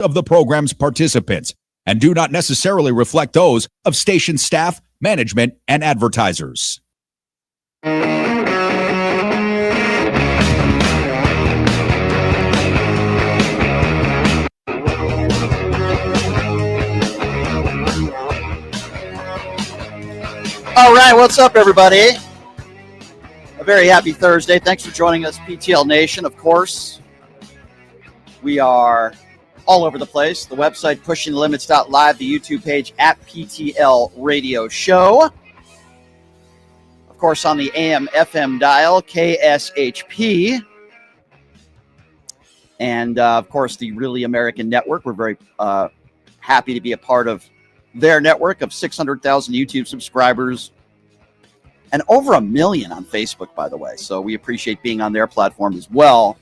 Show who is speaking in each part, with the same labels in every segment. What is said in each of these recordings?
Speaker 1: of the program's participants and do not necessarily reflect those of station staff, management, and advertisers.
Speaker 2: All right, what's up, everybody? A very happy Thursday. Thanks for joining us, PTL Nation. Of course, we are all over the place. The website, pushingthelimits.live, the YouTube page, at PTL Radio Show. Of course, on the AM, FM dial, KSHP. And, of course, the Really American Network. We're very happy to be a part of their network of 600,000 YouTube subscribers and over 1 million on Facebook, by the way. So we appreciate being on their platform as well.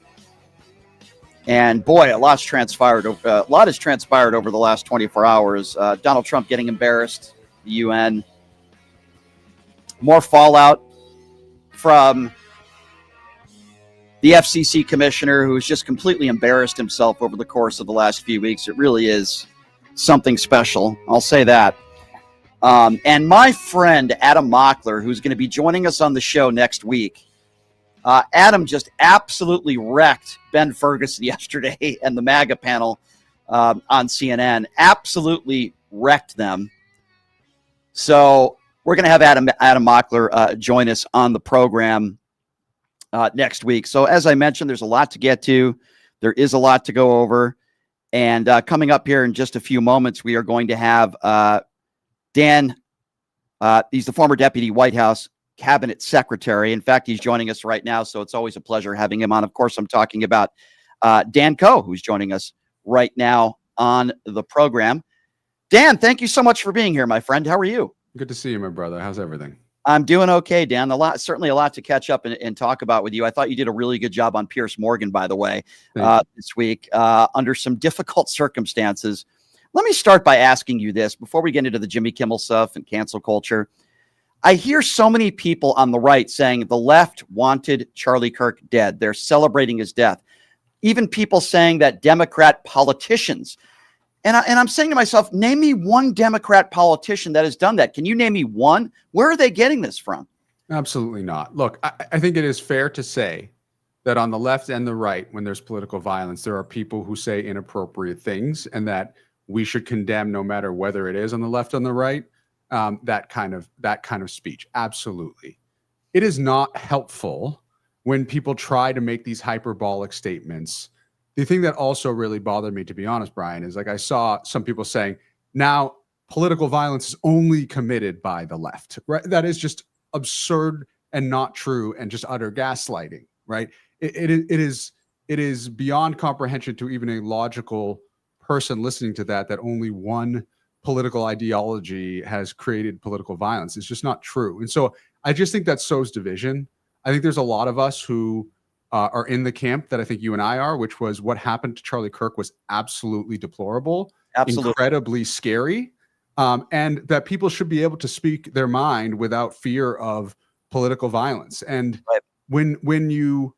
Speaker 2: And boy, a lot has transpired over the last 24 hours. Donald Trump getting embarrassed, the UN. More fallout from the FCC commissioner, who's just completely embarrassed himself over the course of the last few weeks. It really is something special. I'll say that. And my friend, Adam Mockler, who's going to be joining us on the show next week. Adam just absolutely wrecked Ben Ferguson yesterday and the MAGA panel on CNN. Absolutely wrecked them. So we're going to have Adam Mockler join us on the program next week. So as I mentioned, there's a lot to get to. There is a lot to go over. And coming up here in just a few moments, we are going to have Dan. He's the former deputy White House cabinet secretary. In fact, he's joining us right now, so it's always a pleasure having him on. Of course, I'm talking about Dan Koh, who's joining us right now on the program. Dan, thank you so much for being here, my friend. How are you?
Speaker 3: Good to see you, my brother. How's everything?
Speaker 2: I'm doing okay, Dan. Certainly a lot to catch up and talk about with you. I thought you did a really good job on Piers Morgan, by the way, this week, under some difficult circumstances. Let me start by asking you this before we get into the Jimmy Kimmel stuff and cancel culture. I hear so many people on the right saying the left wanted Charlie Kirk dead. They're celebrating his death. Even people saying that Democrat politicians. And I'm saying to myself, name me one Democrat politician that has done that. Can you name me one? Where are they getting this from?
Speaker 3: Absolutely not. Look, I think it is fair to say that on the left and the right, when there's political violence, there are people who say inappropriate things, and that we should condemn no matter whether it is on the left or on the right, that kind of speech. Absolutely. It is not helpful when people try to make these hyperbolic statements. The thing that also really bothered me, to be honest, Brian, is like I saw some people saying now political violence is only committed by the left, right? That is just absurd and not true and just utter gaslighting, right? It is beyond comprehension to even a logical person listening to that only one political ideology has created political violence. It's just not true. And so I just think that sows division. I think there's a lot of us who are in the camp that I think you and I are, which was what happened to Charlie Kirk was absolutely deplorable, incredibly scary, and that people should be able to speak their mind without fear of political violence. And
Speaker 2: right.
Speaker 3: when you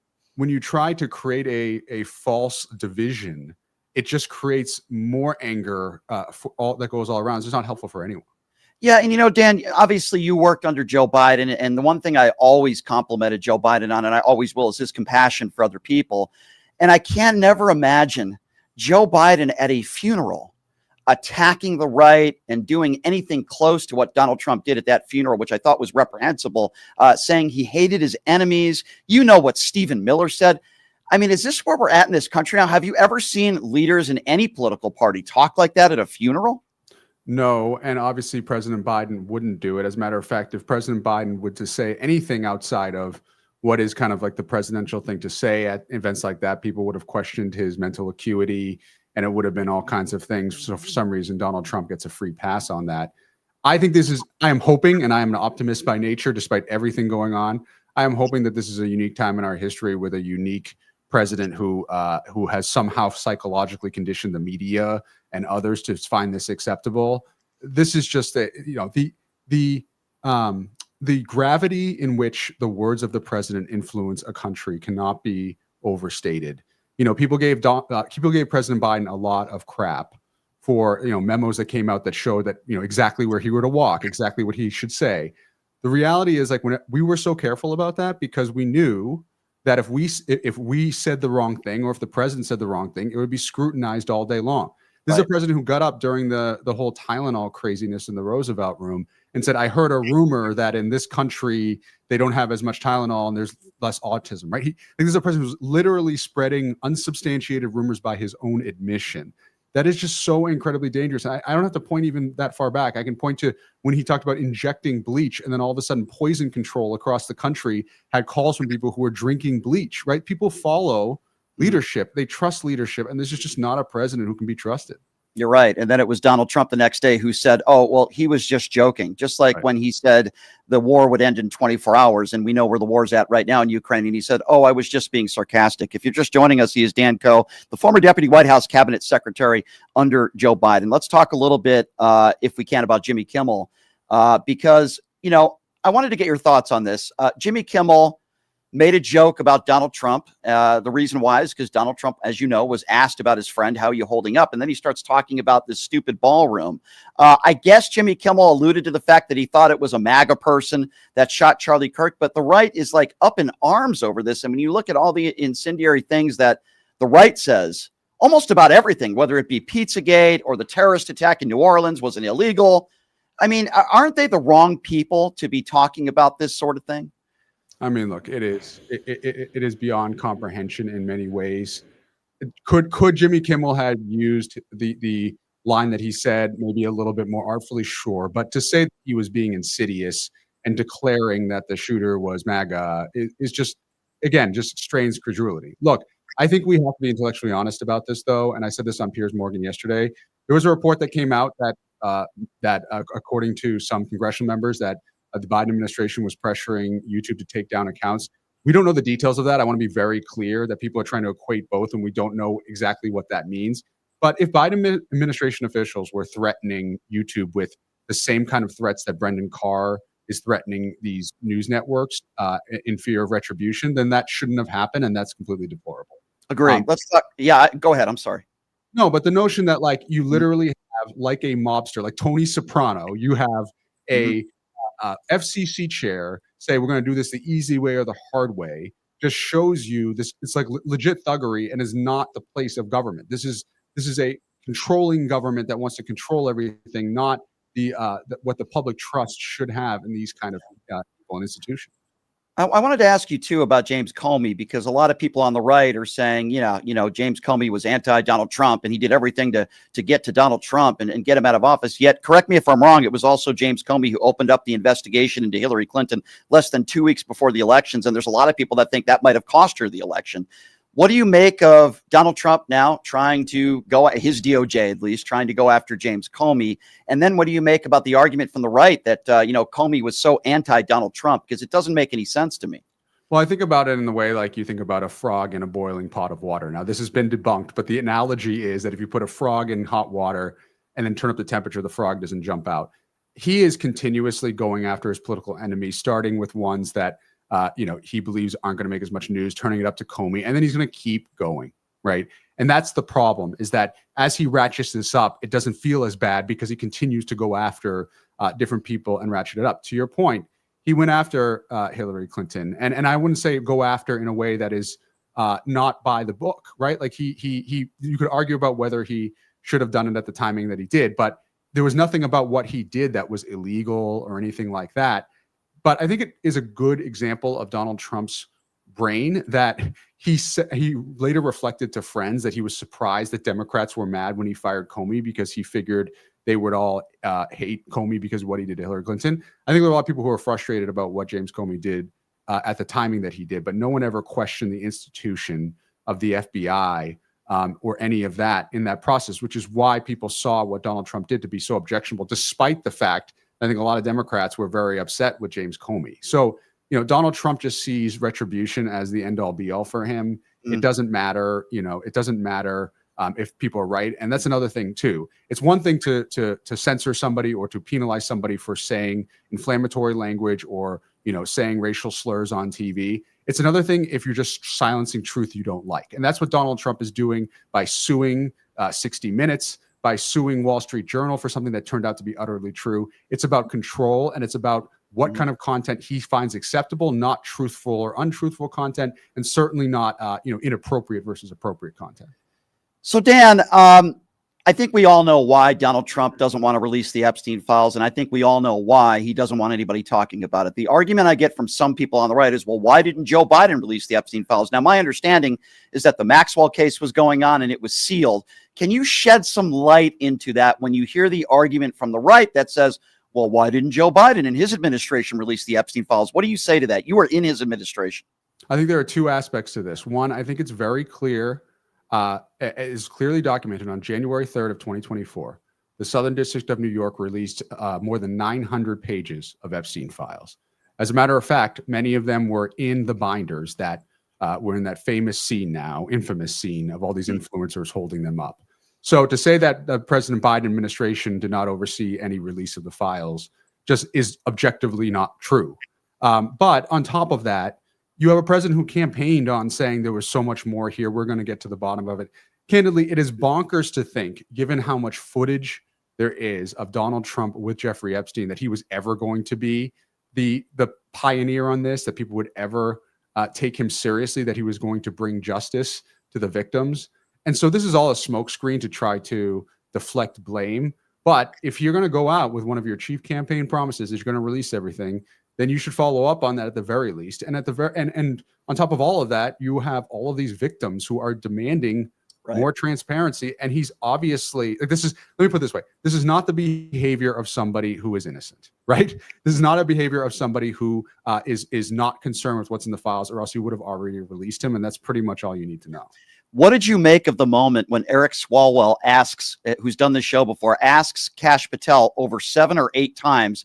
Speaker 3: try to create a false division, it just creates more anger for all that goes all around. It's just not helpful for anyone.
Speaker 2: Yeah, and Dan, obviously you worked under Joe Biden, and the one thing I always complimented Joe Biden on, and I always will, is his compassion for other people. And I can never imagine Joe Biden at a funeral attacking the right and doing anything close to what Donald Trump did at that funeral, which I thought was reprehensible, saying he hated his enemies. You know what Stephen Miller said. I mean, is this where we're at in this country now? Have you ever seen leaders in any political party talk like that at a funeral?
Speaker 3: No, and obviously President Biden wouldn't do it. As a matter of fact, if President Biden would to say anything outside of what is kind of like the presidential thing to say at events like that, people would have questioned his mental acuity, and it would have been all kinds of things. So for some reason, Donald Trump gets a free pass on that. I am hoping, and I am an optimist by nature, despite everything going on. I am hoping that this is a unique time in our history with a unique president who has somehow psychologically conditioned the media and others to find this acceptable. This is just the gravity in which the words of the president influence a country cannot be overstated. people gave President Biden a lot of crap for memos that came out that showed that exactly where he were to walk, exactly what he should say. The reality is, like, when we were so careful about that because we knew that if we said the wrong thing, or if the president said the wrong thing, it would be scrutinized all day long. This is a president who got up during the whole Tylenol craziness in the Roosevelt Room and said, I heard a rumor that in this country they don't have as much Tylenol and there's less autism, right? This is a president who's literally spreading unsubstantiated rumors by his own admission. That is just so incredibly dangerous. I don't have to point even that far back. I can point to when he talked about injecting bleach, and then all of a sudden poison control across the country had calls from people who were drinking bleach, right? People follow leadership. They trust leadership, and this is just not a president who can be trusted.
Speaker 2: You're right. And then it was Donald Trump the next day who said, oh, well, he was just joking. Just like when he said the war would end in 24 hours. And we know where the war's at right now in Ukraine. And he said, oh, I was just being sarcastic. If you're just joining us, he is Dan Koh, the former deputy White House cabinet secretary under Joe Biden. Let's talk a little bit, if we can, about Jimmy Kimmel, because, I wanted to get your thoughts on this. Jimmy Kimmel made a joke about Donald Trump. The reason why is because Donald Trump, as you know, was asked about his friend, how are you holding up? And then he starts talking about this stupid ballroom. I guess Jimmy Kimmel alluded to the fact that he thought it was a MAGA person that shot Charlie Kirk, but the right is like up in arms over this. I mean, you look at all the incendiary things that the right says almost about everything, whether it be Pizzagate or the terrorist attack in New Orleans wasn't illegal. I mean, aren't they the wrong people to be talking about this sort of thing?
Speaker 3: I mean, look, it is beyond comprehension in many ways. Could Jimmy Kimmel have used the line that he said maybe a little bit more artfully? Sure. But to say that he was being insidious and declaring that the shooter was MAGA is just, again, just strains credulity. Look, I think we have to be intellectually honest about this, though. And I said this on Piers Morgan yesterday. There was a report that came out that according to some congressional members, that the Biden administration was pressuring YouTube to take down accounts. We don't know the details of that. I want to be very clear that people are trying to equate both, and we don't know exactly what that means. But if Biden administration officials were threatening YouTube with the same kind of threats that Brendan Carr is threatening these news networks in fear of retribution, then that shouldn't have happened, and that's completely deplorable.
Speaker 2: Agree. Let's talk. Yeah, go ahead. I'm sorry.
Speaker 3: No, but the notion that, like, you literally have, like a mobster, like Tony Soprano, you have a FCC chair say we're going to do this the easy way or the hard way, just shows you this. It's like legit thuggery, and is not the place of government. This is a controlling government that wants to control everything, not what the public trust should have in these kind of people and institutions.
Speaker 2: I wanted to ask you too about James Comey, because a lot of people on the right are saying, James Comey was anti-Donald Trump and he did everything to get to Donald Trump and get him out of office. Yet, correct me if I'm wrong, it was also James Comey who opened up the investigation into Hillary Clinton less than 2 weeks before the elections. And there's a lot of people that think that might have cost her the election. What do you make of Donald Trump now trying to go, his DOJ at least, trying to go after James Comey? And then what do you make about the argument from the right that, Comey was so anti-Donald Trump? Because it doesn't make any sense to me.
Speaker 3: Well, I think about it in the way like you think about a frog in a boiling pot of water. Now, this has been debunked, but the analogy is that if you put a frog in hot water and then turn up the temperature, the frog doesn't jump out. He is continuously going after his political enemies, starting with ones that he believes aren't going to make as much news, turning it up to Comey, and then he's going to keep going, right? And that's the problem, is that as he ratchets this up, it doesn't feel as bad because he continues to go after different people and ratchet it up. To your point, he went after Hillary Clinton, and I wouldn't say go after in a way that is not by the book, right? Like you could argue about whether he should have done it at the timing that he did, but there was nothing about what he did that was illegal or anything like that. But I think it is a good example of Donald Trump's brain, that he later reflected to friends that he was surprised that Democrats were mad when he fired Comey, because he figured they would all hate Comey because of what he did to Hillary Clinton. I think there are a lot of people who are frustrated about what James Comey did at the timing that he did, but no one ever questioned the institution of the FBI or any of that in that process, which is why people saw what Donald Trump did to be so objectionable, despite the fact I think a lot of Democrats were very upset with James Comey. So, Donald Trump just sees retribution as the end all be all for him. It doesn't matter, it doesn't matter if people are right. And that's another thing too. It's one thing to censor somebody or to penalize somebody for saying inflammatory language or saying racial slurs on TV. It's another thing if you're just silencing truth you don't like. And that's what Donald Trump is doing by suing 60 Minutes, by suing Wall Street Journal for something that turned out to be utterly true. It's about control, and it's about what kind of content he finds acceptable, not truthful or untruthful content, and certainly not inappropriate versus appropriate content.
Speaker 2: So, Dan, I think we all know why Donald Trump doesn't want to release the Epstein files, and I think we all know why he doesn't want anybody talking about it. The argument I get from some people on the right is, well, why didn't Joe Biden release the Epstein files? Now, my understanding is that the Maxwell case was going on and it was sealed. Can you shed some light into that when you hear the argument from the right that says, well, why didn't Joe Biden and his administration release the Epstein files? What do you say to that? You were in his administration.
Speaker 3: I think there are two aspects to this. One, I think it's very clear, is clearly documented on January 3rd of 2024. The Southern District of New York released more than 900 pages of Epstein files. As a matter of fact, many of them were in the binders that were in that famous scene now, infamous scene of all these influencers holding them up. So to say that the President Biden administration did not oversee any release of the files just is objectively not true. But on top of that, you have a president who campaigned on saying there was so much more here. We're going to get to the bottom of it. Candidly, it is bonkers to think, given how much footage there is of Donald Trump with Jeffrey Epstein, that he was ever going to be the pioneer on this, that people would ever take him seriously, that he was going to bring justice to the victims. And so this is all a smokescreen to try to deflect blame. But if you're going to go out with one of your chief campaign promises is you're going to release everything, then you should follow up on that at the very least. And at the and on top of all of that, you have all of these victims who are demanding more transparency. And he's obviously, let me put it this way. This is not the behavior of somebody who is innocent, right? This is not a behavior of somebody who is not concerned with what's in the files, or else you would have already released him. And that's pretty much all you need to know.
Speaker 2: What did you make of the moment when Eric Swalwell asks, who's done this show before, asks Kash Patel over 7 or 8 times,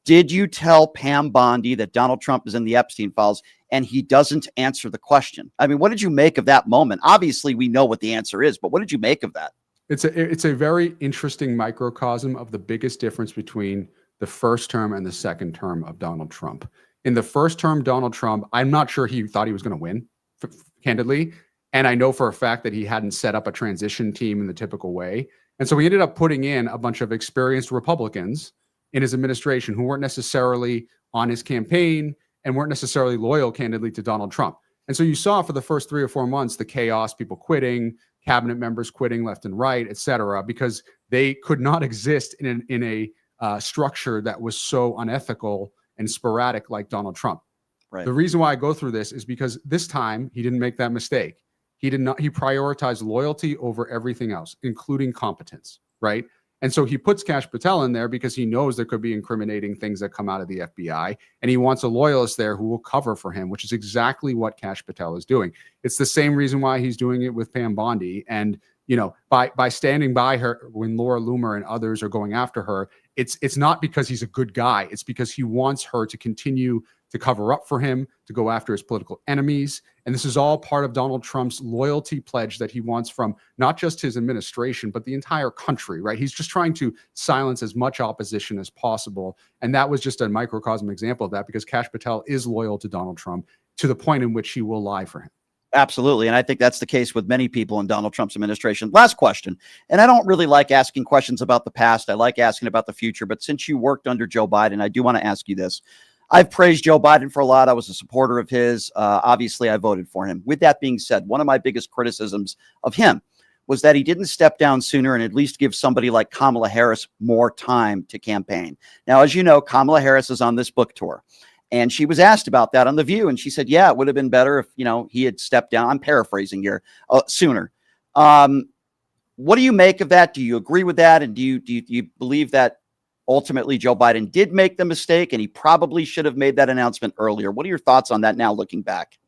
Speaker 2: did you tell Pam Bondi that Donald Trump is in the Epstein files? And he doesn't answer the question. I mean, what did you make of that moment? Obviously, we know what the answer is, but what did you make of that?
Speaker 3: It's a very interesting microcosm of the biggest difference between the first term and the second term of Donald Trump. In the first term, Donald Trump, I'm not sure he thought he was going to win, candidly. And I know for a fact that he hadn't set up a transition team in the typical way. And so he ended up putting in a bunch of experienced Republicans in his administration who weren't necessarily on his campaign and weren't necessarily loyal, candidly, to Donald Trump. And so you saw for the first 3 or 4 months, the chaos, people quitting, cabinet members quitting left and right, et cetera, because they could not exist in a structure that was so unethical and sporadic like Donald Trump.
Speaker 2: Right.
Speaker 3: The reason why I go through this is because this time he didn't make that mistake. He prioritized loyalty over everything else, including competence, right? And so he puts Kash Patel in there because he knows there could be incriminating things that come out of the FBI, and he wants a loyalist there who will cover for him, which is exactly what Kash Patel is doing. It's the same reason why he's doing it with Pam Bondi. And, by standing by her when Laura Loomer and others are going after her, it's not because he's a good guy. It's because he wants her to continue to cover up for him, to go after his political enemies. And this is all part of Donald Trump's loyalty pledge that he wants from not just his administration, but the entire country, right? He's just trying to silence as much opposition as possible. And that was just a microcosm example of that, because Kash Patel is loyal to Donald Trump to the point in which he will lie for him.
Speaker 2: Absolutely. And I think that's the case with many people in Donald Trump's administration. Last question. And I don't really like asking questions about the past. I like asking about the future. But since you worked under Joe Biden, I do want to ask you this. I've praised Joe Biden for a lot. I was a supporter of his. Obviously, I voted for him. With that being said, one of my biggest criticisms of him was that he didn't step down sooner and at least give somebody like Kamala Harris more time to campaign. Now, as you know, Kamala Harris is on this book tour. And she was asked about that on The View. And she said, yeah, it would have been better if, he had stepped down. I'm paraphrasing here, sooner. What do you make of that? Do you agree with that? And do you believe that ultimately Joe Biden did make the mistake and he probably should have made that announcement earlier? What are your thoughts on that now looking back?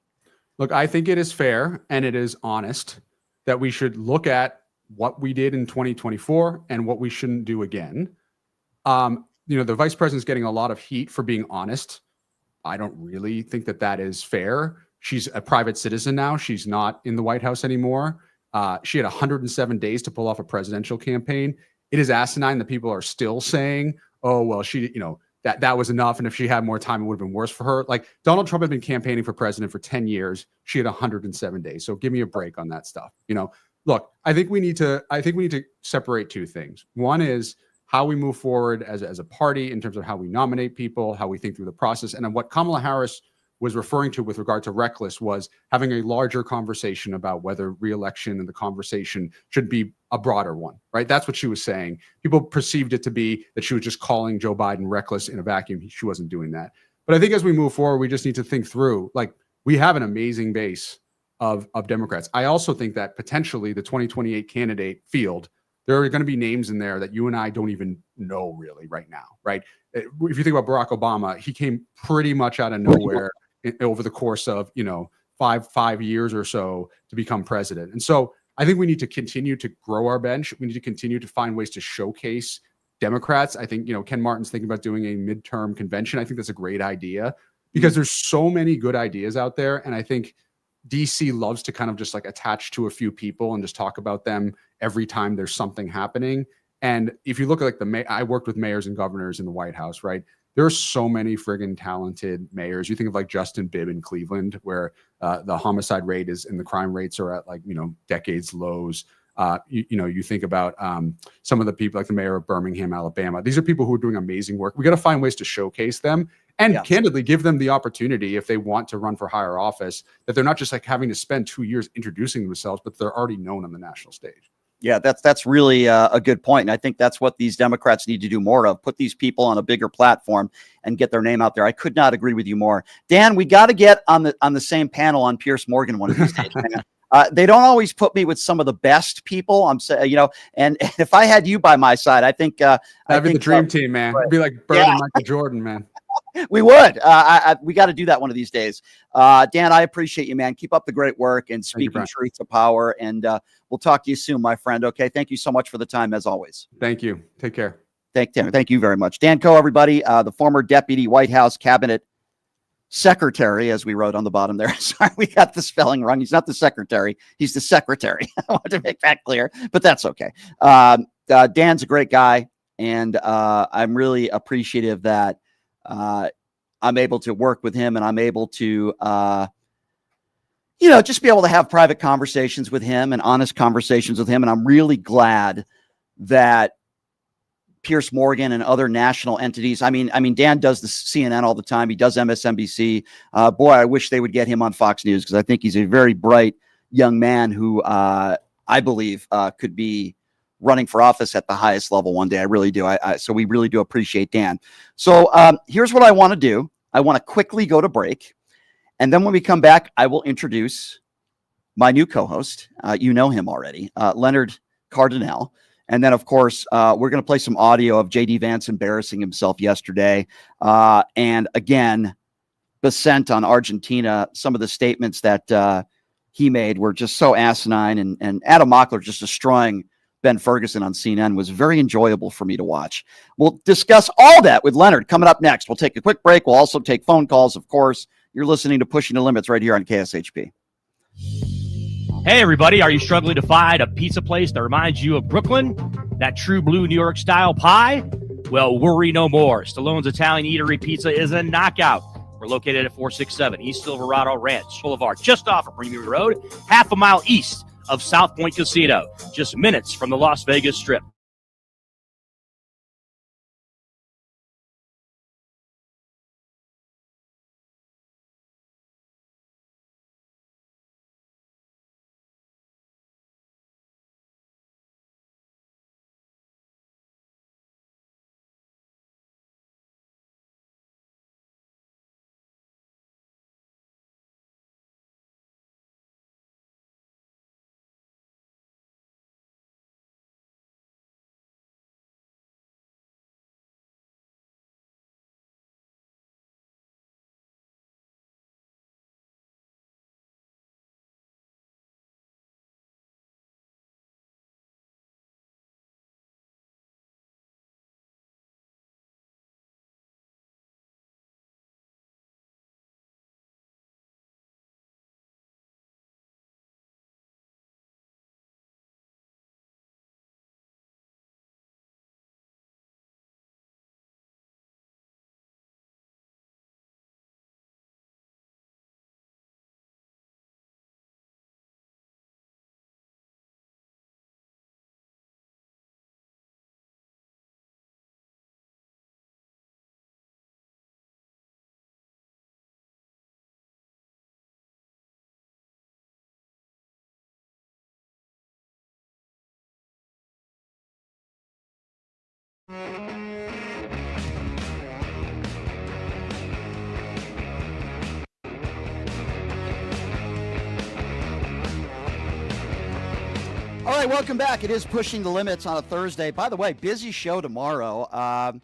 Speaker 3: Look, I think it is fair and it is honest that we should look at what we did in 2024 and what we shouldn't do again. The vice president's getting a lot of heat for being honest. I don't really think that is fair. She's a private citizen now. She's not in the White House anymore. She had 107 days to pull off a presidential campaign. It is asinine that people are still saying, oh, well, she that was enough. And if she had more time, it would have been worse for her. Like Donald Trump had been campaigning for president for 10 years. She had 107 days. So give me a break on that stuff. Look, I think we need to separate two things. One is how we move forward as a party in terms of how we nominate people, how we think through the process. And then what Kamala Harris was referring to with regard to reckless was having a larger conversation about whether re-election and the conversation should be a broader one, right? That's what she was saying. People perceived it to be that she was just calling Joe Biden reckless in a vacuum. She wasn't doing that. But I think as we move forward, we just need to think through, like, we have an amazing base of Democrats. I also think that potentially the 2028 candidate field, there are going to be names in there that you and I don't even know really right now, right? If you think about Barack Obama, he came pretty much out of nowhere over the course of, five years or so to become president. And so I think we need to continue to grow our bench. We need to continue to find ways to showcase Democrats. I think, Ken Martin's thinking about doing a midterm convention. I think that's a great idea because there's so many good ideas out there. And I think DC loves to kind of just like attach to a few people and just talk about them every time there's something happening. And if you look at like I worked with mayors and governors in the White House, right? There are so many friggin' talented mayors. You think of like Justin Bibb in Cleveland, where the homicide rate is and the crime rates are at like, decades lows. You think about some of the people like the mayor of Birmingham, Alabama. These are people who are doing amazing work. We got to find ways to showcase them and candidly give them the opportunity if they want to run for higher office, that they're not just like having to spend 2 years introducing themselves, but they're already known on the national stage.
Speaker 2: Yeah, that's really a good point. And I think that's what these Democrats need to do more of, put these people on a bigger platform and get their name out there. I could not agree with you more. Dan, we got to get on the same panel on Piers Morgan one of these days, man. They don't always put me with some of the best people. I'm saying, and if I had you by my side, I think
Speaker 3: having the dream team, man. It'd be like Bird and Michael Jordan, man.
Speaker 2: We would. We got to do that one of these days. Dan, I appreciate you, man. Keep up the great work and speaking truth to power. And we'll talk to you soon, my friend. Okay. Thank you so much for the time, as always.
Speaker 3: Thank you. Take care.
Speaker 2: Thank you very much. Dan Koh, everybody, the former deputy White House cabinet secretary, as we wrote on the bottom there. Sorry, we got the spelling wrong. He's not the secretary. He's the secretary. I want to make that clear, but that's okay. Dan's a great guy. And I'm really appreciative that I'm able to work with him and I'm able to, just be able to have private conversations with him and honest conversations with him. And I'm really glad that Piers Morgan and other national entities. I mean, Dan does the CNN all the time. He does MSNBC. Boy, I wish they would get him on Fox News because I think he's a very bright young man who I believe could be running for office at the highest level one day. I really do. So we really do appreciate Dan. So here's what I want to do. I want to quickly go to break. And then when we come back, I will introduce my new co-host. You know him already, Leonard Cardinale. And then, of course, we're going to play some audio of J.D. Vance embarrassing himself yesterday. And again, Bessent on Argentina. Some of the statements that he made were just so asinine. And Adam Mockler just destroying Ben Ferguson on CNN was very enjoyable for me to watch. We'll discuss all that with Leonard coming up next. We'll take a quick break. We'll also take phone calls, of course. You're listening to Pushing the Limits right here on KSHP.
Speaker 4: Hey, everybody. Are you struggling to find a pizza place that reminds you of Brooklyn? That true blue New York style pie? Well, worry no more. Stallone's Italian Eatery Pizza is a knockout. We're located at 467 East Silverado Ranch Boulevard, just off of Premium Road, half a mile east of South Point Casino, just minutes from the Las Vegas Strip.
Speaker 2: All right, welcome back. It is Pushing the Limits on a Thursday. By the way, busy show tomorrow.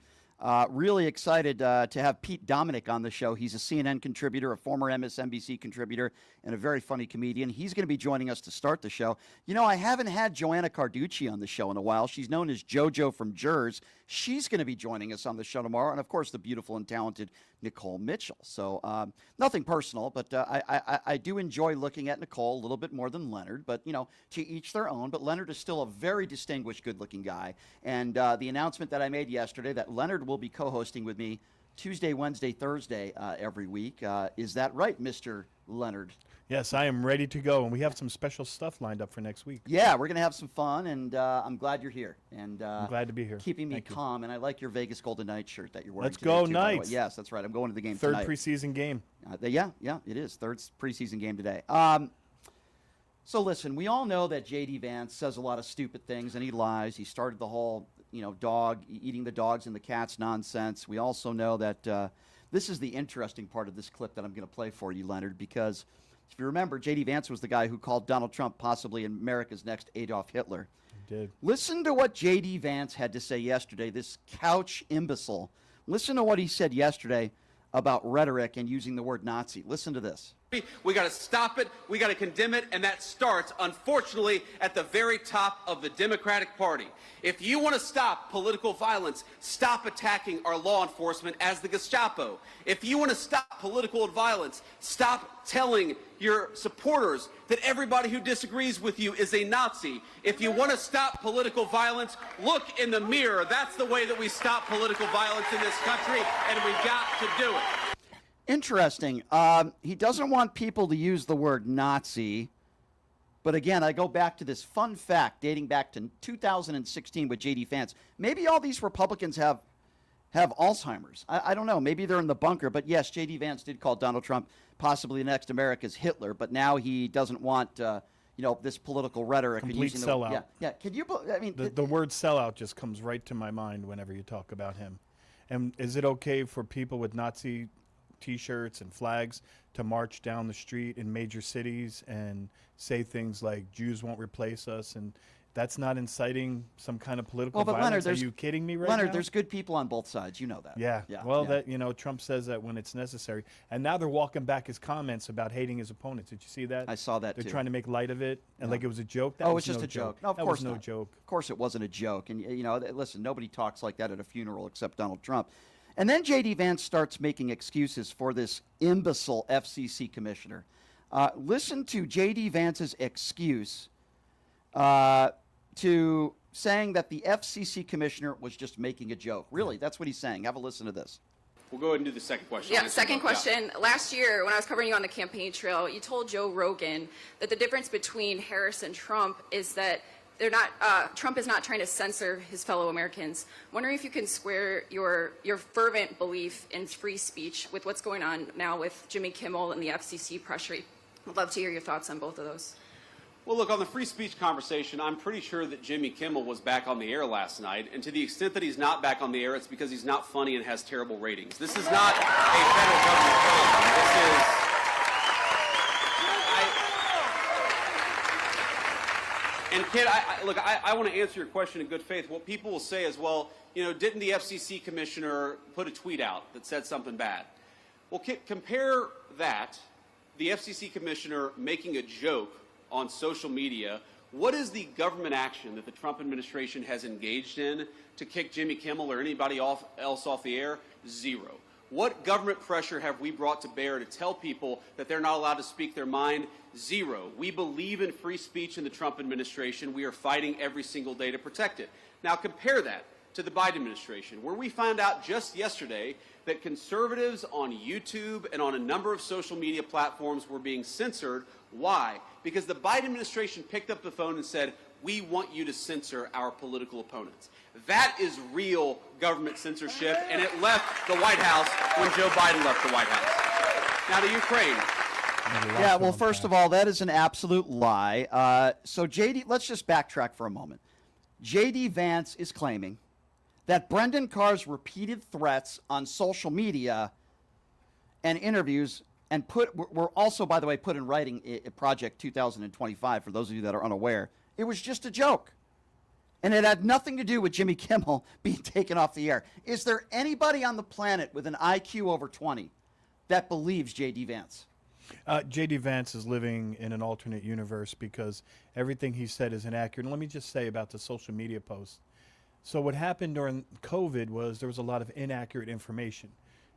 Speaker 2: Really excited to have Pete Dominick on the show. He's a CNN contributor, a former MSNBC contributor, and a very funny comedian. He's going to be joining us to start the show. You know, I haven't had Joanna Carducci on the show in a while. She's known as JoJo from Jers. She's going to be joining us on the show tomorrow. And, of course, the beautiful and talented Nicole Mitchell. So nothing personal, but I do enjoy looking at Nicole a little bit more than Leonard. But, you know, to each their own. But Leonard is still a very distinguished, good-looking guy. And the announcement that I made yesterday that Leonard will be co-hosting with me Tuesday, Wednesday, Thursday every week. Is that right, Mr. Leonard?
Speaker 5: Yes, I am ready to go, and we have some special stuff lined up for next week.
Speaker 2: Yeah, we're going to have some fun, and I'm glad you're here. And
Speaker 5: I'm glad to be here.
Speaker 2: Keeping me
Speaker 5: Thank you.
Speaker 2: calm, and I like your Vegas Golden Knights shirt that you're wearing.
Speaker 5: Let's
Speaker 2: today,
Speaker 5: go,
Speaker 2: too, by the way.
Speaker 5: Knights.
Speaker 2: Yes, that's right. I'm going to the game
Speaker 5: Third
Speaker 2: tonight.
Speaker 5: preseason game.
Speaker 2: Yeah, it is. Third preseason game today. So listen, we all know that J.D. Vance says a lot of stupid things, and he lies. He started the whole, dog eating the dogs and the cats nonsense. We also know that this is the interesting part of this clip that I'm going to play for you, Leonard, because if you remember, J.D. Vance was the guy who called Donald Trump possibly America's next Adolf Hitler.
Speaker 5: He did.
Speaker 2: Listen to what J.D. Vance had to say yesterday, this couch imbecile. Listen to what he said yesterday about rhetoric and using the word Nazi. Listen to this.
Speaker 6: We got to stop it. We got to condemn it. And that starts, unfortunately, at the very top of the Democratic Party. If you want to stop political violence, stop attacking our law enforcement as the Gestapo. If you want to stop political violence, stop telling your supporters that everybody who disagrees with you is a Nazi. If you want to stop political violence, look in the mirror. That's the way that we stop political violence in this country, and we've got to do it.
Speaker 2: Interesting. He doesn't want people to use the word Nazi. But again, I go back to this fun fact dating back to 2016 with J.D. Vance. Maybe all these Republicans have Alzheimer's. I don't know. Maybe they're in the bunker. But yes, J.D. Vance did call Donald Trump possibly the next America's Hitler. But now he doesn't want this political rhetoric.
Speaker 5: Complete sellout.
Speaker 2: Yeah. Can you? I mean,
Speaker 5: The word sellout just comes right to my mind whenever you talk about him. And is it okay for people with Nazi T-shirts and flags to march down the street in major cities and say things like Jews won't replace us, and that's not inciting some kind of political violence?
Speaker 2: Leonard,
Speaker 5: are you kidding me right
Speaker 2: Leonard,
Speaker 5: now?
Speaker 2: there's good people on both sides. You know that.
Speaker 5: Yeah. That Trump says that when it's necessary, and now they're walking back his comments about hating his opponents. Did you see that?
Speaker 2: I saw that.
Speaker 5: They're
Speaker 2: too.
Speaker 5: trying to make light of it, and like it was a joke. That
Speaker 2: Oh,
Speaker 5: was
Speaker 2: it's just
Speaker 5: no
Speaker 2: a joke. No, of
Speaker 5: that
Speaker 2: course
Speaker 5: was no
Speaker 2: not.
Speaker 5: joke.
Speaker 2: Of course, it wasn't a joke. And listen, nobody talks like that at a funeral except Donald Trump. And then J.D. Vance starts making excuses for this imbecile FCC commissioner. Listen to J.D. Vance's excuse to saying that the FCC commissioner was just making a joke. Really, that's what he's saying. Have a listen to this.
Speaker 6: We'll go ahead and do the second question.
Speaker 7: Yeah, second question. Last year, when I was covering you on the campaign trail, you told Joe Rogan that the difference between Harris and Trump is that Trump is not trying to censor his fellow Americans. I'm wondering if you can square your fervent belief in free speech with what's going on now with Jimmy Kimmel and the FCC pressure. I'd love to hear your thoughts on both of those.
Speaker 6: Well, look, on the free speech conversation, I'm pretty sure that Jimmy Kimmel was back on the air last night, and to the extent that he's not back on the air, it's because he's not funny and has terrible ratings. This is not a federal government problem. This is... And kid, I want to answer your question in good faith. What people will say is, well, didn't the FCC commissioner put a tweet out that said something bad? Well, kid, compare that, the FCC commissioner making a joke on social media. What is the government action that the Trump administration has engaged in to kick Jimmy Kimmel or anybody else off the air? Zero. What government pressure have we brought to bear to tell people that they're not allowed to speak their mind? Zero. We believe in free speech in the Trump administration. We are fighting every single day to protect it. Now compare that to the Biden administration, where we found out just yesterday that conservatives on YouTube and on a number of social media platforms were being censored. Why? Because the Biden administration picked up the phone and said, we want you to censor our political opponents. That is real government censorship, and it left the White House when Joe Biden left the White House. Now to Ukraine.
Speaker 2: Yeah, well, first of all, that is an absolute lie. So, J.D., let's just backtrack for a moment. J.D. Vance is claiming that Brendan Carr's repeated threats on social media and interviews and were also, by the way, put in writing at Project 2025, for those of you that are unaware. It was just a joke. And it had nothing to do with Jimmy Kimmel being taken off the air. Is there anybody on the planet with an IQ over 20 that believes J.D. Vance?
Speaker 5: J.D. Vance is living in an alternate universe because everything he said is inaccurate. And let me just say about the social media posts. So what happened during COVID was there was a lot of inaccurate information.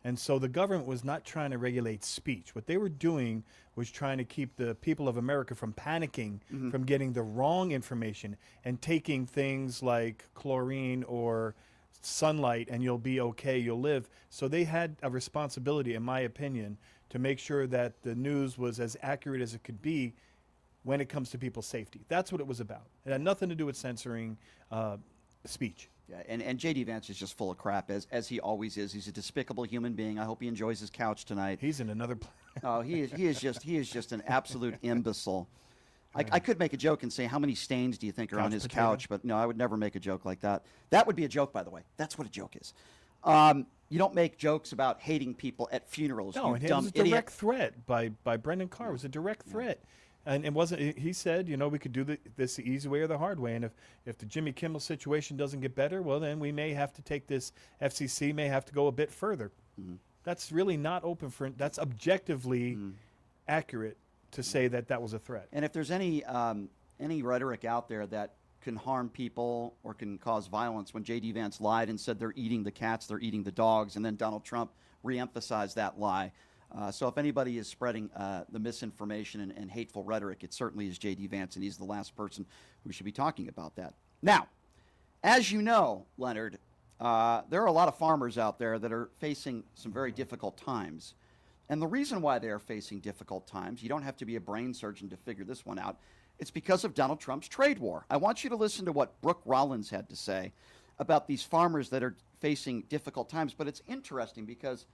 Speaker 5: And so the government was not trying to regulate speech. What they were doing was trying to keep the people of America from panicking, from getting the wrong information and taking things like chlorine or sunlight and you'll be okay, you'll live. So they had a responsibility, in my opinion, to make sure that the news was as accurate as it could be when it comes to people's safety. That's what it was about. It had nothing to do with censoring speech.
Speaker 2: Yeah, and J.D. Vance is just full of crap, as he always is. He's a despicable human being. I hope he enjoys his couch tonight.
Speaker 5: He's in another planet.
Speaker 2: Oh, he is just an absolute imbecile. I could make a joke and say, how many stains do you think are on his couch? But no, I would never make a joke like that. That would be a joke, by the way. That's what a joke is. You don't make jokes about hating people at funerals.
Speaker 5: No,
Speaker 2: you
Speaker 5: it
Speaker 2: dumb
Speaker 5: was a direct
Speaker 2: idiot.
Speaker 5: threat by Brendan Carr. It was a direct threat. And it wasn't. He said, we could do this the easy way or the hard way. And if the Jimmy Kimmel situation doesn't get better, well, then we may have to take this. FCC may have to go a bit further. That's really not open for. That's objectively accurate to say that was a threat.
Speaker 2: And if there's any rhetoric out there that can harm people or can cause violence, when J.D. Vance lied and said they're eating the cats, they're eating the dogs, and then Donald Trump reemphasized that lie. So if anybody is spreading the misinformation and hateful rhetoric, it certainly is J.D. Vance, and he's the last person who should be talking about that. Now, as you know, Leonard, there are a lot of farmers out there that are facing some very difficult times. And the reason why they are facing difficult times, you don't have to be a brain surgeon to figure this one out, it's because of Donald Trump's trade war. I want you to listen to what Brooke Rollins had to say about these farmers that are facing difficult times. But it's interesting because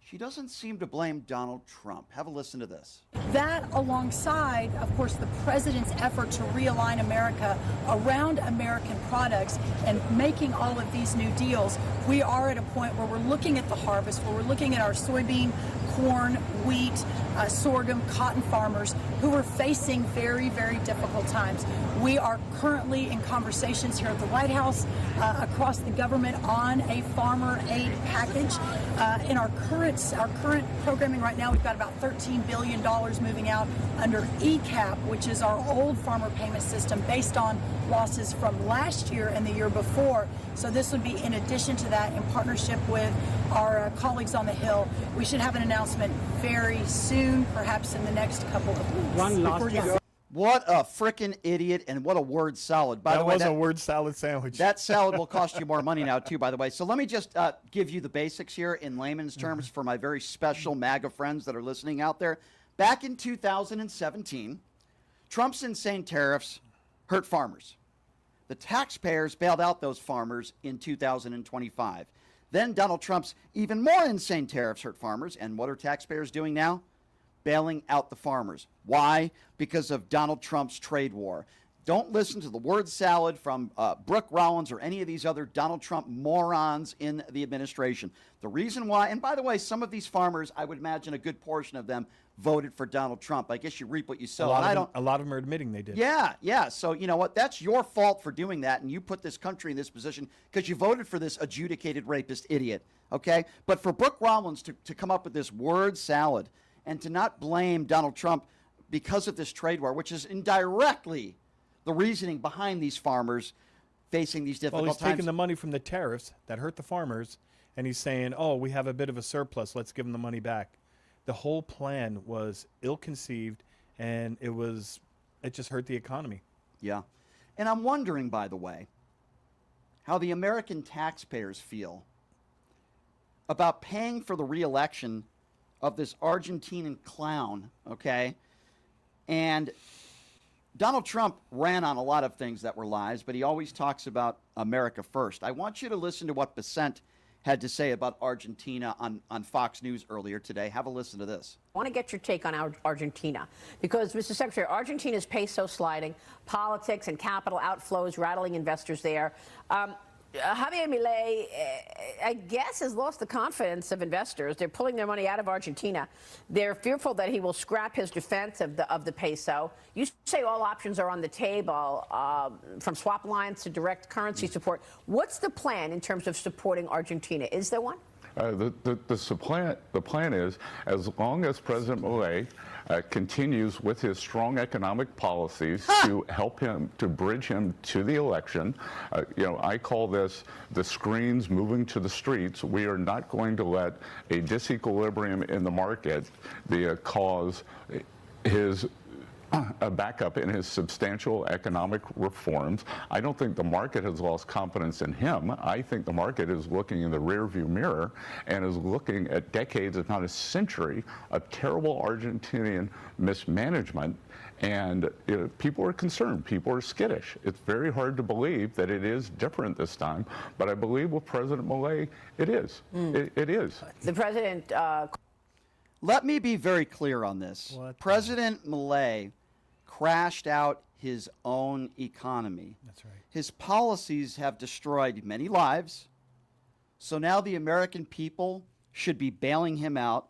Speaker 2: she doesn't seem to blame Donald Trump. Have a listen to this.
Speaker 8: That alongside, of course, the president's effort to realign America around American products and making all of these new deals, we are at a point where we're looking at the harvest, where we're looking at our soybean, corn, wheat, sorghum, cotton farmers who are facing very, very difficult times. We are currently in conversations here at the White House, across the government, on a farmer aid package. In our current programming right now, we've got about $13 billion moving out under ECAP, which is our old farmer payment system based on losses from last year and the year before. So this would be in addition to that, in partnership with our colleagues on the Hill. We should have an announcement very soon, perhaps in the next couple of weeks.
Speaker 9: One last
Speaker 2: What a frickin' idiot, and what a word salad. By the way,
Speaker 5: that was a word salad sandwich.
Speaker 2: That salad will cost you more money now, too, by the way. So let me just give you the basics here in layman's terms for my very special MAGA friends that are listening out there. Back in 2017, Trump's insane tariffs hurt farmers. The taxpayers bailed out those farmers in 2025. Then Donald Trump's even more insane tariffs hurt farmers. And what are taxpayers doing now? Bailing out the farmers. Why? Because of Donald Trump's trade war. Don't listen to the word salad from Brooke Rollins or any of these other Donald Trump morons in the administration. The reason why, and by the way, some of these farmers, I would imagine a good portion of them voted for Donald Trump. I guess you reap what you sow.
Speaker 5: A lot of them are admitting they did.
Speaker 2: Yeah. So you know what? That's your fault for doing that, and you put this country in this position because you voted for this adjudicated rapist idiot. Okay? But for Brooke Rollins to come up with this word salad and to not blame Donald Trump because of this trade war, which is indirectly the reasoning behind these farmers facing these difficult times.
Speaker 5: Well, he's taking the money from the tariffs that hurt the farmers, and he's saying, oh, we have a bit of a surplus, let's give them the money back. The whole plan was ill-conceived, and it just hurt the economy.
Speaker 2: Yeah. And I'm wondering, by the way, how the American taxpayers feel about paying for the re-election of this Argentinian clown, okay? And Donald Trump ran on a lot of things that were lies, but he always talks about America first. I want you to listen to what Vicente had to say about Argentina on Fox News earlier today. Have a listen to this.
Speaker 10: I want to get your take on Argentina because, Mr. Secretary, Argentina's peso sliding, politics and capital outflows rattling investors there. Javier Milei, I guess, has lost the confidence of investors. They're pulling their money out of Argentina. They're fearful that he will scrap his defense of the peso. You say all options are on the table, from swap lines to direct currency support. What's the plan in terms of supporting Argentina? Is there one?
Speaker 9: The plan is, as long as President Milei continues with his strong economic policies to help him, to bridge him to the election, I call this the screens moving to the streets. We are not going to let a disequilibrium in the market cause his a backup in his substantial economic reforms. I don't think the market has lost confidence in him. I think the market is looking in the rearview mirror and is looking at decades, if not a century, of terrible Argentinian mismanagement. And people are concerned. People are skittish. It's very hard to believe that it is different this time. But I believe with President Milei, it is. It is.
Speaker 10: The president...
Speaker 2: Let me be very clear on this. President Milei crashed out his own economy.
Speaker 5: That's right.
Speaker 2: His policies have destroyed many lives. So now the American people should be bailing him out,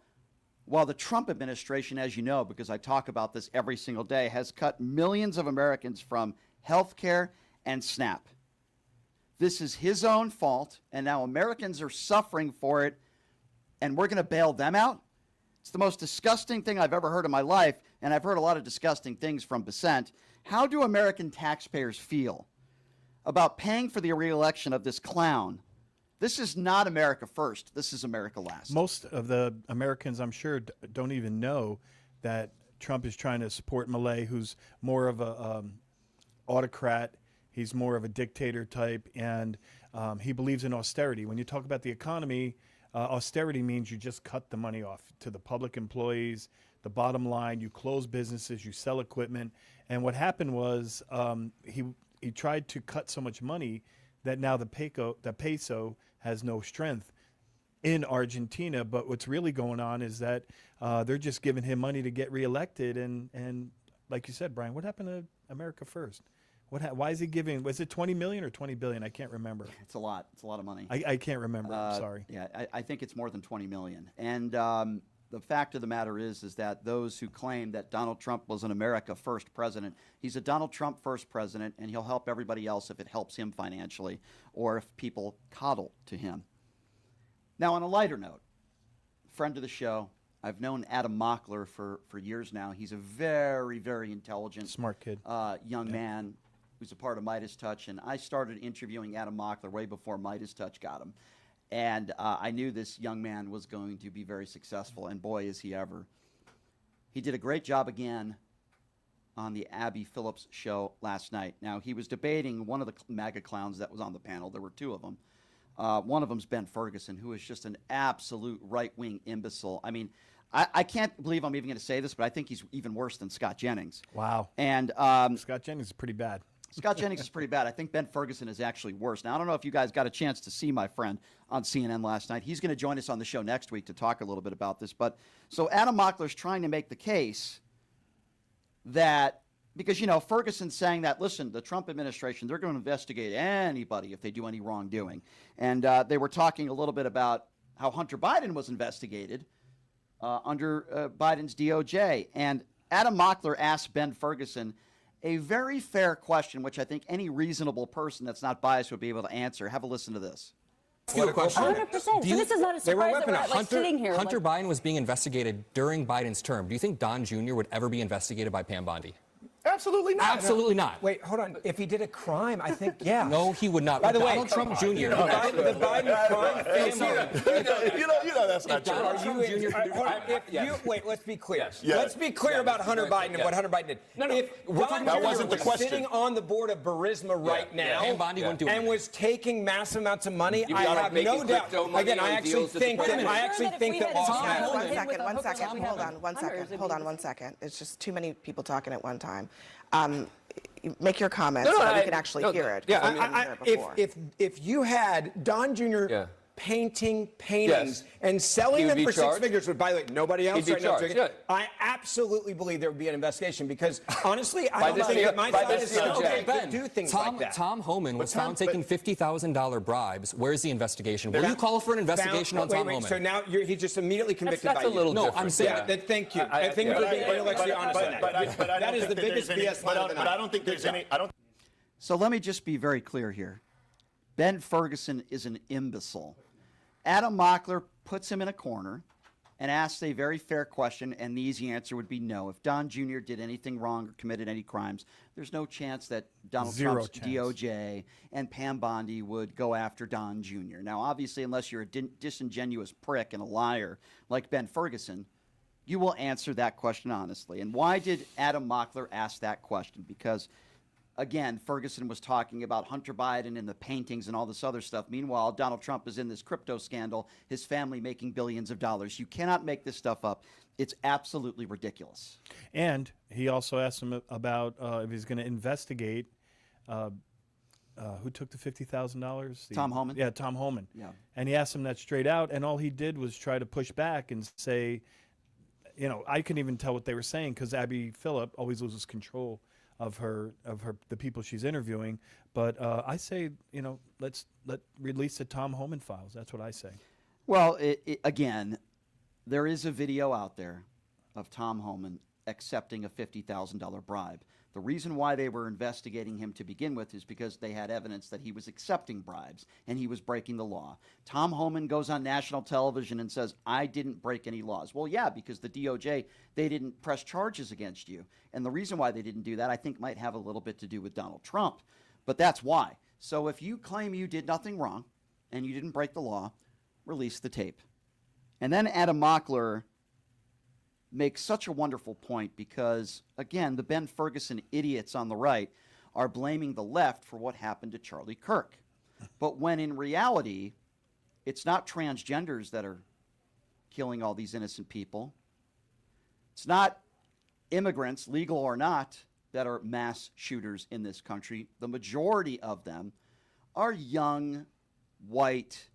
Speaker 2: while the Trump administration, as you know, because I talk about this every single day, has cut millions of Americans from health care and SNAP. This is his own fault, and now Americans are suffering for it, and we're going to bail them out? It's the most disgusting thing I've ever heard in my life, and I've heard a lot of disgusting things from dissent. How do American taxpayers feel about paying for the re-election of this clown? This is not America first. This is America last.
Speaker 5: Most of the Americans, I'm sure, don't even know that Trump is trying to support Milei, who's more of a autocrat. He's more of a dictator type, and he believes in austerity. When you talk about the economy, austerity means you just cut the money off to the public employees, the bottom line. You close businesses, you sell equipment. And what happened was he tried to cut so much money that now the peso has no strength in Argentina. But what's really going on is that they're just giving him money to get reelected. And like you said, Brian, what happened to America first? Why is he giving? Was it 20 million or 20 billion? I can't remember.
Speaker 2: It's a lot. It's a lot of money.
Speaker 5: I can't remember. I'm sorry.
Speaker 2: Yeah, I think it's more than 20 million. And the fact of the matter is that those who claim that Donald Trump was an America first president, he's a Donald Trump first president, and he'll help everybody else if it helps him financially or if people coddle to him. Now, on a lighter note, friend of the show, I've known Adam Mockler for years now. He's a very, very intelligent,
Speaker 5: smart kid,
Speaker 2: young man who's a part of Midas Touch, and I started interviewing Adam Mockler way before Midas Touch got him. And I knew this young man was going to be very successful, and boy, is he ever. He did a great job again on the Abby Phillips show last night. Now, he was debating one of the MAGA clowns that was on the panel. There were two of them. One of them's Ben Ferguson, who is just an absolute right-wing imbecile. I mean, I can't believe I'm even going to say this, but I think he's even worse than Scott Jennings.
Speaker 5: Wow.
Speaker 2: And
Speaker 5: Scott Jennings is pretty bad.
Speaker 2: Scott Jennings is pretty bad. I think Ben Ferguson is actually worse. Now, I don't know if you guys got a chance to see my friend on CNN last night. He's going to join us on the show next week to talk a little bit about this. But so Adam Mockler's trying to make the case that, because, Ferguson's saying that, listen, the Trump administration, they're going to investigate anybody if they do any wrongdoing. And they were talking a little bit about how Hunter Biden was investigated under Biden's DOJ. And Adam Mockler asked Ben Ferguson a very fair question, which I think any reasonable person that's not biased would be able to answer. Have a listen to this.
Speaker 11: What a question.
Speaker 12: 100%. So this is not a surprise that we're sitting here.
Speaker 11: Hunter Biden was being investigated during Biden's term. Do you think Don Jr. would ever be investigated by Pam Bondi?
Speaker 13: Absolutely not.
Speaker 11: Absolutely not.
Speaker 13: Wait, hold on. If he did a crime, I think, yeah.
Speaker 11: No, he would not.
Speaker 13: By the way,
Speaker 11: Donald Trump Jr.
Speaker 13: The Biden crime family.
Speaker 14: You know that's not true.
Speaker 11: Donald Trump Jr.
Speaker 13: Wait, let's be clear.
Speaker 14: Yes.
Speaker 13: Let's be clear about Hunter Biden and what Hunter Biden did. If Don
Speaker 14: that
Speaker 13: Jr.
Speaker 14: wasn't the
Speaker 13: was
Speaker 14: question.
Speaker 13: sitting on the board of Burisma right now and was taking massive amounts of money, I have no doubt. Again, I actually think that
Speaker 15: Hold on one second. It's just too many people talking at one time. Make your comments so that we can actually hear it.
Speaker 13: Yeah, if you had Don Jr. painting paintings and selling them for six figures, which, by the way, nobody else right now is doing it. I absolutely believe there would be an investigation because, honestly, I don't think that my side is okay to do things like that.
Speaker 11: Tom Homan was found taking $50,000 bribes. Where's the investigation? Will you call for an investigation on Tom Homan?
Speaker 13: So now he's just immediately convicted by you.
Speaker 11: That's a little different. No, I'm saying
Speaker 13: thank you. I think we're being intellectually honest on that. That is the biggest BS line of the night.
Speaker 14: But I don't think there's any.
Speaker 2: So let me just be very clear here. Ben Ferguson is an imbecile. Adam Mockler puts him in a corner and asks a very fair question, and the easy answer would be no. If Don Jr. did anything wrong or committed any crimes, there's no chance that Donald Trump's DOJ and Pam Bondi would go after Don Jr. Now, obviously, unless you're a disingenuous prick and a liar like Ben Ferguson, you will answer that question honestly. And why did Adam Mockler ask that question? Because again, Ferguson was talking about Hunter Biden and the paintings and all this other stuff. Meanwhile, Donald Trump is in this crypto scandal, his family making billions of dollars. You cannot make this stuff up. It's absolutely ridiculous.
Speaker 5: And he also asked him about if he's going to investigate who took the $50,000?
Speaker 2: Tom Homan?
Speaker 5: Yeah, Tom Homan.
Speaker 2: Yeah.
Speaker 5: And he asked him that straight out, and all he did was try to push back and say, you know, I couldn't even tell what they were saying because Abby Phillip always loses control of the people she's interviewing. But I say, you know, let release the Tom Homan files. That's what I say.
Speaker 2: Well, again, there is a video out there of Tom Homan accepting a $50,000 bribe. The reason why they were investigating him to begin with is because they had evidence that he was accepting bribes and he was breaking the law. Tom Homan goes on national television and says, I didn't break any laws. Well, yeah, because the DOJ, they didn't press charges against you. And the reason why they didn't do that, I think, might have a little bit to do with Donald Trump. But that's why. So if you claim you did nothing wrong and you didn't break the law, release the tape. And then Adam Mockler makes such a wonderful point because, again, the Ben Ferguson idiots on the right are blaming the left for what happened to Charlie Kirk. But when in reality, it's not transgenders that are killing all these innocent people. It's not immigrants, legal or not, that are mass shooters in this country. The majority of them are young, white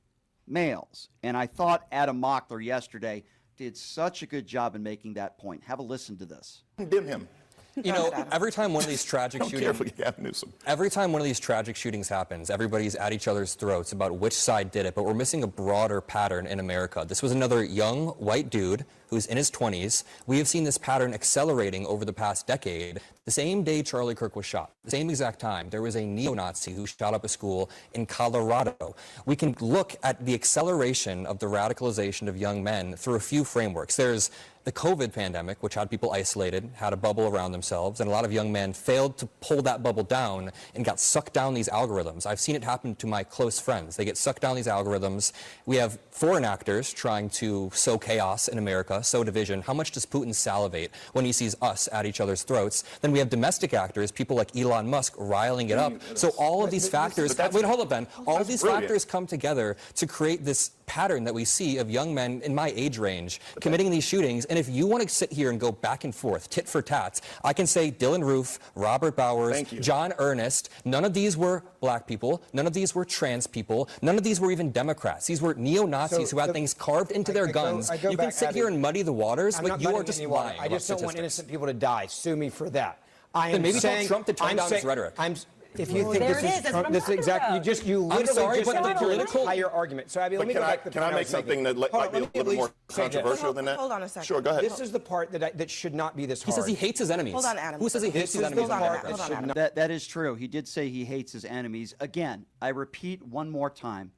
Speaker 2: males. And I thought Adam Mockler yesterday did such a good job in making that point. Have a listen to this.
Speaker 14: Condemn him.
Speaker 11: You know, every time one of these tragic shootings happens, everybody's at each other's throats about which side did it, but we're missing a broader pattern in America. This was another young white dude who's in his 20s. We have seen this pattern accelerating over the past decade. The same day Charlie Kirk was shot, the same exact time, there was a neo-Nazi who shot up a school in Colorado. We can look at the acceleration of the radicalization of young men through a few frameworks. There's the COVID pandemic, which had people isolated, had a bubble around themselves, and a lot of young men failed to pull that bubble down and got sucked down these algorithms. I've seen it happen to my close friends. They get sucked down these algorithms. We have foreign actors trying to sow chaos in America, sow division. How much does Putin salivate when he sees us at each other's throats? Then we have domestic actors, people like Elon Musk, riling it up. So all of these factors, wait, hold up, Ben. All of these factors come together to create this pattern that we see of young men in my age range committing these shootings. And if you want to sit here and go back and forth, tit for tat, I can say Dylan Roof, Robert Bowers, John Earnest, none of these were black people, none of these were trans people, none of these were even Democrats. These were neo-Nazis who had things carved into their guns. You can sit here and muddy the waters, but you are just lying.
Speaker 13: I just don't want innocent people to die. Sue me for that.
Speaker 11: Then maybe tell Trump to tone down his rhetoric.
Speaker 13: If you think this is exactly, you literally just went into an entire argument. So Abby, let me go back to the
Speaker 14: Can I make something that might be a little bit more controversial than that?
Speaker 15: Hold on a second.
Speaker 14: Sure, go ahead.
Speaker 13: This is the part that should not be this hard.
Speaker 11: He says he hates his enemies.
Speaker 15: Hold on, Adam.
Speaker 11: Who says he hates his enemies?
Speaker 2: That is true. He did say he hates his enemies. Again, I repeat one more time.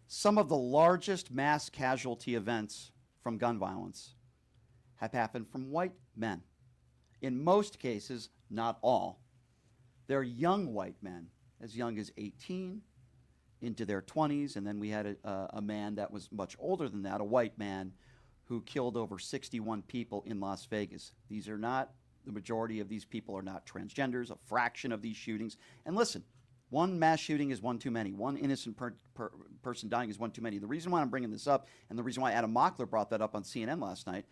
Speaker 2: Some of the largest mass casualty events from gun violence have happened from white men. In most cases, not all. They're young white men, as young as 18, into their 20s, and then we had a man that was much older than that, a white man, who killed over 61 people in Las Vegas. These are not, the majority of these people are not transgenders, a fraction of these shootings. And listen, one mass shooting is one too many. One innocent person dying is one too many. The reason why I'm bringing this up, and the reason why Adam Mockler brought that up on CNN last night,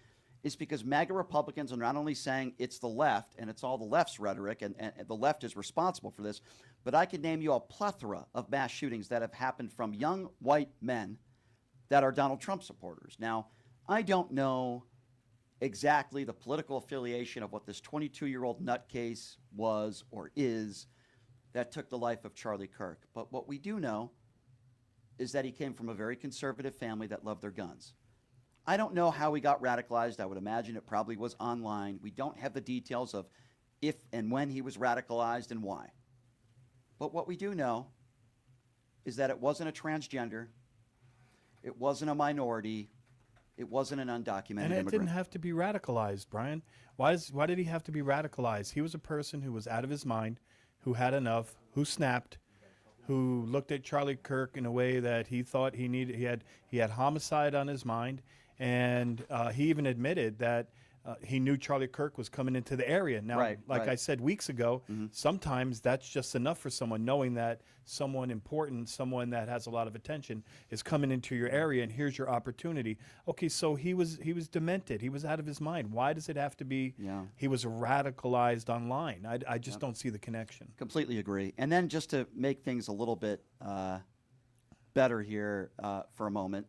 Speaker 2: is because MAGA Republicans are not only saying it's the left and it's all the left's rhetoric and the left is responsible for this, but I could name you a plethora of mass shootings that have happened from young white men that are Donald Trump supporters. Now, I don't know exactly the political affiliation of what this 22-year-old nutcase was or is that took the life of Charlie Kirk. But what we do know is that he came from a very conservative family that loved their guns. I don't know how he got radicalized. I would imagine it probably was online. We don't have the details of if and when he was radicalized and why. But what we do know is that it wasn't a transgender, it wasn't a minority, it wasn't an undocumented immigrant.
Speaker 5: And it didn't have to be radicalized, Brian. Why did he have to be radicalized? He was a person who was out of his mind, who had enough, who snapped, who looked at Charlie Kirk in a way that he thought he needed. He had homicide on his mind, and he even admitted that he knew Charlie Kirk was coming into the area. Now, I said weeks ago, sometimes that's just enough for someone, knowing that someone important, someone that has a lot of attention, is coming into your area, and here's your opportunity. Okay, so he was demented. He was out of his mind. Why does it have to be he was radicalized online? I just don't see the connection.
Speaker 2: Completely agree. And then just to make things a little bit better here for a moment,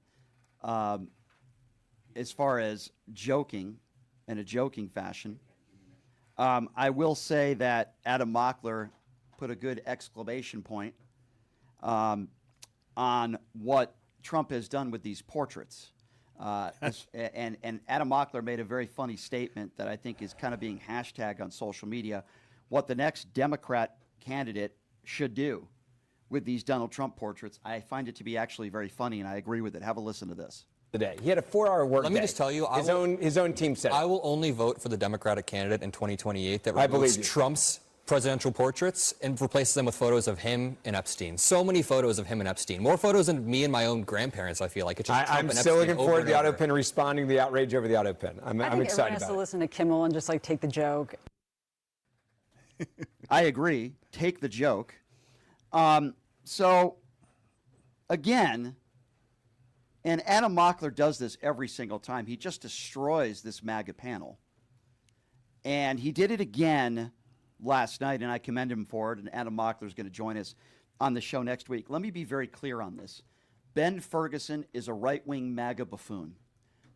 Speaker 2: as far as joking, in a joking fashion, I will say that Adam Mockler put a good exclamation point on what Trump has done with these portraits. And Adam Mockler made a very funny statement that I think is kind of being hashtagged on social media, what the next Democrat candidate should do with these Donald Trump portraits. I find it to be actually very funny, and I agree with it. Have a listen to this.
Speaker 13: Today. He had a 4-hour work day.
Speaker 11: Let me just tell you,
Speaker 13: his own team said it.
Speaker 11: I will only vote for the Democratic candidate in 2028 that removes Trump's presidential portraits and replaces them with photos of him and Epstein. So many photos of him and Epstein. More photos than me and my own grandparents, I feel like. It's just
Speaker 13: I'm still looking forward to the auto pin responding to the outrage over the auto pin. I'm excited about it. I think everyone has
Speaker 12: to listen to Kimmel and just take the joke.
Speaker 2: I agree. Take the joke. So, again, and Adam Mockler does this every single time. He just destroys this MAGA panel. And he did it again last night, and I commend him for it. And Adam Mockler is going to join us on the show next week. Let me be very clear on this. Ben Ferguson is a right-wing MAGA buffoon.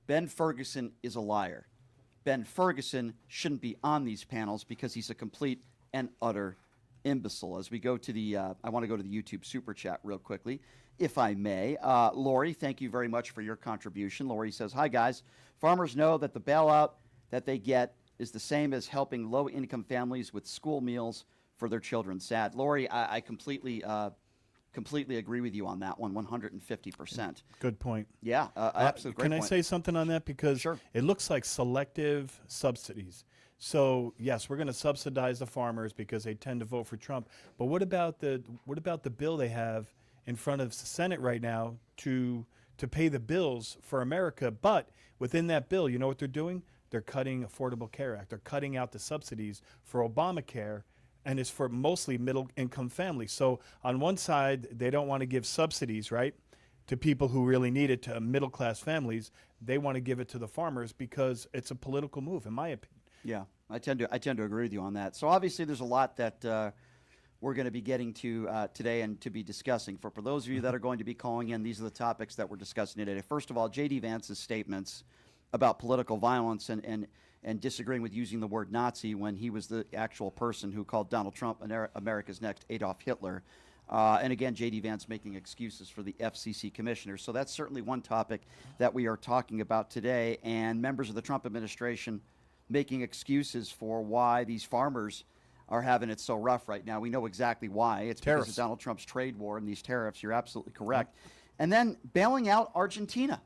Speaker 2: Ben Ferguson is a liar. Ben Ferguson shouldn't be on these panels because he's a complete and utter imbecile. As we go to the, I want to go to the YouTube super chat real quickly, if I may. Lori, thank you very much for your contribution. Lori says, hi guys, farmers know that the bailout that they get is the same as helping low-income families with school meals for their children. Sad. Lori, I completely agree with you on that one, 150%.
Speaker 5: Good point.
Speaker 2: Yeah, absolutely.
Speaker 5: Can I say something on that? Because it looks like selective subsidies. So yes, we're going to subsidize the farmers because they tend to vote for Trump. But what about the bill they have in front of the Senate right now to pay the bills for America? But within that bill, you know what they're doing? They're cutting Affordable Care Act. They're cutting out the subsidies for Obamacare, and it's for mostly middle-income families. So on one side, they don't want to give subsidies, right, to people who really need it, to middle-class families. They want to give it to the farmers because it's a political move, in my opinion.
Speaker 2: Yeah, I tend to agree with you on that. So obviously there's a lot that we're going to be getting to today and to be discussing. For those of you that are going to be calling in, these are the topics that we're discussing today. First of all, J.D. Vance's statements about political violence and disagreeing with using the word Nazi when he was the actual person who called Donald Trump America's next Adolf Hitler. And again, J.D. Vance making excuses for the FCC commissioner. So that's certainly one topic that we are talking about today. And members of the Trump administration making excuses for why these farmers are having it so rough right now. We know exactly why. It's because of Donald Trump's trade war and these tariffs. You're absolutely correct. And then bailing out Argentina.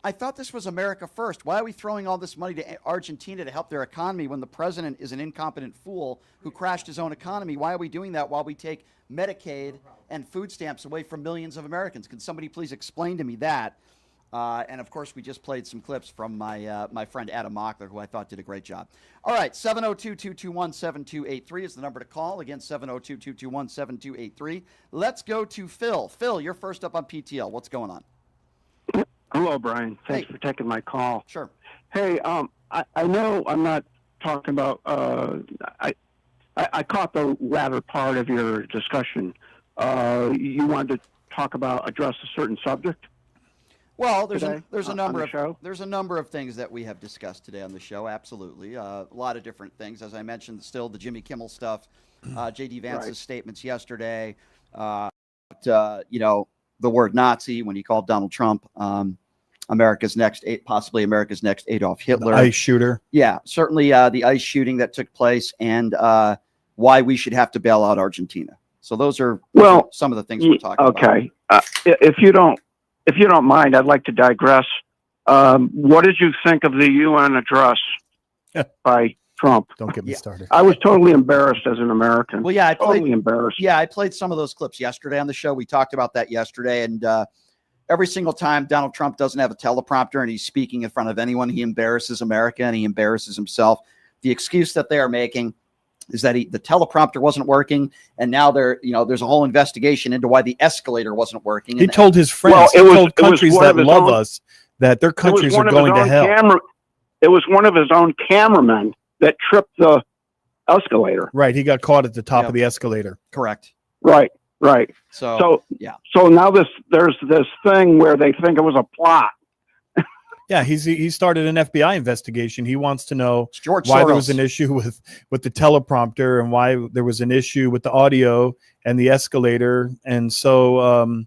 Speaker 2: I thought this was America first. Why are we throwing all this money to Argentina to help their economy when the president is an incompetent fool who crashed his own economy? Why are we doing that while we take Medicaid and food stamps away from millions of Americans? Can somebody please explain to me that? And, of course, we just played some clips from my friend Adam Mockler, who I thought did a great job. All right, 702-221-7283 is the number to call. Again, 702-221-7283. Let's go to Phil. Phil, you're first up on PTL. What's going on?
Speaker 16: Hello, Brian. Thanks for taking my call.
Speaker 2: Sure.
Speaker 16: Hey, I know I'm not talking about I caught the latter part of your discussion. You wanted to address a certain subject?
Speaker 2: Well, there's a number of things that we have discussed today on the show. Absolutely, a lot of different things. As I mentioned, still the Jimmy Kimmel stuff, J.D. Vance's statements yesterday. The word Nazi when he called Donald Trump possibly America's next Adolf Hitler.
Speaker 5: The ICE shooter.
Speaker 2: Yeah, certainly the ICE shooting that took place, and why we should have to bail out Argentina. So those are some of the things we're talking about.
Speaker 16: Okay, if you don't mind, I'd like to digress. What did you think of the UN address by Trump?
Speaker 5: Don't get me started.
Speaker 16: I was totally embarrassed as an American.
Speaker 2: Well, yeah, I
Speaker 16: totally embarrassed.
Speaker 2: Yeah, I played some of those clips yesterday on the show. We talked about that yesterday, and every single time Donald Trump doesn't have a teleprompter and he's speaking in front of anyone, he embarrasses America and he embarrasses himself. The excuse that they are making is that the teleprompter wasn't working, and now there's a whole investigation into why the escalator wasn't working.
Speaker 5: He told his friends, told countries that love us that their countries are going to hell.
Speaker 16: It was one of his own cameramen that tripped the escalator.
Speaker 5: Right, he got caught at the top of the escalator.
Speaker 2: Correct.
Speaker 16: Right.
Speaker 2: So yeah.
Speaker 16: So now there's this thing where they think it was a plot.
Speaker 5: Yeah, he started an FBI investigation. He wants to know
Speaker 2: why
Speaker 5: there was an issue with the teleprompter and why there was an issue with the audio and the escalator. And so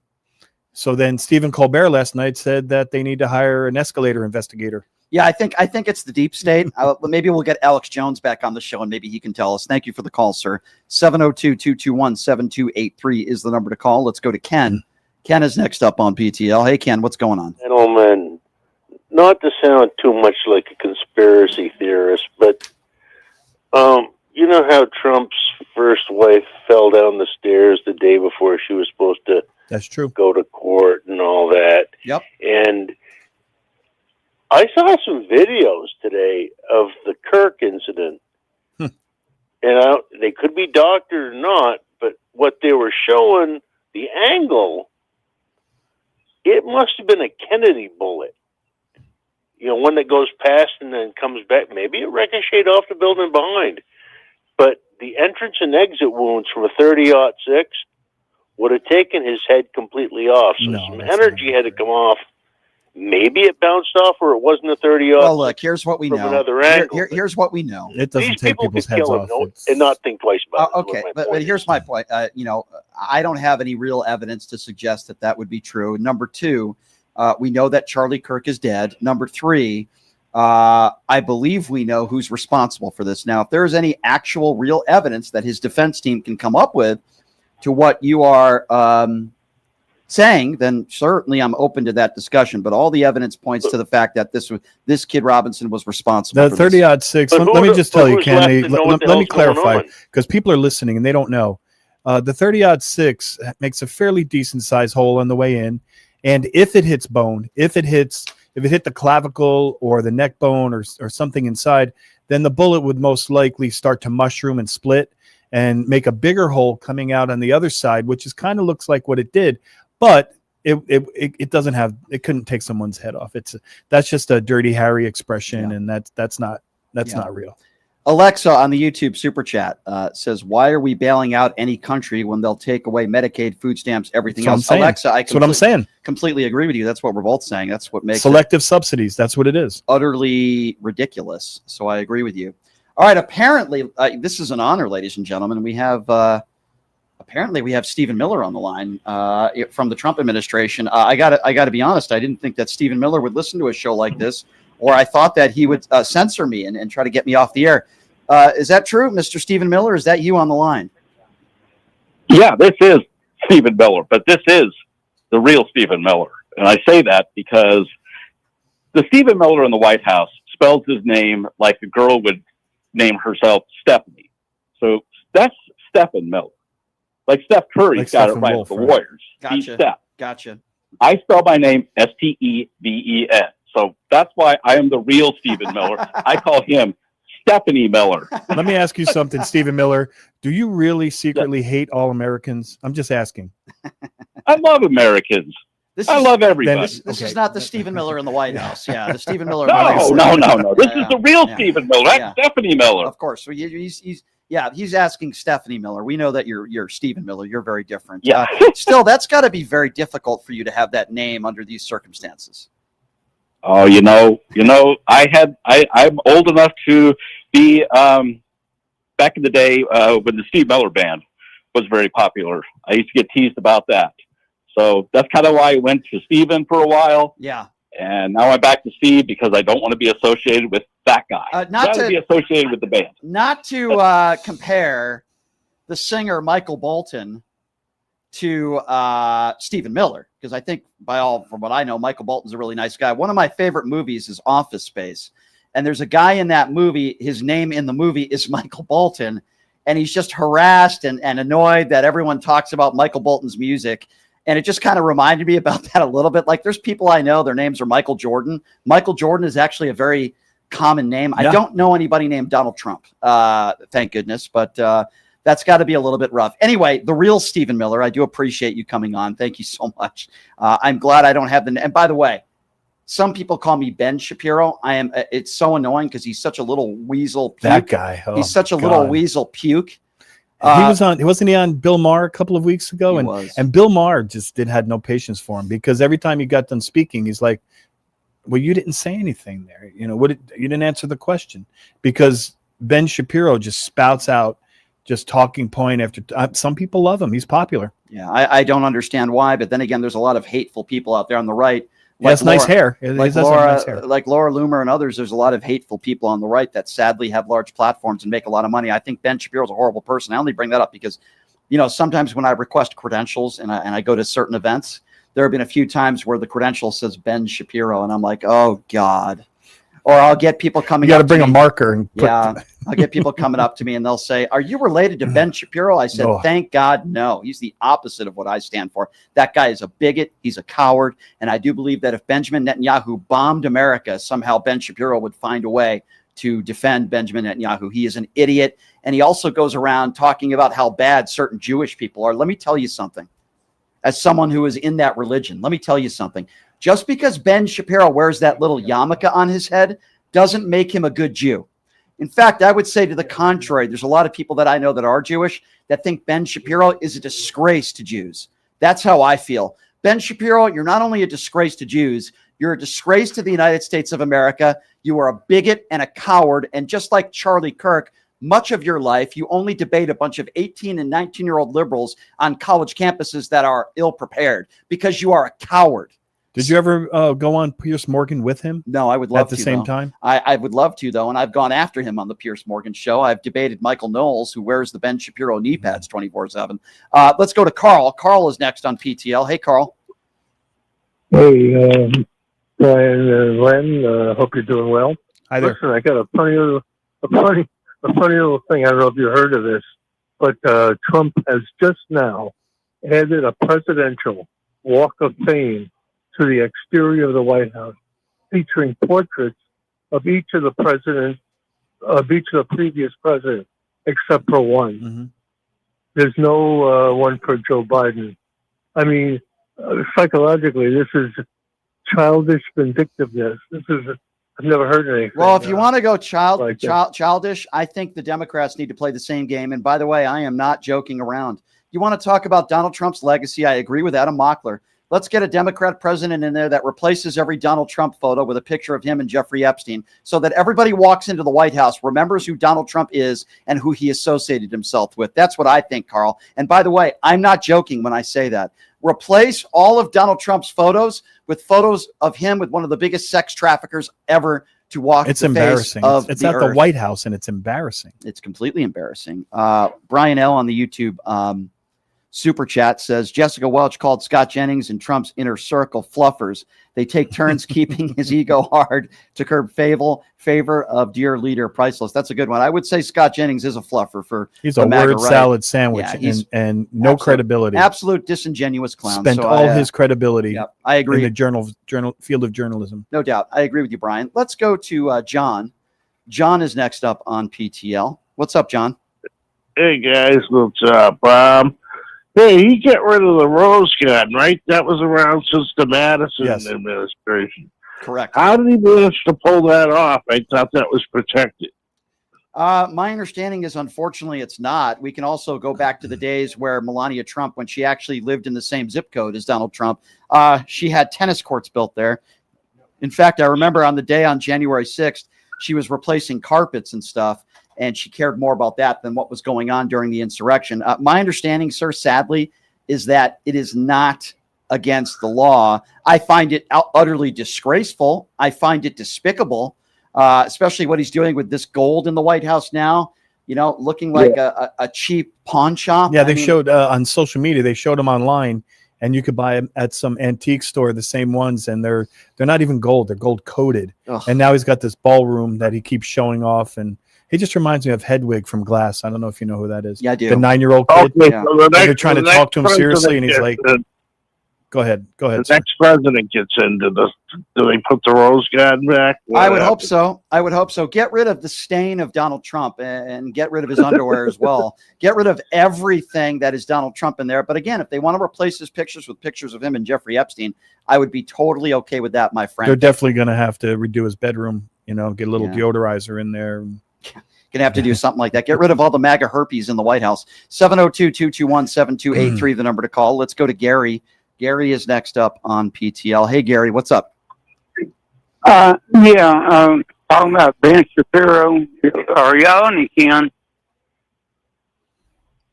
Speaker 5: then Stephen Colbert last night said that they need to hire an escalator investigator.
Speaker 2: Yeah, I think it's the deep state. Maybe we'll get Alex Jones back on the show, and maybe he can tell us. Thank you for the call, sir. 702-221-7283 is the number to call. Let's go to Ken. Ken is next up on PTL. Hey, Ken, what's going on?
Speaker 17: Gentlemen, not to sound too much like a conspiracy theorist, but you know how Trump's first wife fell down the stairs the day before she was supposed to go to court and all that?
Speaker 2: Yep.
Speaker 17: And I saw some videos today of the Kirk incident. And they could be doctored or not, but what they were showing, the angle, it must have been a Kennedy bullet. You know, one that goes past and then comes back. Maybe it ricocheted off the building behind. But the entrance and exit wounds from a 30-06 would have taken his head completely off. So some energy had to come off. Maybe it bounced off, or it wasn't a 30-06.
Speaker 2: Well, look, here's what we know.
Speaker 17: Another angle.
Speaker 2: Here's what we know.
Speaker 5: It doesn't take people's heads off.
Speaker 17: And not think twice about it.
Speaker 2: Okay, but here's my point. I don't have any real evidence to suggest that would be true. Number two, we know that Charlie Kirk is dead. Number three, I believe we know who's responsible for this. Now, if there is any actual real evidence that his defense team can come up with to what you are saying, then certainly I'm open to that discussion. But all the evidence points to the fact that this kid Robinson was responsible.
Speaker 5: The 30-06. Let me just tell you, Ken. Let me clarify, because people are listening and they don't know. The 30-06 makes a fairly decent sized hole on the way in, and if it hits bone, if it hit the clavicle or the neck bone or something inside, then the bullet would most likely start to mushroom and split and make a bigger hole coming out on the other side, which is kind of looks like what it did. But it doesn't have, it couldn't take someone's head off. That's just a Dirty Harry expression, and that's not real.
Speaker 2: Alexa on the YouTube super chat says, "Why are we bailing out any country when they'll take away Medicaid, food stamps, everything else?" Alexa,
Speaker 5: that's what I'm saying.
Speaker 2: Completely agree with you. That's what we're both saying. That's what makes
Speaker 5: selective subsidies. That's what it is.
Speaker 2: Utterly ridiculous. So I agree with you. All right. Apparently, this is an honor, ladies and gentlemen. We have. Apparently, we have Stephen Miller on the line from the Trump administration. I got to be honest. I didn't think that Stephen Miller would listen to a show like this, or I thought that he would censor me and try to get me off the air. Is that true, Mr. Stephen Miller? Is that you on the line?
Speaker 18: Yeah, this is Stephen Miller, but this is the real Stephen Miller. And I say that because the Stephen Miller in the White House spells his name like a girl would name herself Stephanie. So that's Stephen Miller. Like Steph Curry's got it right with the Warriors.
Speaker 2: Gotcha.
Speaker 18: He's Steph.
Speaker 2: Gotcha.
Speaker 18: I spell my name Steven. So that's why I am the real Stephen Miller. I call him Stephanie Miller.
Speaker 5: Let me ask you something, Stephen Miller. Do you really secretly hate all Americans? I'm just asking.
Speaker 18: I love Americans. I love everybody.
Speaker 2: This is not the Stephen Miller in the White House. Yeah, the Stephen Miller.
Speaker 18: No. This is the real Stephen Miller. That's Stephanie Miller.
Speaker 2: Of course. So he's Yeah, he's asking Stephanie Miller. We know that you're Stephen Miller. You're very different.
Speaker 17: Yeah.
Speaker 2: Still, that's got to be very difficult for you to have that name under these circumstances.
Speaker 18: Oh, I'm old enough to be back in the day when the Steve Miller Band was very popular. I used to get teased about that. So that's kind of why I went to Steven for a while.
Speaker 2: Yeah.
Speaker 18: And now I'm back to Steve because I don't want to be associated with that guy.
Speaker 2: Not to
Speaker 18: be associated with the band.
Speaker 2: Not to compare the singer Michael Bolton to Stephen Miller, because I think from what I know, Michael Bolton's a really nice guy. One of my favorite movies is Office Space. And there's a guy in that movie, his name in the movie is Michael Bolton. And he's just harassed and annoyed that everyone talks about Michael Bolton's music. And it just kind of reminded me about that a little bit. Like there's people I know, their names are Michael Jordan. Michael Jordan is actually a very common name. Yeah. I don't know anybody named Donald Trump, thank goodness. But that's got to be a little bit rough. Anyway, the real Stephen Miller, I do appreciate you coming on. Thank you so much. I'm glad I don't have and by the way, some people call me Ben Shapiro. It's so annoying because he's such a little weasel puke.
Speaker 5: That guy. Oh,
Speaker 2: he's such a little weasel puke.
Speaker 5: Wasn't he on Bill Maher a couple of weeks ago? And Bill Maher just had no patience for him because every time he got done speaking, he's like, well, you didn't say anything there. You didn't answer the question, because Ben Shapiro just spouts out just talking point after some people love him. He's popular.
Speaker 2: Yeah. I don't understand why, but then again, there's a lot of hateful people out there on the right.
Speaker 5: He has nice hair.
Speaker 2: Like Laura Loomer and others, there's a lot of hateful people on the right that sadly have large platforms and make a lot of money. I think Ben Shapiro's a horrible person. I only bring that up because, sometimes when I request credentials and I go to certain events, there have been a few times where the credential says Ben Shapiro, and I'm like, oh God. Or I'll get people coming.
Speaker 5: You got to bring a marker and
Speaker 2: I'll get people coming up to me and they'll say, "Are you related to Ben Shapiro?" I said, "Thank God, no. He's the opposite of what I stand for. That guy is a bigot. He's a coward. And I do believe that if Benjamin Netanyahu bombed America, somehow Ben Shapiro would find a way to defend Benjamin Netanyahu. He is an idiot, and he also goes around talking about how bad certain Jewish people are. Let me tell you something. As someone who is in that religion, let me tell you something. Just because Ben Shapiro wears that little yarmulke on his head doesn't make him a good Jew. In fact, I would say to the contrary. There's a lot of people that I know that are Jewish that think Ben Shapiro is a disgrace to Jews. That's how I feel. Ben Shapiro, you're not only a disgrace to Jews, you're a disgrace to the United States of America. You are a bigot and a coward. And just like Charlie Kirk, much of your life, you only debate a bunch of 18 and 19-year-old liberals on college campuses that are ill-prepared because you are a coward.
Speaker 5: Did you ever go on Piers Morgan with him?
Speaker 2: No, I would love to.
Speaker 5: At the same time?
Speaker 2: I would love to, though, and I've gone after him on the Piers Morgan show. I've debated Michael Knowles, who wears the Ben Shapiro knee pads 24/7. Let's go to Carl. Carl is next on PTL. Hey, Carl.
Speaker 19: Hey, Brian and Len. Hope you're doing well.
Speaker 5: Hi there.
Speaker 19: Listen, I got a funny little thing. I don't know if you heard of this, but Trump has just now added a presidential walk of fame to the exterior of the White House, featuring portraits of each of the previous presidents, except for one.
Speaker 5: Mm-hmm.
Speaker 19: There's no one for Joe Biden. I mean, psychologically, this is childish vindictiveness. I've never heard anything.
Speaker 2: Well, if you want to go childish, I think the Democrats need to play the same game. And by the way, I am not joking around. You want to talk about Donald Trump's legacy? I agree with Adam Mockler. Let's get a Democrat president in there that replaces every Donald Trump photo with a picture of him and Jeffrey Epstein so that everybody walks into the White House, remembers who Donald Trump is and who he associated himself with. That's what I think, Carl. And by the way, I'm not joking when I say that. Replace all of Donald Trump's photos with photos of him with one of the biggest sex traffickers ever to walk
Speaker 5: It's
Speaker 2: the
Speaker 5: embarrassing.
Speaker 2: face of
Speaker 5: it's
Speaker 2: the
Speaker 5: at
Speaker 2: earth.
Speaker 5: the White House, and it's embarrassing.
Speaker 2: It's completely embarrassing. Brian L. on the YouTube Super Chat says, Jessica Welch called Scott Jennings and Trump's inner circle fluffers. They take turns keeping his ego hard to curb favor of dear leader priceless. That's a good one. I would say Scott Jennings is a fluffer for
Speaker 5: He's a word salad sandwich and no credibility.
Speaker 2: Absolute disingenuous clown.
Speaker 5: Spent all his credibility
Speaker 2: I agree.
Speaker 5: in the field of journalism.
Speaker 2: No doubt. I agree with you, Brian. Let's go to John. John is next up on PTL. What's up, John?
Speaker 17: Hey, guys. What's up? Hey, he got rid of the Rose Garden, right? That was around since the Madison administration.
Speaker 2: Correct.
Speaker 17: How did he manage to pull that off? I thought that was protected.
Speaker 2: My understanding is, unfortunately, it's not. We can also go back to the days where Melania Trump, when she actually lived in the same zip code as Donald Trump, she had tennis courts built there. In fact, I remember on the day on January 6th, she was replacing carpets and stuff, and she cared more about that than what was going on during the insurrection. My understanding, sir, sadly, is that it is not against the law. I find it utterly disgraceful. I find it despicable. Especially what he's doing with this gold in the White House now, looking like a cheap pawn shop.
Speaker 5: Yeah, they showed on social media, they showed them online, and you could buy them at some antique store, the same ones, and they're not even gold, they're gold coated. Ugh. And now he's got this ballroom that he keeps showing off, and he just reminds me of Hedwig from Glass. I don't know if you know who that is.
Speaker 2: Yeah, I do.
Speaker 5: The 9-year-old kid.
Speaker 19: Okay,
Speaker 5: Yeah.
Speaker 19: so
Speaker 5: They're trying to talk to him seriously, and he's like, Go ahead.
Speaker 19: The next president gets into this. Do they put the Rose Garden back?
Speaker 2: I would hope so. Get rid of the stain of Donald Trump and get rid of his underwear as well. Get rid of everything that is Donald Trump in there. But again, if they want to replace his pictures with pictures of him and Jeffrey Epstein, I would be totally okay with that, my friend.
Speaker 5: They're definitely going to have to redo his bedroom, get a little deodorizer in there.
Speaker 2: Going to have to do something like that. Get rid of all the MAGA herpes in the White House. 702-221-7283, the number to call. Let's go to Gary. Gary is next up on PTL. Hey, Gary, what's up?
Speaker 16: Talking about Ben Shapiro. Are y'all any kin?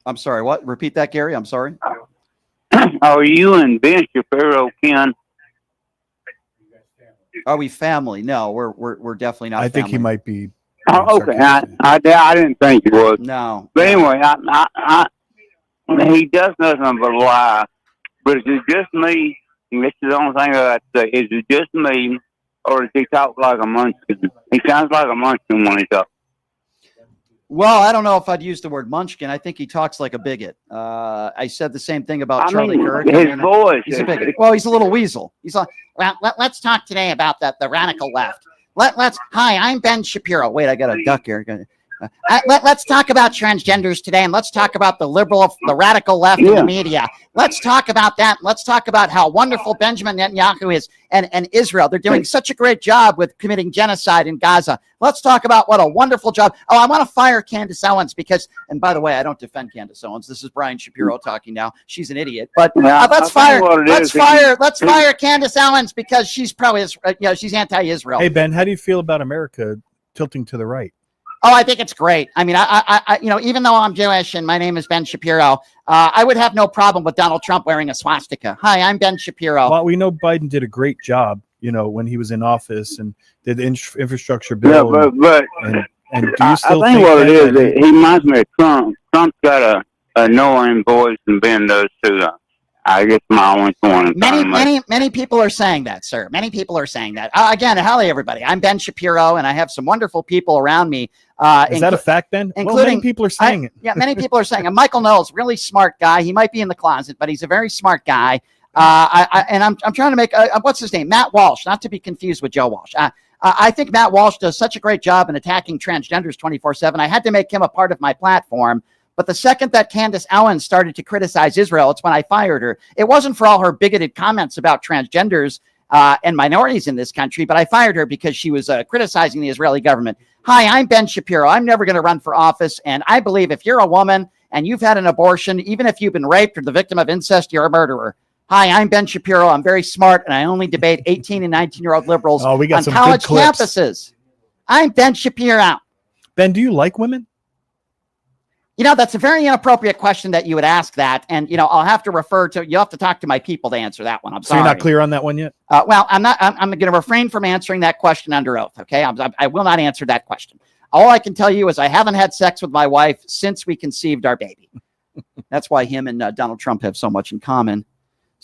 Speaker 2: I'm sorry, what? Repeat that, Gary. I'm sorry.
Speaker 16: Are you and Ben Shapiro kin?
Speaker 2: Are we family? No, we're definitely not.
Speaker 5: I think he might be.
Speaker 16: Oh, okay. I didn't think he was.
Speaker 2: No.
Speaker 16: But anyway, he does nothing but lie. But is it just me? And this is the only thing I got to say. Is it just me, or does he talk like a munchkin? He sounds like a munchkin when he talks.
Speaker 2: Well, I don't know if I'd use the word munchkin. I think he talks like a bigot. I said the same thing about Charlie Kirk.
Speaker 16: His voice.
Speaker 2: He's a bigot. Well, he's a little weasel. He's like, well, let's talk today about the radical left. Hi, I'm Ben Shapiro. Wait, I got a duck here. Let's talk about transgenders today, and let's talk about the radical left in the media. Let's talk about that. Let's talk about how wonderful Benjamin Netanyahu is and Israel. They're doing such a great job with committing genocide in Gaza. Let's talk about what a wonderful job. Oh, I want to fire Candace Owens because, and by the way, I don't defend Candace Owens. This is Brian Shapiro talking now. She's an idiot, but let's fire Candace Owens because she's probably, she's anti-Israel.
Speaker 5: Hey, Ben, how do you feel about America tilting to the right?
Speaker 2: Oh, I think it's great. I mean, I even though I'm Jewish and my name is Ben Shapiro, I would have no problem with Donald Trump wearing a swastika. Hi, I'm Ben Shapiro.
Speaker 5: Well, we know Biden did a great job, when he was in office and did the infrastructure bill.
Speaker 16: Yeah, but
Speaker 5: and do you still
Speaker 16: I think what it is, he reminds me of Trump. Trump's got a annoying voice, and Ben does too. I guess my only point.
Speaker 2: Many people are saying that, sir. Many people are saying that. Again, hello, everybody. I'm Ben Shapiro, and I have some wonderful people around me.
Speaker 5: Is that a fact, Ben?
Speaker 2: Including,
Speaker 5: many people are saying it.
Speaker 2: Yeah, many people are saying it. Michael Knowles, really smart guy. He might be in the closet, but he's a very smart guy. I'm trying to make what's his name? Matt Walsh, not to be confused with Joe Walsh. I think Matt Walsh does such a great job in attacking transgenders 24/7. I had to make him a part of my platform. But the second that Candace Owens started to criticize Israel, it's when I fired her. It wasn't for all her bigoted comments about transgenders and minorities in this country, but I fired her because she was criticizing the Israeli government. Hi, I'm Ben Shapiro. I'm never going to run for office. And I believe if you're a woman and you've had an abortion, even if you've been raped or the victim of incest, you're a murderer. Hi, I'm Ben Shapiro. I'm very smart, and I only debate 18 and 19-year-old liberals on college campuses. I'm Ben Shapiro.
Speaker 5: Ben, do you like women?
Speaker 2: That's a very inappropriate question that you would ask that. And, I'll have to you'll have to talk to my people to answer that one. I'm sorry.
Speaker 5: So you're not clear on that one yet?
Speaker 2: Well, I'm going to refrain from answering that question under oath. Okay. I will not answer that question. All I can tell you is I haven't had sex with my wife since we conceived our baby. That's why him and Donald Trump have so much in common.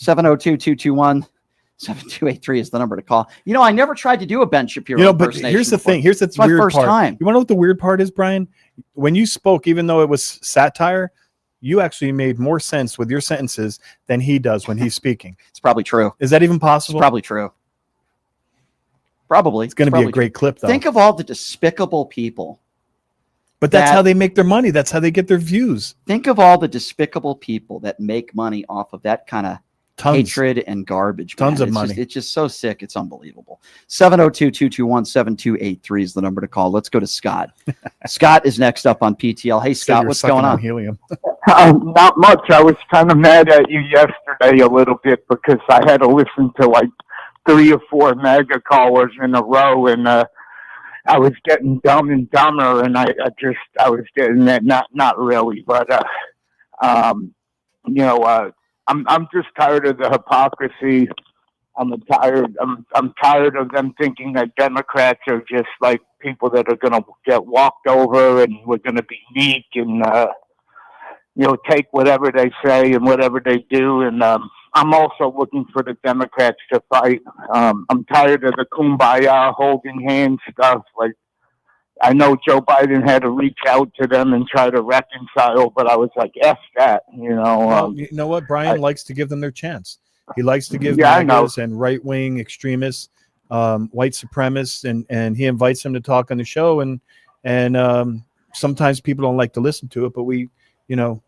Speaker 2: 702-221-7283 is the number to call. I never tried to do a Ben Shapiro impersonation.
Speaker 5: But here's the thing. Here's the weird part. Time. You want to know what the weird part is, Brian? When you spoke, even though it was satire, you actually made more sense with your sentences than he does when he's speaking.
Speaker 2: It's probably true.
Speaker 5: Is that even possible?
Speaker 2: It's probably true. Probably.
Speaker 5: It's going to be a great clip, though.
Speaker 2: Think of all the despicable people.
Speaker 5: But that's how they make their money. That's how they get their views.
Speaker 2: Think of all the despicable people that make money off of that kind of hatred and garbage.
Speaker 5: Tons of
Speaker 2: It's
Speaker 5: money.
Speaker 2: it's just so sick. It's unbelievable. 702-221-7283 is the number to call. Let's go to Scott. Scott is next up on PTL. Hey, Scott, what's going on?
Speaker 5: Helium.
Speaker 20: Not much. I was kind of mad at you yesterday a little bit because I had to listen to like 3 or 4 mega callers in a row, and I was getting dumb and dumber, and I was getting that. Not really, but I'm just tired of the hypocrisy. I'm tired of them thinking that Democrats are just like people that are going to get walked over, and we're going to be meek and take whatever they say and whatever they do. And I'm also looking for the Democrats to fight. I'm tired of the kumbaya holding hands stuff. Like, I know Joe Biden had to reach out to them and try to reconcile, but I was like, F that,
Speaker 5: Well, you know what? Brian likes to give them their chance. He likes to give
Speaker 20: I know.
Speaker 5: MAGAs and right-wing extremists, white supremacists, and he invites them to talk on the show. And sometimes people don't like to listen to it, but we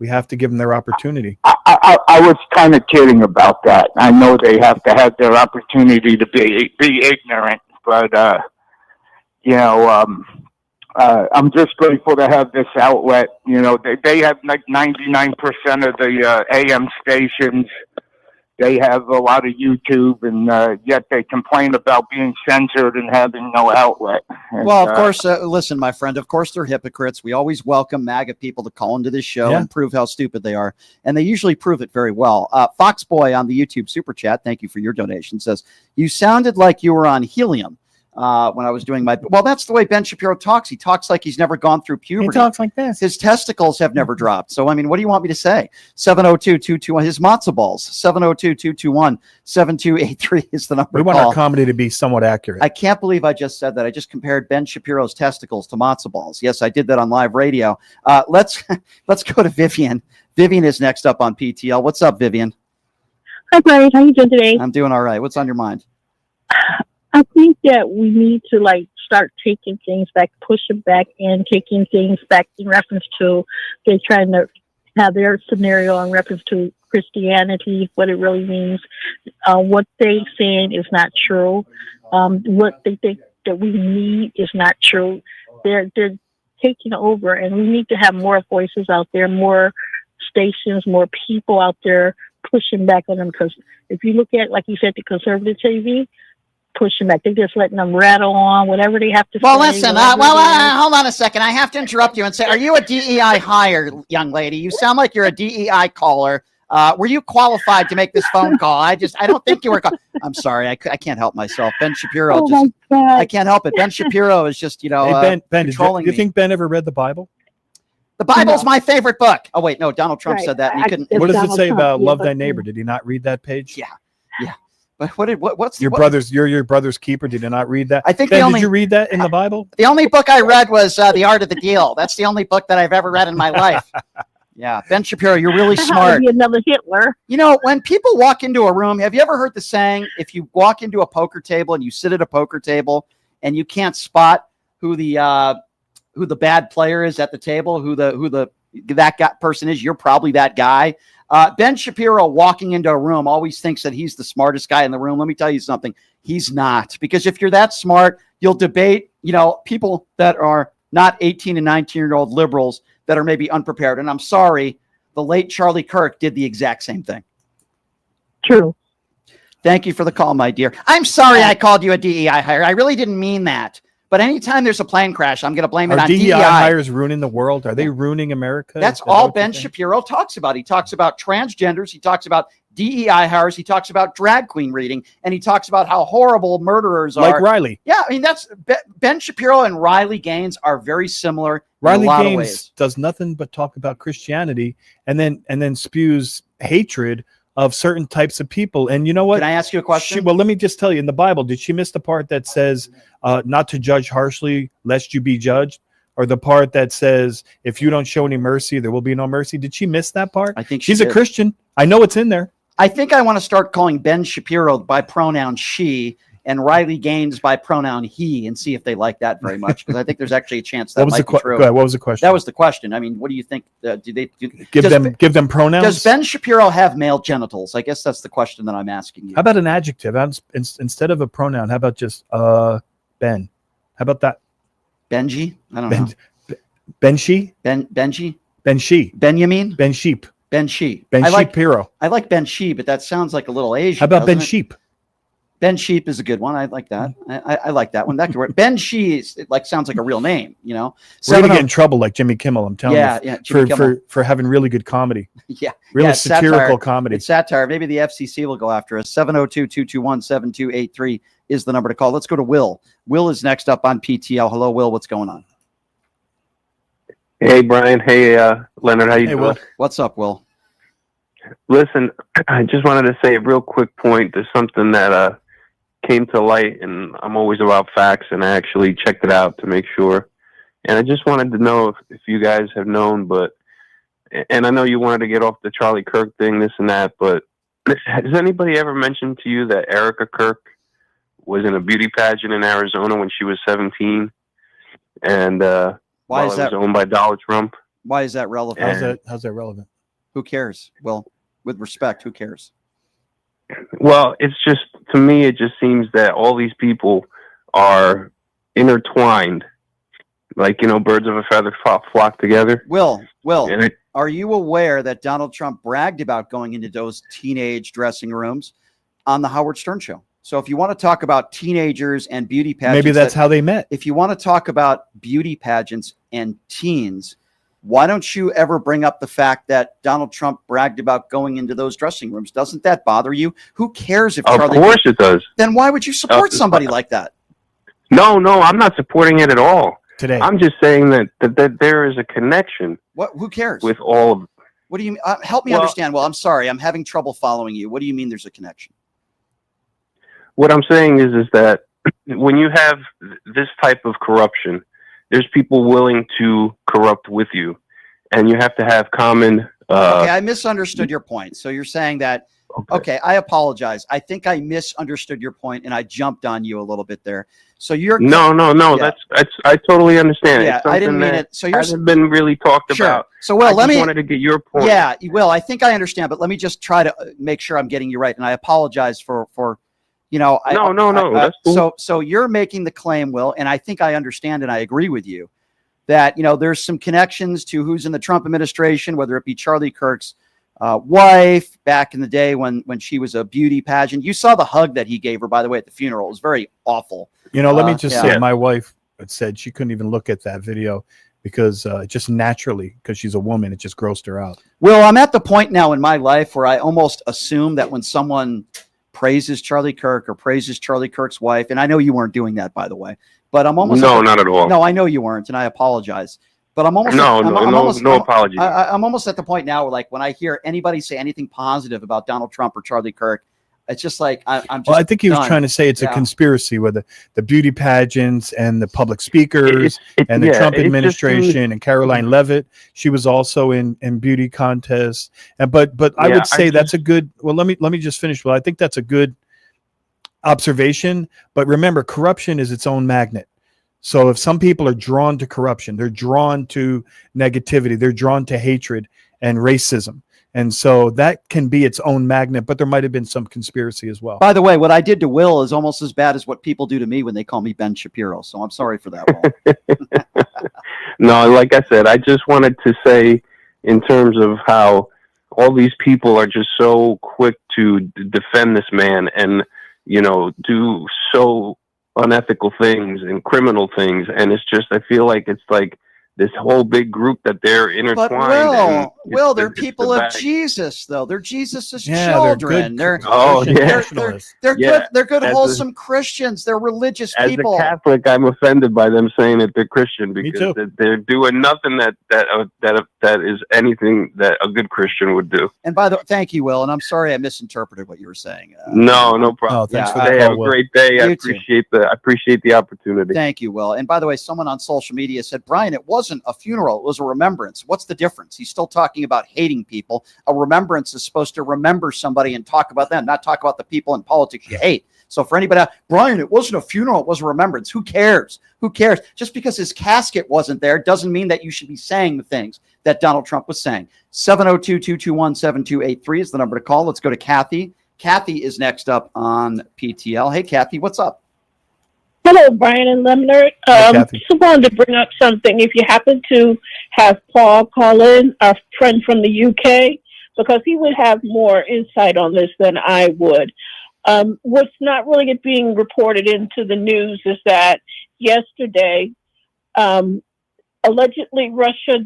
Speaker 5: have to give them their opportunity.
Speaker 20: I was kind of kidding about that. I know they have to have their opportunity to be ignorant, but I'm just grateful to have this outlet. They have like 99% of the AM stations. They have a lot of YouTube, and yet they complain about being censored and having no outlet. And,
Speaker 2: Well, of course, listen, my friend, of course they're hypocrites. We always welcome MAGA people to call into this show and prove how stupid they are. And they usually prove it very well. Foxboy on the YouTube Super Chat, thank you for your donation, says, you sounded like you were on helium when I was doing my... Well, that's the way Ben Shapiro talks. He talks like he's never gone through puberty.
Speaker 5: He talks like this.
Speaker 2: His testicles have never dropped. So, I mean, what do you want me to say? 702-221, his matzo balls. 702-221-7283 is the number
Speaker 5: We
Speaker 2: to
Speaker 5: want
Speaker 2: call.
Speaker 5: our comedy to be somewhat accurate.
Speaker 2: I can't believe I just said that. I just compared Ben Shapiro's testicles to matzo balls. Yes, I did that on live radio. Let's go to Vivian. Vivian is next up on PTL. What's up, Vivian?
Speaker 21: Hi, Brian. How you doing today?
Speaker 2: I'm doing all right. What's on your mind?
Speaker 21: I think that we need to start taking things back, pushing back, and taking things back in reference to they're trying to have their scenario in reference to Christianity, what it really means. What they're saying is not true. What they think that we need is not true. They're taking over, and we need to have more voices out there, more stations, more people out there pushing back on them. Because if you look at, like you said, the conservative TV, pushing back. They're just letting them rattle on whatever they have to say.
Speaker 2: Well, listen, hold on a second. I have to interrupt you and say, are you a DEI hire, young lady? You sound like you're a DEI caller. Were you qualified to make this phone call? I don't think you were. I'm sorry. I can't help myself. Ben Shapiro. I can't help it. Ben Shapiro is just,
Speaker 5: Hey, Ben,
Speaker 2: controlling
Speaker 5: do you
Speaker 2: me.
Speaker 5: think Ben ever read the Bible?
Speaker 2: The Bible's my favorite book. Oh, wait, no, Donald Trump said that. And he couldn't.
Speaker 5: What does it say about love thy neighbor? Did he not read that page?
Speaker 2: Yeah. But what's
Speaker 5: your brother's keeper? Did you not read that?
Speaker 2: I think
Speaker 5: Ben, did you read that in the Bible?
Speaker 2: The only book I read was The Art of the Deal. That's the only book that I've ever read in my life. Yeah, Ben Shapiro, you're really smart.
Speaker 21: Be another Hitler.
Speaker 2: When people walk into a room, have you ever heard the saying, if you walk into a poker table and you sit at a poker table and you can't spot who the bad player is at the table, who that guy person is, you're probably that guy. Ben Shapiro walking into a room always thinks that he's the smartest guy in the room. Let me tell you something. He's not. Because if you're that smart, you'll debate, people that are not 18 and 19-year-old liberals that are maybe unprepared. And I'm sorry, the late Charlie Kirk did the exact same thing.
Speaker 21: True.
Speaker 2: Thank you for the call, my dear. I'm sorry I called you a DEI hire. I really didn't mean that. But anytime there's a plane crash, I'm going to blame it on DEI.
Speaker 5: hires ruining the world? Are they ruining America?
Speaker 2: That's all Ben Shapiro talks about. He talks about transgenders. He talks about DEI hires. He talks about drag queen reading. And he talks about how horrible murderers are.
Speaker 5: Like Riley.
Speaker 2: Yeah, I mean, that's Ben Shapiro and Riley Gaines are very similar
Speaker 5: Riley
Speaker 2: in a lot of
Speaker 5: Gaines
Speaker 2: ways.
Speaker 5: does nothing but talk about Christianity and then spews hatred of certain types of people. And you know what?
Speaker 2: Can I ask you a question?
Speaker 5: Well, let me just tell you, in the Bible, did she miss the part that says not to judge harshly lest you be judged? Or the part that says, if you don't show any mercy, there will be no mercy? Did she miss that part?
Speaker 2: I think
Speaker 5: she's a Christian. I know it's in there.
Speaker 2: I think I want to start calling Ben Shapiro by pronoun she and Riley Gaines by pronoun he, and see if they like that very much, because I think there's actually a chance that might be true.
Speaker 5: Go ahead, what was the question?
Speaker 2: That was the question. I mean, what do you think?
Speaker 5: Give them pronouns?
Speaker 2: Does Ben Shapiro have male genitals? I guess that's the question that I'm asking you.
Speaker 5: How about an adjective? Instead of a pronoun, how about just Ben? How about that?
Speaker 2: Benji? I don't know.
Speaker 5: Benji?
Speaker 2: Benji?
Speaker 5: Benshi.
Speaker 2: Benjamin?
Speaker 5: Ben Sheep.
Speaker 2: Ben Sheep.
Speaker 5: Ben Shapiro.
Speaker 2: I like Ben Sheep, but that sounds like a little Asian.
Speaker 5: How about Ben
Speaker 2: doesn't it?
Speaker 5: Sheep?
Speaker 2: Ben Sheep is a good one. I like that. I like that one. That could work. Ben Sheep sounds like a real name, you know.
Speaker 5: We're gonna get in trouble like Jimmy Kimmel. I'm telling
Speaker 2: you.
Speaker 5: For having really good comedy.
Speaker 2: Yeah.
Speaker 5: Really satirical comedy.
Speaker 2: It's satire. Maybe the FCC will go after us. 702-221-7283 is the number to call. Let's go to Will. Will is next up on PTL. Hello, Will. What's going on?
Speaker 1: Hey, Brian. Hey, Leonard. How you doing?
Speaker 2: Will. What's up, Will?
Speaker 1: Listen, I just wanted to say a real quick point. There's something that came to light, and I'm always about facts, and I actually checked it out to make sure. And I just wanted to know if you guys have known, and I know you wanted to get off the Charlie Kirk thing, this and that, but has anybody ever mentioned to you that Erica Kirk was in a beauty pageant in Arizona when she was 17? And
Speaker 2: why is that
Speaker 1: was owned by Donald Trump?
Speaker 2: Why is that relevant?
Speaker 5: How's that relevant?
Speaker 2: Who cares? Well, with respect, who cares?
Speaker 1: Well, it's just, to me, it just seems that all these people are intertwined. Like, birds of a feather flock together.
Speaker 2: Will, are you aware that Donald Trump bragged about going into those teenage dressing rooms on the Howard Stern show? So if you want to talk about teenagers and beauty pageants,
Speaker 5: maybe that's how they met.
Speaker 2: If you want to talk about beauty pageants and teens, why don't you ever bring up the fact that Donald Trump bragged about going into those dressing rooms? Doesn't that bother you? Who cares if Charlie?
Speaker 1: Of course it does.
Speaker 2: Then why would you support somebody like that?
Speaker 1: No, I'm not supporting it at all.
Speaker 5: Today,
Speaker 1: I'm just saying that there is a connection.
Speaker 2: What? Who cares?
Speaker 1: With all of.
Speaker 2: What do you mean? Help me understand. Well, I'm sorry. I'm having trouble following you. What do you mean there's a connection?
Speaker 1: What I'm saying is that when you have this type of corruption, there's people willing to corrupt with you, and you have to have common.
Speaker 2: Okay, I misunderstood your point. So you're saying that. Okay, I apologize. I think I misunderstood your point, and I jumped on you a little bit there. So you're
Speaker 1: no. Yeah. That's I totally understand.
Speaker 2: Yeah, I didn't mean it. So you're
Speaker 1: hasn't been really talked about.
Speaker 2: So I
Speaker 1: wanted to get your point.
Speaker 2: Yeah, Will, I think I understand, but let me just try to make sure I'm getting you right, and I apologize for. No.
Speaker 1: That's cool.
Speaker 2: So you're making the claim, Will, and I think I understand and I agree with you that, there's some connections to who's in the Trump administration, whether it be Charlie Kirk's wife back in the day when she was a beauty pageant. You saw the hug that he gave her, by the way, at the funeral. It was very awful.
Speaker 5: Let me just say, my wife said she couldn't even look at that video because just naturally, because she's a woman, it just grossed her out.
Speaker 2: Well, I'm at the point now in my life where I almost assume that when someone praises Charlie Kirk or praises Charlie Kirk's wife, and I know you weren't doing that, by the way, but I'm almost
Speaker 1: not at all.
Speaker 2: No, I know you weren't, and I apologize. But I'm almost
Speaker 1: no apology.
Speaker 2: I'm almost at the point now where, like, when I hear anybody say anything positive about Donald Trump or Charlie Kirk, it's just like I'm just.
Speaker 5: Well, I think he was trying to say it's a conspiracy with the beauty pageants and the public speakers and the Trump administration and Caroline Leavitt. She was also in beauty contests. But I would say that's a good. Well, let me just finish. Well, I think that's a good observation. But remember, corruption is its own magnet. So if some people are drawn to corruption, they're drawn to negativity, they're drawn to hatred and racism. And so that can be its own magnet, but there might have been some conspiracy as well.
Speaker 2: By the way, what I did to Will is almost as bad as what people do to me when they call me Ben Shapiro. So I'm sorry for that, Will.
Speaker 1: No, like I said, I just wanted to say in terms of how all these people are just so quick to defend this man and, do so unethical things and criminal things. And it's just, I feel like it's like this whole big group that they're intertwined.
Speaker 2: But Will, they're people of Jesus, though. They're Jesus's children. They're good, wholesome Christians. They're religious people.
Speaker 1: As a Catholic, I'm offended by them saying that they're Christian because they're doing nothing that is anything that a good Christian would do.
Speaker 2: And thank you, Will. And I'm sorry I misinterpreted what you were saying.
Speaker 1: No problem.
Speaker 5: Thanks for that.
Speaker 1: Have a great day. I appreciate the opportunity.
Speaker 2: Thank you, Will. And by the way, someone on social media said, Brian, it wasn't a funeral, it was a remembrance. What's the difference? He's still talking about hating people. A remembrance is supposed to remember somebody and talk about them, not talk about the people in politics you hate. So for anybody, Brian, it wasn't a funeral, it was a remembrance. Who cares? Who cares? Just because his casket wasn't there doesn't mean that you should be saying the things that Donald Trump was saying. 702-221-7283 is the number to call. Let's go to Kathy. Kathy is next up on PTL. Hey, Kathy, what's up?
Speaker 21: Hello, Brian and Lemner. Just wanted to bring up something. If you happen to have Paul call in, our friend from the UK, because he would have more insight on this than I would. What's not really being reported into the news is that yesterday, allegedly Russia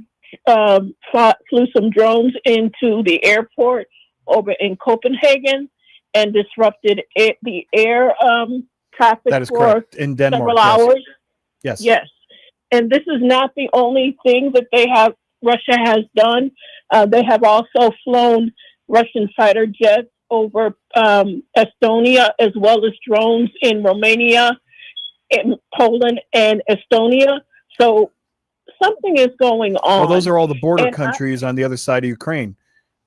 Speaker 21: flew some drones into the airport over in Copenhagen and disrupted the air traffic
Speaker 5: That is
Speaker 21: for
Speaker 5: correct. In Denmark,
Speaker 21: several
Speaker 5: yes.
Speaker 21: hours.
Speaker 5: Yes.
Speaker 21: Yes. And this is not the only thing that Russia has done. They have also flown Russian fighter jets over Estonia, as well as drones in Romania, in Poland, and Estonia. So something is going on.
Speaker 5: Well, those are all the border
Speaker 21: And
Speaker 5: countries on the other side of Ukraine.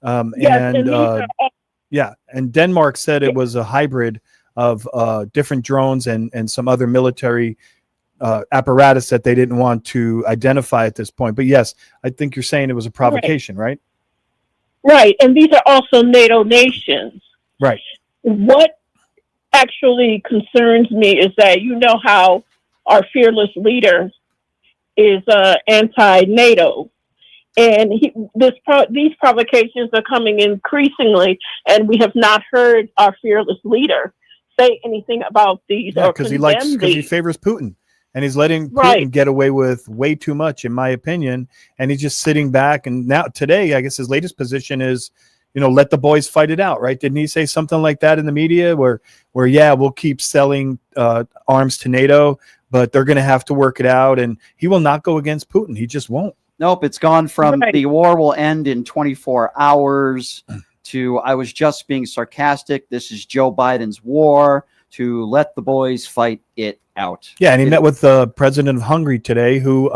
Speaker 21: Yes, and these are all-
Speaker 5: Yeah, and Denmark said it was a hybrid of different drones and some other military apparatus that they didn't want to identify at this point. But yes, I think you're saying it was a provocation, right?
Speaker 21: Right, and these are also NATO nations.
Speaker 5: Right.
Speaker 21: What actually concerns me is that you know how our fearless leader is anti-NATO. And these provocations are coming increasingly, and we have not heard our fearless leader say anything about these
Speaker 5: Yeah,
Speaker 21: or
Speaker 5: because
Speaker 21: condemn
Speaker 5: he
Speaker 21: these.
Speaker 5: favors Putin, and he's letting
Speaker 21: Right.
Speaker 5: Putin get away with way too much, in my opinion. And he's just sitting back. And now today, I guess his latest position is, let the boys fight it out, right? Didn't he say something like that in the media, where yeah, we'll keep selling arms to NATO, but they're going to have to work it out, and he will not go against Putin. He just won't.
Speaker 2: Nope, it's gone from
Speaker 21: Right.
Speaker 2: the war will end in 24 hours to I was just being sarcastic. This is Joe Biden's war to let the boys fight it out.
Speaker 5: Yeah, and he met with the president of Hungary today, who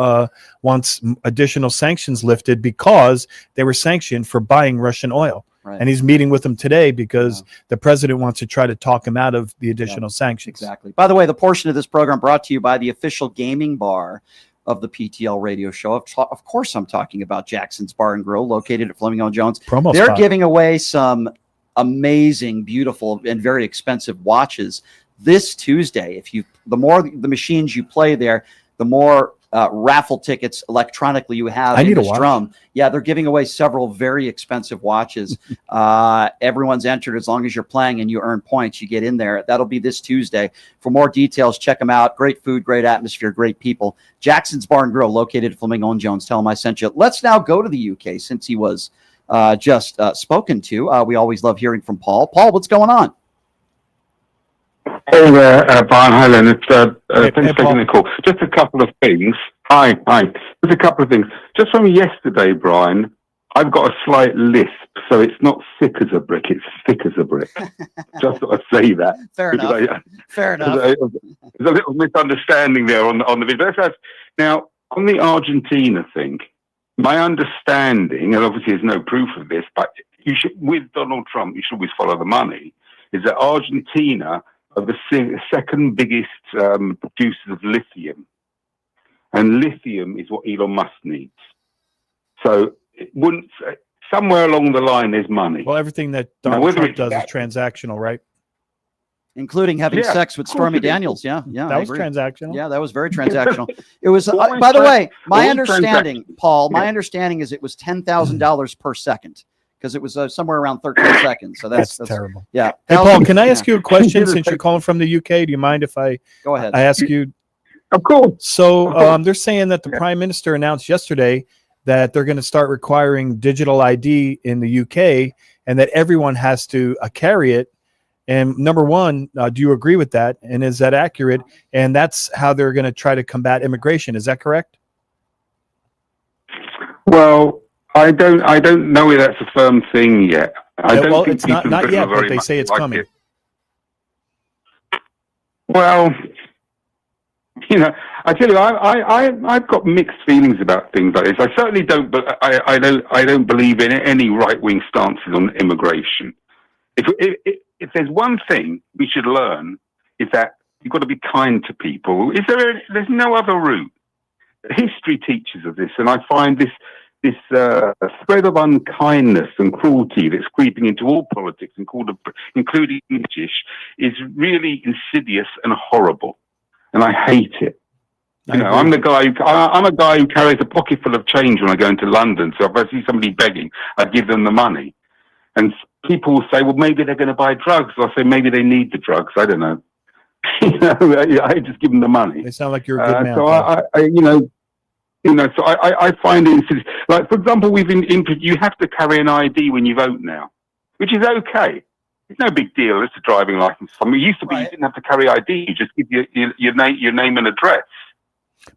Speaker 5: wants additional sanctions lifted because they were sanctioned for buying Russian oil.
Speaker 2: Right.
Speaker 5: And he's meeting with them today because the president wants to try to talk him out of the additional sanctions.
Speaker 2: Exactly. By the way, the portion of this program brought to you by the official gaming bar of the PTL radio show. Of course, I'm talking about Jackson's Bar and Grill, located at Fleming and Jones.
Speaker 5: Promo
Speaker 2: They're
Speaker 5: spot.
Speaker 2: giving away some amazing, beautiful, and very expensive watches this Tuesday. The more the machines you play there, the more raffle tickets electronically you have.
Speaker 5: I need
Speaker 2: in
Speaker 5: a
Speaker 2: this
Speaker 5: watch.
Speaker 2: drum. Yeah, they're giving away several very expensive watches. Everyone's entered as long as you're playing and you earn points. You get in there. That'll be this Tuesday. For more details, check them out. Great food, great atmosphere, great people. Jackson's Bar and Grill, located at Flamingo and Jones. Tell them I sent you. Let's now go to the UK since he was just spoken to. We always love hearing from Paul. Paul, what's going on?
Speaker 3: Hey there, Brian Highland. It's thanks for taking the call. Just a couple of things. Hi. Just a couple of things. Just from yesterday, Brian, I've got a slight lisp, so it's not thick as a brick; it's thick as a brick. Just thought I'd say that.
Speaker 2: Fair enough. Fair enough.
Speaker 3: There's a little misunderstanding there on the video. Now, on the Argentina thing, my understanding, and obviously there's no proof of this, but with Donald Trump, you should always follow the money. Is that Argentina are the second biggest producers of lithium, and lithium is what Elon Musk needs. So it wouldn't somewhere along the line there's money.
Speaker 5: Well, everything that Donald Trump does is transactional, right?
Speaker 2: Including having sex with Stormy Daniels. Yeah.
Speaker 5: That was transactional.
Speaker 2: Yeah, that was very transactional. It was, by the way, my understanding, Paul, my understanding is it was $10,000 per second. Because it was somewhere around 13 seconds. So that's
Speaker 5: terrible.
Speaker 2: Yeah.
Speaker 5: Hey, Paul, can I ask you a question since you're calling from the UK? Do you mind if I
Speaker 2: go ahead?
Speaker 5: I ask you?
Speaker 3: Of course.
Speaker 5: So they're saying that the Prime Minister announced yesterday that they're going to start requiring digital ID in the UK and that everyone has to carry it. And number one, do you agree with that? And is that accurate? And that's how they're going to try to combat immigration. Is that correct?
Speaker 3: Well, I don't know if that's a firm thing yet. I don't think
Speaker 5: it's not yet, but they say it's coming.
Speaker 3: It. Well, I tell you, I've got mixed feelings about things like this. I certainly don't, but I don't believe in any right-wing stances on immigration. If there's one thing we should learn is that you've got to be kind to people. There's no other route. History teaches us this, and I find this spread of unkindness and cruelty that's creeping into all politics, including British, is really insidious and horrible, and I hate it. I'm a guy who carries a pocket full of change when I go into London. So if I see somebody begging, I give them the money. And people will say, well, maybe they're going to buy drugs. I'll say, maybe they need the drugs. I don't know. I just give them the money.
Speaker 5: They sound like you're a good man.
Speaker 3: So I find it insidious. Like, for example, you have to carry an ID when you vote now, which is okay. It's no big deal. It's a driving license. I mean, it used to be you didn't have to carry ID. You just give your name and address.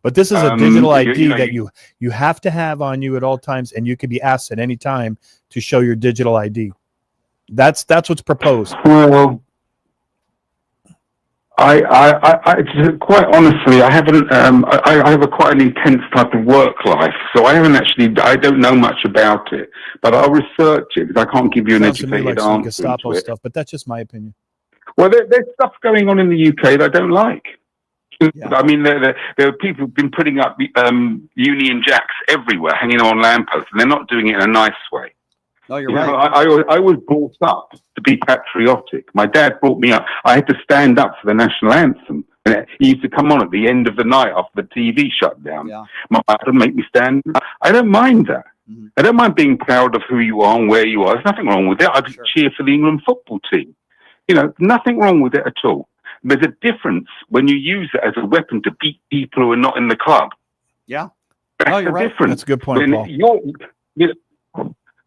Speaker 5: But this is a digital ID that you have to have on you at all times, and you can be asked at any time to show your digital ID. That's what's proposed.
Speaker 3: Well, I quite honestly, I haven't. I have quite an intense type of work life, so I don't know much about it. But I'll research it because I can't give you an educated answer.
Speaker 5: Gestapo stuff, but that's just my opinion.
Speaker 3: Well, there's stuff going on in the UK that I don't like. Yeah. I mean, there are people who've been putting up Union Jacks everywhere, hanging on lampposts, and they're not doing it in a nice way.
Speaker 2: No, you're right.
Speaker 3: I was brought up to be patriotic. My dad brought me up. I had to stand up for the national anthem. And he used to come on at the end of the night after the TV shutdown. Yeah. My dad would make me stand up. I don't mind that. Mm-hmm. I don't mind being proud of who you are and where you are. There's nothing wrong with it. I cheer for the England football team. Nothing wrong with it at all. There's a difference when you use it as a weapon to beat people who are not in the club.
Speaker 2: Yeah.
Speaker 3: That's
Speaker 2: you're right.
Speaker 3: difference.
Speaker 5: That's a good point, Paul.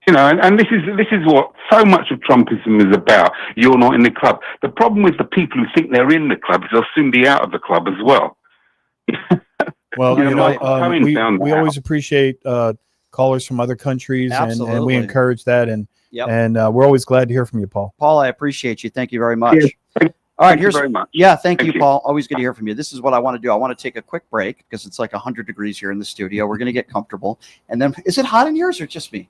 Speaker 3: And this is what so much of Trumpism is about. You're not in the club. The problem with the people who think they're in the club is they'll soon be out of the club as well.
Speaker 5: Well, we always appreciate callers from other countries, and we encourage that, and we're always glad to hear from you, Paul.
Speaker 2: Paul, I appreciate you. Thank you very much.
Speaker 3: Yeah.
Speaker 2: All right,
Speaker 3: thank you very much.
Speaker 2: Yeah, thank you, Paul. Always good to hear from you. This is what I want to do. I want to take a quick break because it's like 100 degrees here in the studio. We're going to get comfortable. And then, is it hot in yours or just me?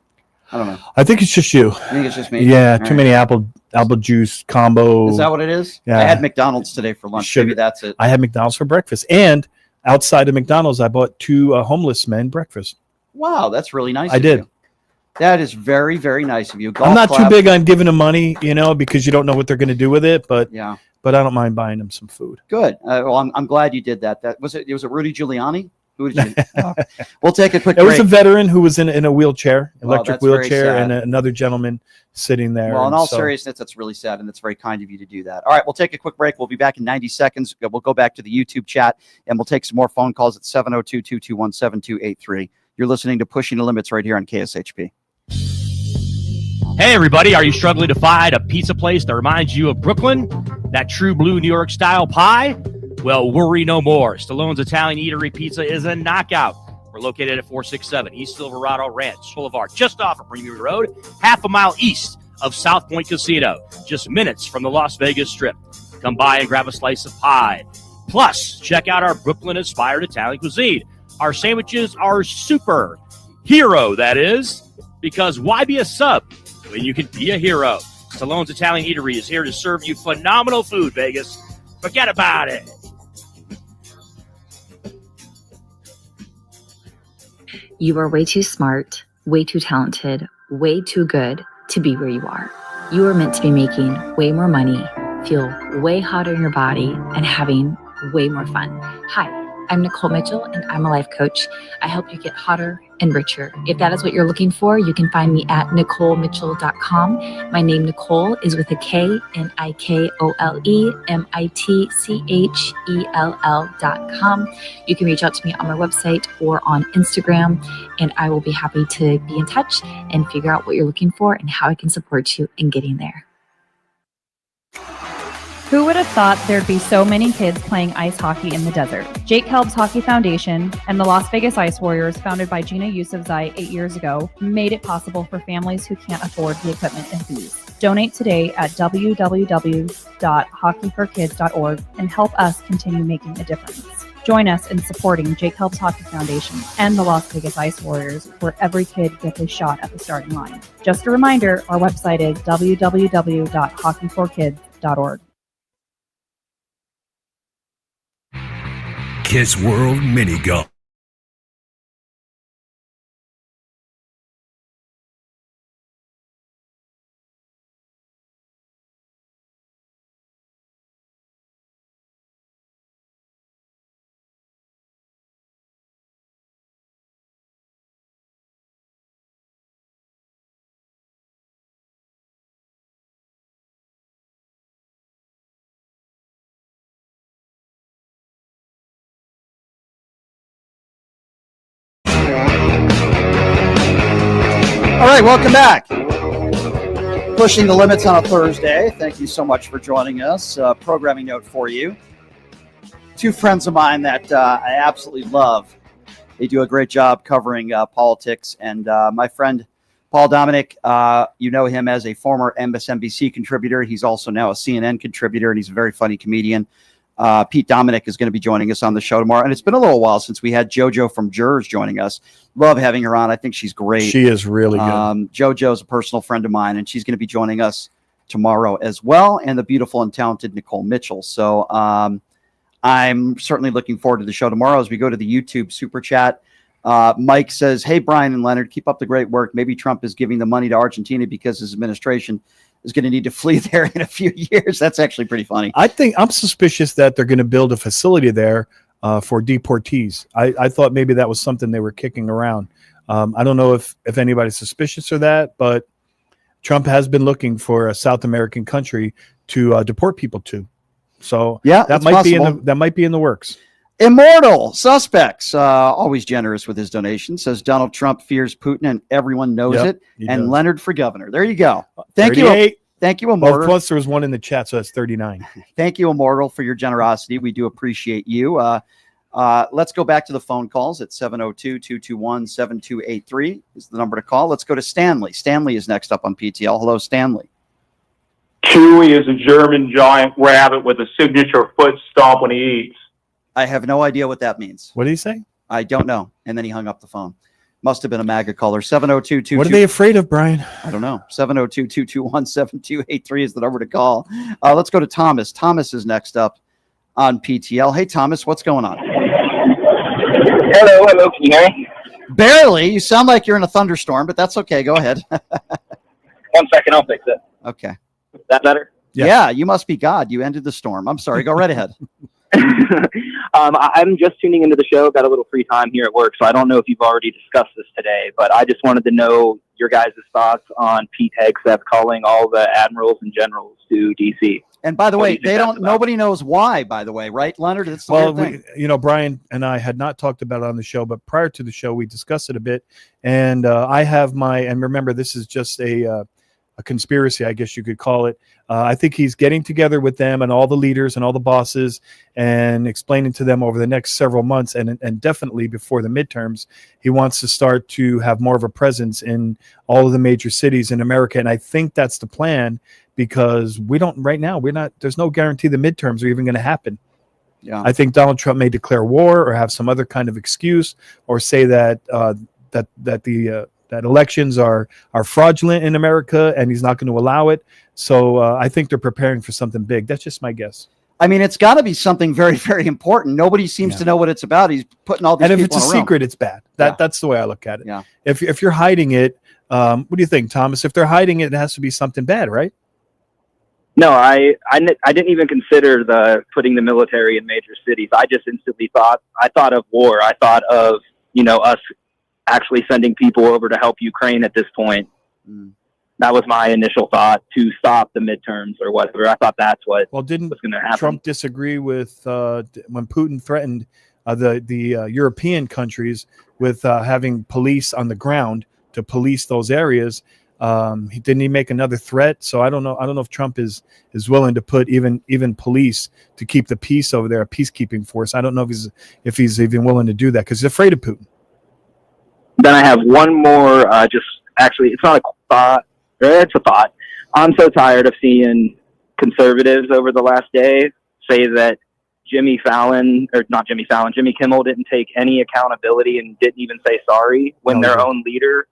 Speaker 2: I don't know.
Speaker 5: I think it's just you.
Speaker 2: I think it's just me.
Speaker 5: Yeah, too many apple juice combo.
Speaker 2: Is that what it is?
Speaker 5: Yeah.
Speaker 2: I had McDonald's today for lunch. Maybe that's it.
Speaker 5: I had McDonald's for breakfast. And outside of McDonald's, I bought 2 homeless men breakfast.
Speaker 2: Wow, that's really nice.
Speaker 5: I did.
Speaker 2: That is very, very nice of you.
Speaker 5: I'm not too big on giving them money, because you don't know what they're going to do with it. But but I don't mind buying them some food.
Speaker 2: Good. Well, I'm glad you did that. Was it Rudy Giuliani? Who did you? We'll take a quick break.
Speaker 5: It was a veteran who was in a wheelchair, electric
Speaker 2: well,
Speaker 5: wheelchair, and another gentleman sitting there.
Speaker 2: Well, in all seriousness, that's really sad, and it's very kind of you to do that. All right, we'll take a quick break. We'll be back in 90 seconds. We'll go back to the YouTube chat, and we'll take some more phone calls at 702-221-7283. You're listening to Pushing the Limits right here on KSHP.
Speaker 4: Hey, everybody. Are you struggling to find a pizza place that reminds you of Brooklyn? That true blue New York style pie? Well, worry no more. Stallone's Italian Eatery Pizza is a knockout. We're located at 467 East Silverado Ranch Boulevard, just off of Premier Road, half a mile east of South Point Casino, just minutes from the Las Vegas Strip. Come by and grab a slice of pie. Plus, check out our Brooklyn-inspired Italian cuisine. Our sandwiches are super. Hero, that is. Because why be a sub when you can be a hero? Stallone's Italian Eatery is here to serve you phenomenal food, Vegas. Forget about it.
Speaker 22: You are way too smart, way too talented, way too good to be where you are. You are meant to be making way more money, feel way hotter in your body, and having way more fun. Hi, I'm Nicole Mitchell, and I'm a life coach. I help you get hotter and richer. If that is what you're looking for, you can find me at NicoleMitchell.com. My name, Nicole, is with a K, NicoleMitchell.com. You can reach out to me on my website or on Instagram, and I will be happy to be in touch and figure out what you're looking for and how I can support you in getting there.
Speaker 23: Who would have thought there'd be so many kids playing ice hockey in the desert? Jake Helb's Hockey Foundation and the Las Vegas Ice Warriors, founded by Gina Yousafzai 8 years ago, made it possible for families who can't afford the equipment and fees. Donate today at www.hockeyforkids.org and help us continue making a difference. Join us in supporting Jake Helb's Hockey Foundation and the Las Vegas Ice Warriors, where every kid gets a shot at the starting line. Just a reminder, our website is www.hockeyforkids.org.
Speaker 6: Kiss World Mini Golf.
Speaker 2: All right, welcome back. Pushing the limits on a Thursday. Thank you so much for joining us. Programming note for you. Two friends of mine that I absolutely love. They do a great job covering politics. And my friend Paul Dominic, you know him as a former MSNBC contributor. He's also now a CNN contributor, and he's a very funny comedian. Pete Dominic is going to be joining us on the show tomorrow. And it's been a little while since we had JoJo from Jurors joining us. Love having her on. I think she's great.
Speaker 5: She is really good.
Speaker 2: JoJo's a personal friend of mine, and she's going to be joining us tomorrow as well. And the beautiful and talented Nicole Mitchell. So I'm certainly looking forward to the show tomorrow as we go to the YouTube super chat. Mike says, hey, Brian and Leonard, keep up the great work. Maybe Trump is giving the money to Argentina because his administration is going to need to flee there in a few years. That's actually pretty funny.
Speaker 5: I think I'm suspicious that they're going to build a facility there for deportees. I thought maybe that was something they were kicking around. I don't know if anybody's suspicious of that, but Trump has been looking for a South American country to deport people to. So
Speaker 2: yeah,
Speaker 5: that might be in the works.
Speaker 2: Immortal Suspects, always generous with his donation, says Donald Trump fears Putin and everyone knows it. And does. Leonard for governor. There you go. Thank 38. You. Thank you, Immortal.
Speaker 5: Well, plus there was one in the chat, so that's 39.
Speaker 2: Thank you, Immortal, for your generosity. We do appreciate you. Let's go back to the phone calls at 702-221-7283 is the number to call. Let's go to Stanley. Stanley is next up on PTL. Hello, Stanley.
Speaker 7: Chewy is a German giant rabbit with a signature foot stomp when he eats.
Speaker 2: I have no idea what that means.
Speaker 5: What did he say?
Speaker 2: I don't know. And then he hung up the phone. Must have been a MAGA caller. 702-22.
Speaker 5: What are they afraid of, Brian?
Speaker 2: I don't know. 702-221-7283 is the number to call. Let's go to Thomas. Thomas is next up on PTL. Hey, Thomas, what's going on?
Speaker 8: Hello. Can you hear me?
Speaker 2: Barely. You sound like you're in a thunderstorm, but that's okay. Go ahead.
Speaker 8: 1 second. I'll fix it.
Speaker 2: Okay.
Speaker 8: Is that better?
Speaker 2: Yeah, you must be God. You ended the storm. I'm sorry. Go right ahead.
Speaker 8: I'm just tuning into the show. Got a little free time here at work, so I don't know if you've already discussed this today, but I just wanted to know your guys' thoughts on Pete Hegseth calling all the admirals and generals to D.C.
Speaker 2: And by the way, nobody knows why, by the way, right, Leonard? It's the
Speaker 5: well,
Speaker 2: weird thing.
Speaker 5: Brian and I had not talked about it on the show, but prior to the show, we discussed it a bit. And I have and remember, this is just a conspiracy, I guess you could call it. I think he's getting together with them and all the leaders and all the bosses and explaining to them over the next several months and definitely before the midterms, he wants to start to have more of a presence in all of the major cities in America. And I think that's the plan because there's no guarantee the midterms are even going to happen.
Speaker 2: Yeah.
Speaker 5: I think Donald Trump may declare war or have some other kind of excuse or say that that elections are fraudulent in America and he's not going to allow it. So I think they're preparing for something big. That's just my guess.
Speaker 2: I mean, it's got to be something very, very important. Nobody seems to know what it's about. He's putting all these
Speaker 5: people in a room. And if it's a
Speaker 2: room.
Speaker 5: secret, it's bad. That's the way I look at it.
Speaker 2: Yeah.
Speaker 5: If you're hiding it, what do you think, Thomas? If they're hiding it, it has to be something bad, right?
Speaker 8: No, I didn't even consider putting the military in major cities. I just instantly thought of war. I thought of, us actually sending people over to help Ukraine at this point. That was my initial thought, to stop the midterms or whatever. I thought that's what was going to happen.
Speaker 5: Trump disagree with when Putin threatened the European countries with having police on the ground to police those areas? He make another threat. So I don't know if Trump is willing to put even police to keep the peace over there, a peacekeeping force. I don't know if he's even willing to do that because he's afraid of Putin.
Speaker 8: Then I have one more, it's not a thought, it's a thought. I'm so tired of seeing conservatives over the last day say that Jimmy Kimmel didn't take any accountability and didn't even say sorry when their own leader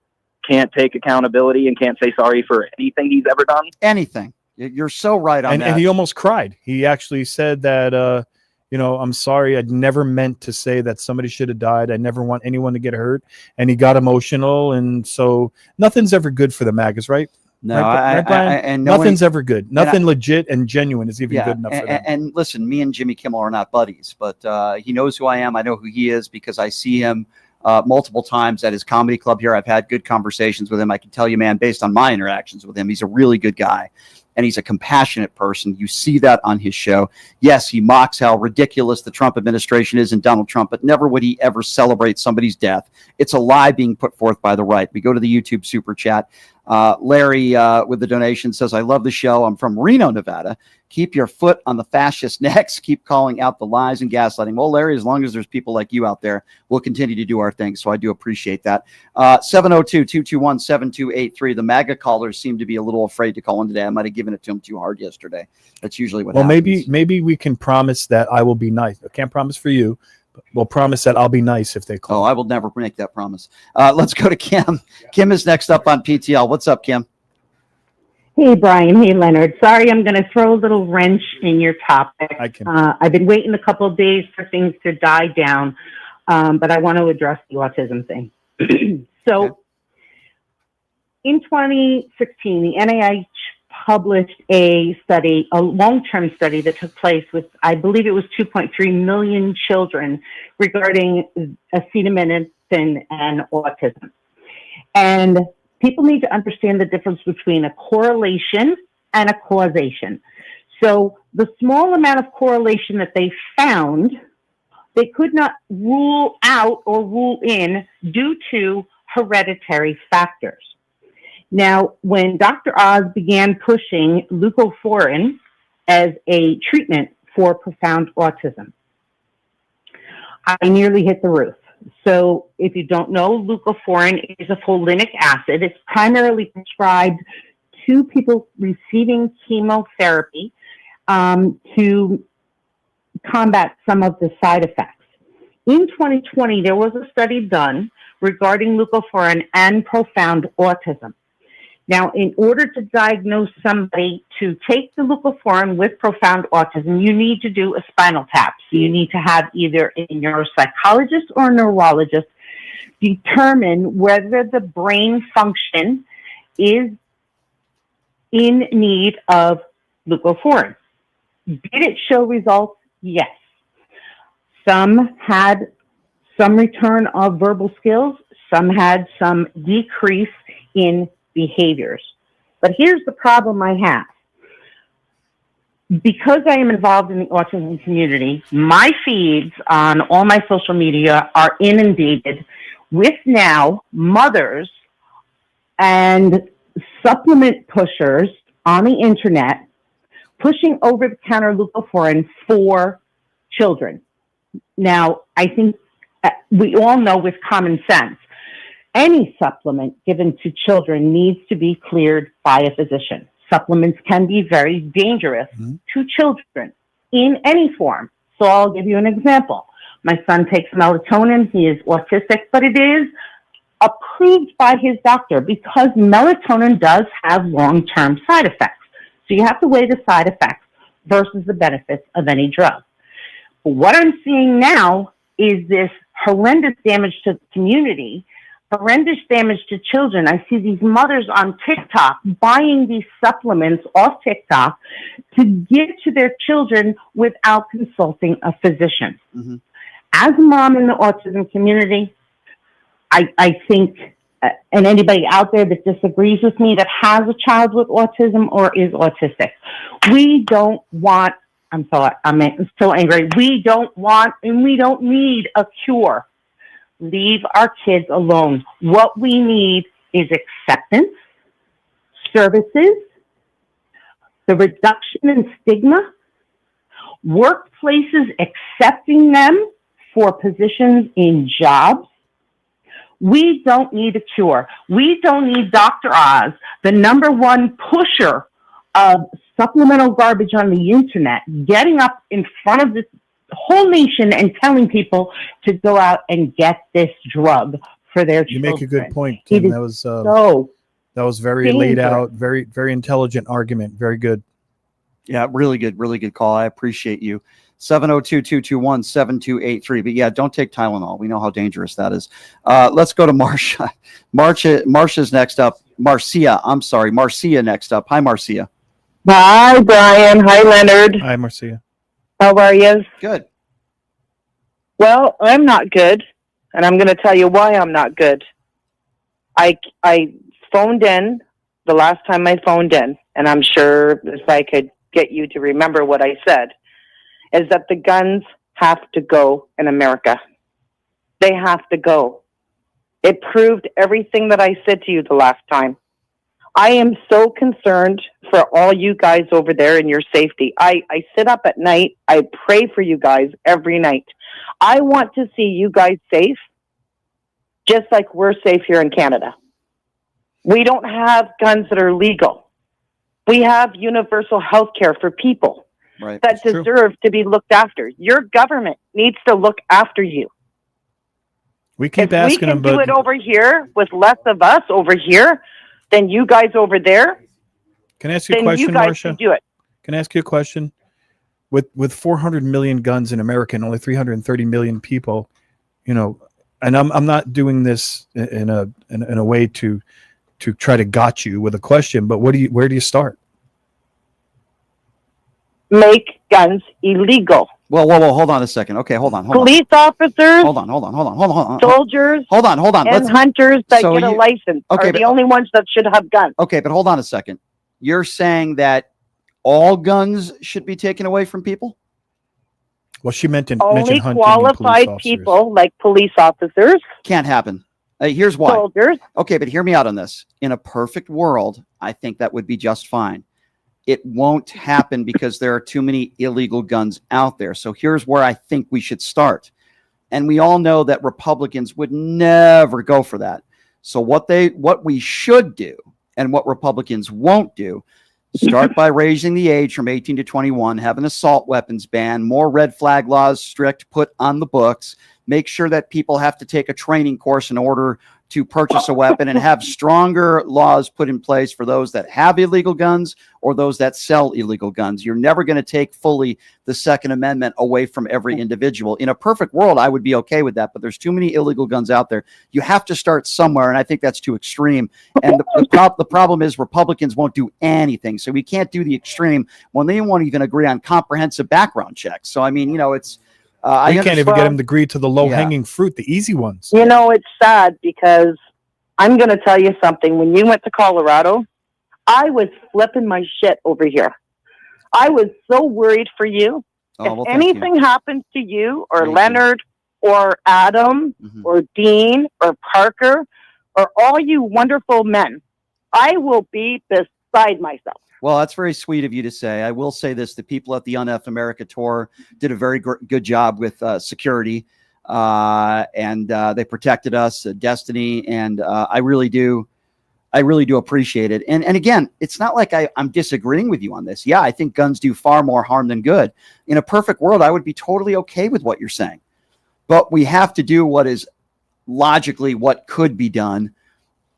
Speaker 8: can't take accountability and can't say sorry for anything he's ever done.
Speaker 2: Anything. You're so right on that.
Speaker 5: And he almost cried. He actually said that, you know, I'm sorry. I'd never meant to say that somebody should have died. I never want anyone to get hurt. And he got emotional. And so nothing's ever good for the MAGAs, right?
Speaker 2: No,
Speaker 5: right, Brian?
Speaker 2: and
Speaker 5: nothing's ever good. Nothing
Speaker 2: I-
Speaker 5: legit and genuine is even good enough for them.
Speaker 2: And listen, me and Jimmy Kimmel are not buddies, but he knows who I am. I know who he is because I see him multiple times at his comedy club here. I've had good conversations with him. I can tell you, man, based on my interactions with him, he's a really good guy. And he's a compassionate person. You see that on his show. Yes, he mocks how ridiculous the Trump administration is and Donald Trump, but never would he ever celebrate somebody's death. It's a lie being put forth by the right. We go to the YouTube super chat. Larry with the donation says, I love the show. I'm from Reno, Nevada. Keep your foot on the fascist necks. Keep calling out the lies and gaslighting. Well, Larry, as long as there's people like you out there, we'll continue to do our thing. So I do appreciate that. 702-221-7283. The MAGA callers seem to be a little afraid to call in today. I might have given it to them too hard yesterday. That's usually what happens.
Speaker 5: Maybe we can promise that I will be nice. I can't promise for you. We'll promise that I'll be nice if they call.
Speaker 2: Oh, I will never make that promise. Let's go to Kim. Kim is next up on PTL. What's up, Kim?
Speaker 9: Hey, Brian. Hey, Leonard. Sorry, I'm going to throw a little wrench in your topic. I've been waiting a couple of days for things to die down, but I want to address the autism thing. So, in 2016, the NIH published a study, a long-term study that took place with, I believe it was 2.3 million children regarding acetaminophen and autism. And people need to understand the difference between a correlation and a causation. So the small amount of correlation that they found, they could not rule out or rule in due to hereditary factors. Now, when Dr. Oz began pushing leucovorin as a treatment for profound autism, I nearly hit the roof. So if you don't know, leucovorin is a folinic acid. It's primarily prescribed to people receiving chemotherapy to combat some of the side effects. In 2020, there was a study done regarding leucovorin and profound autism. Now, in order to diagnose somebody to take the leucovorin with profound autism, you need to do a spinal tap. So you need to have either a neuropsychologist or a neurologist determine whether the brain function is in need of leucovorin. Did it show results? Yes. Some had some return of verbal skills. Some had some decrease in behaviors. But here's the problem I have. Because I am involved in the autism community, my feeds on all my social media are inundated with now mothers and supplement pushers on the internet pushing over-the-counter leucovorin for children. Now, I think we all know with common sense, any supplement given to children needs to be cleared by a physician. Supplements can be very dangerous to children in any form. So I'll give you an example. My son takes melatonin. He is autistic, but it is approved by his doctor because melatonin does have long-term side effects. So you have to weigh the side effects versus the benefits of any drug. But what I'm seeing now is this horrendous damage to the community, horrendous damage to children. I see these mothers on TikTok buying these supplements off TikTok to give to their children without consulting a physician. As a mom in the autism community, I think, and anybody out there that disagrees with me that has a child with autism or is autistic, we don't want, I'm so angry, we don't want and we don't need a cure. Leave our kids alone. What we need is acceptance, services, the reduction in stigma, workplaces accepting them for positions in jobs. We don't need a cure. We don't need Dr. Oz, the #1 pusher of supplemental garbage on the internet, getting up in front of this whole nation and telling people to go out and get this drug for their children.
Speaker 5: You make a good point, Kim. That was very laid out, very intelligent argument. Very good.
Speaker 2: Yeah, really good call. I appreciate you. 702-221-7283. But yeah, don't take Tylenol. We know how dangerous that is. Let's go to Marcia. Marcia's next up. Marcia next up. Hi, Marcia.
Speaker 10: Hi, Brian. Hi, Leonard.
Speaker 5: Hi, Marcia.
Speaker 10: How are you?
Speaker 2: Good.
Speaker 10: Well, I'm not good, and I'm going to tell you why I'm not good. I phoned in the last time I phoned in, and I'm sure if I could get you to remember what I said, is that the guns have to go in America. They have to go. It proved everything that I said to you the last time. I am so concerned for all you guys over there and your safety. I sit up at night. I pray for you guys every night. I want to see you guys safe, just like we're safe here in Canada. We don't have guns that are legal. We have universal health care for people that deserve to be looked after. Your government needs to look after you.
Speaker 5: We keep asking them,
Speaker 10: but do it over here with less of us over here than you guys over there.
Speaker 5: Can I ask you a question, Marcia?
Speaker 10: Do it.
Speaker 5: Can I ask you a question? With 400 million guns in America and only 330 million people, and I'm not doing this in a way to try to got you with a question, but where do you start?
Speaker 10: Make guns illegal.
Speaker 2: Whoa, hold on a second. Okay, hold on.
Speaker 10: Police officers.
Speaker 2: Hold on.
Speaker 10: Soldiers.
Speaker 2: Hold on.
Speaker 10: And hunters that get a license are the only ones that should have guns.
Speaker 2: Okay, but hold on a second. You're saying that all guns should be taken away from people?
Speaker 5: Well, she mentioned
Speaker 10: only
Speaker 5: hunting
Speaker 10: qualified people like police officers.
Speaker 2: Can't happen. Here's why.
Speaker 10: Soldiers.
Speaker 2: Okay, but hear me out on this. In a perfect world, I think that would be just fine. It won't happen because there are too many illegal guns out there. So here's where I think we should start. And we all know that Republicans would never go for that. So what we should do and what Republicans won't do, start by raising the age from 18 to 21, have an assault weapons ban, more red flag laws strict put on the books, make sure that people have to take a training course in order to purchase a weapon, and have stronger laws put in place for those that have illegal guns or those that sell illegal guns. You're never going to take fully the Second Amendment away from every individual. In a perfect world, I would be okay with that, but there's too many illegal guns out there. You have to start somewhere, and I think that's too extreme. And the problem is Republicans won't do anything. So we can't do the extreme when they won't even agree on comprehensive background checks. So, I mean, it's...
Speaker 5: you can't even get them to agree to the low-hanging fruit, the easy ones.
Speaker 10: It's sad because I'm going to tell you something. When you went to Colorado, I was flipping my shit over here. I was so worried for you. If anything happens to you or Leonard or Adam or Dean or Parker or all you wonderful men, I will be beside myself.
Speaker 2: Well, that's very sweet of you to say. I will say this. The people at the Unf America tour did a very good job with security, and they protected us, Destiny, and I really do appreciate it. And again, it's not like I'm disagreeing with you on this. Yeah, I think guns do far more harm than good. In a perfect world, I would be totally okay with what you're saying. But we have to do what is logically what could be done.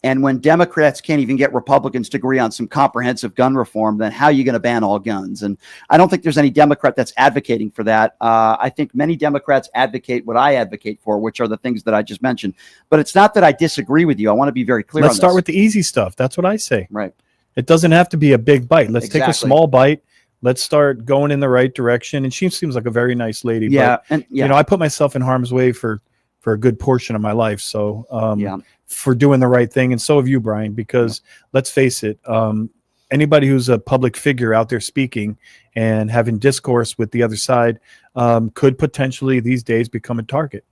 Speaker 2: And when Democrats can't even get Republicans to agree on some comprehensive gun reform, then how are you going to ban all guns? And I don't think there's any Democrat that's advocating for that. I think many Democrats advocate what I advocate for, which are the things that I just mentioned. But it's not that I disagree with you. I want to be very clear on this.
Speaker 5: Let's start with the easy stuff. That's what I say.
Speaker 2: Right.
Speaker 5: It doesn't have to be a big bite. Let's take a small bite. Let's start going in the right direction. And she seems like a very nice lady.
Speaker 2: Yeah.
Speaker 5: But, I put myself in harm's way for a good portion of my life. So, for doing the right thing. And so have you, Brian, because let's face it, anybody who's a public figure out there speaking and having discourse with the other side could potentially these days become a target.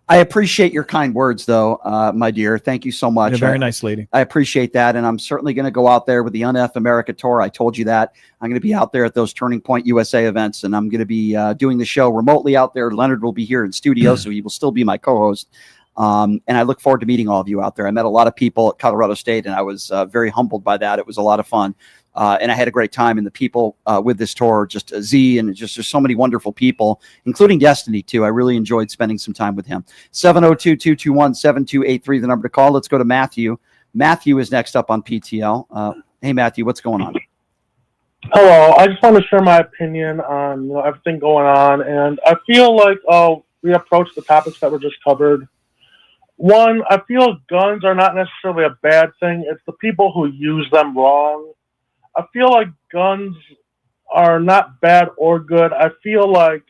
Speaker 2: I appreciate your kind words, though, my dear. Thank you so much.
Speaker 5: You're a very nice lady.
Speaker 2: I appreciate that. And I'm certainly going to go out there with the Unf America tour. I told you that. I'm going to be out there at those Turning Point USA events, and I'm going to be doing the show remotely out there. Leonard will be here in studio, so he will still be my co-host. And I look forward to meeting all of you out there. I met a lot of people at Colorado State, and I was very humbled by that. It was a lot of fun. And I had a great time. And the people with this tour, just Z, and just there's so many wonderful people, including Destiny, too. I really enjoyed spending some time with him. 702-221-7283, the number to call. Let's go to Matthew. Matthew is next up on PTL. Hey, Matthew, what's going on?
Speaker 11: Hello, I just want to share my opinion on everything going on, and I feel like we approach the topics that were just covered. One, I feel guns are not necessarily a bad thing. It's the people who use them wrong. I feel like guns are not bad or good. I feel like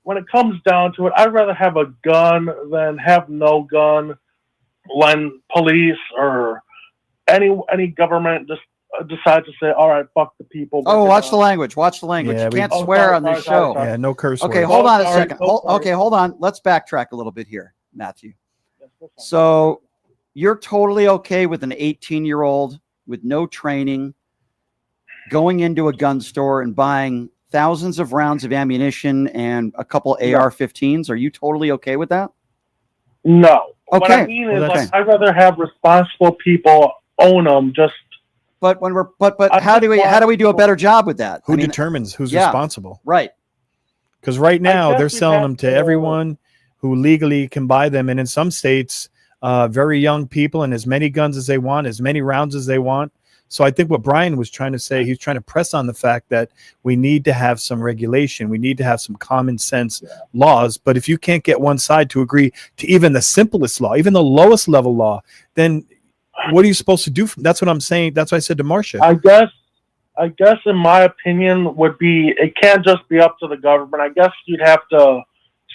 Speaker 11: when it comes down to it, I'd rather have a gun than have no gun when police or any government just decides to say, all right, fuck the people.
Speaker 2: Oh, watch the language. Watch the language.
Speaker 5: Yeah,
Speaker 2: you
Speaker 5: we-
Speaker 2: can't
Speaker 5: Oh,
Speaker 2: swear
Speaker 11: sorry,
Speaker 2: on this
Speaker 11: sorry,
Speaker 2: show.
Speaker 11: sorry.
Speaker 5: Yeah, no curse
Speaker 2: Okay,
Speaker 5: words.
Speaker 2: hold on a
Speaker 11: sorry,
Speaker 2: second.
Speaker 11: so sorry.
Speaker 2: Okay, hold on. Let's backtrack a little bit here, Matthew. So you're totally okay with an 18-year-old with no training going into a gun store and buying thousands of rounds of ammunition and a couple AR-15s? Are you totally okay with that?
Speaker 11: No. What I
Speaker 2: Okay.
Speaker 11: mean
Speaker 2: Well,
Speaker 11: is,
Speaker 2: that's-
Speaker 11: I'd rather have responsible people own them. Just
Speaker 2: But when we're how do we do a better job with that?
Speaker 5: Who determines who's
Speaker 2: yeah,
Speaker 5: responsible?
Speaker 2: Right.
Speaker 5: Because right now
Speaker 11: guess
Speaker 5: they're
Speaker 11: we
Speaker 5: selling
Speaker 11: have
Speaker 5: them to
Speaker 11: to-
Speaker 5: everyone who legally can buy them, and in some states, very young people and as many guns as they want, as many rounds as they want. So I think what Brian was trying to say, he's trying to press on the fact that we need to have some regulation, we need to have some common sense laws. But if you can't get one side to agree to even the simplest law, even the lowest level law, then what are you supposed to do? That's what I'm saying. That's what I said to Marcia.
Speaker 11: I guess in my opinion would be, it can't just be up to the government. I guess you'd have to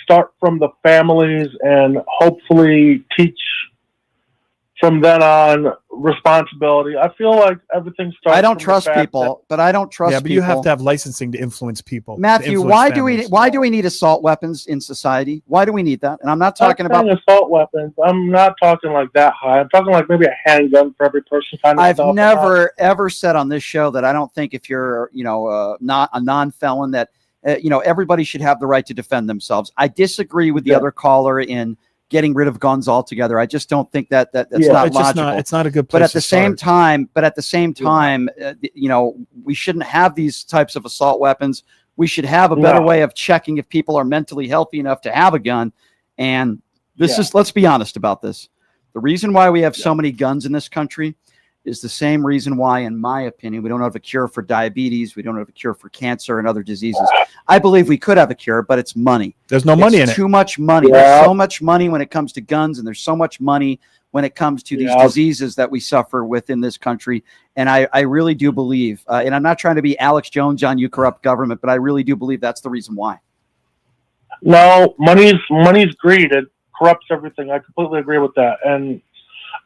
Speaker 11: start from the families and hopefully teach from then on responsibility. I feel like everything starts.
Speaker 2: I don't
Speaker 11: from the
Speaker 2: trust
Speaker 11: fact
Speaker 2: people, but I don't trust
Speaker 5: Yeah, but
Speaker 2: people.
Speaker 5: you have to have licensing to influence people. to
Speaker 2: Matthew,
Speaker 5: influence
Speaker 2: why
Speaker 5: families.
Speaker 2: do we need assault weapons in society? Why do we need that? And I'm not
Speaker 11: I'm
Speaker 2: talking
Speaker 11: not saying
Speaker 2: about.
Speaker 11: assault weapons. I'm not talking like that high. I'm talking like maybe a handgun for every person. Kind of
Speaker 2: I've
Speaker 11: stuff.
Speaker 2: never ever said on this show that I don't think if you're not a non-felon that everybody should have the right to defend themselves. I disagree with the other caller in getting rid of guns altogether. I just don't think that's not
Speaker 5: it's just
Speaker 2: logical.
Speaker 5: it's not a good
Speaker 2: But
Speaker 5: place
Speaker 2: at the
Speaker 5: to
Speaker 2: same
Speaker 5: start.
Speaker 2: time, we shouldn't have these types of assault weapons. We should have a better
Speaker 11: No.
Speaker 2: way of checking if people are mentally healthy enough to have a gun. And this is, let's be honest about this. The reason why we have so many guns in this country is the same reason why, in my opinion, we don't have a cure for diabetes. We don't have a cure for cancer and other diseases. I believe we could have a cure, but it's money.
Speaker 5: There's no money in it.
Speaker 2: Too much money.
Speaker 11: Yeah.
Speaker 2: There's so much money when it comes to guns, and there's so much money when it comes to these
Speaker 11: Yeah.
Speaker 2: diseases that we suffer with in this country. And I really do believe, and I'm not trying to be Alex Jones on you corrupt government, but I really do believe that's the reason why.
Speaker 11: No, money's greed. It corrupts everything. I completely agree with that. And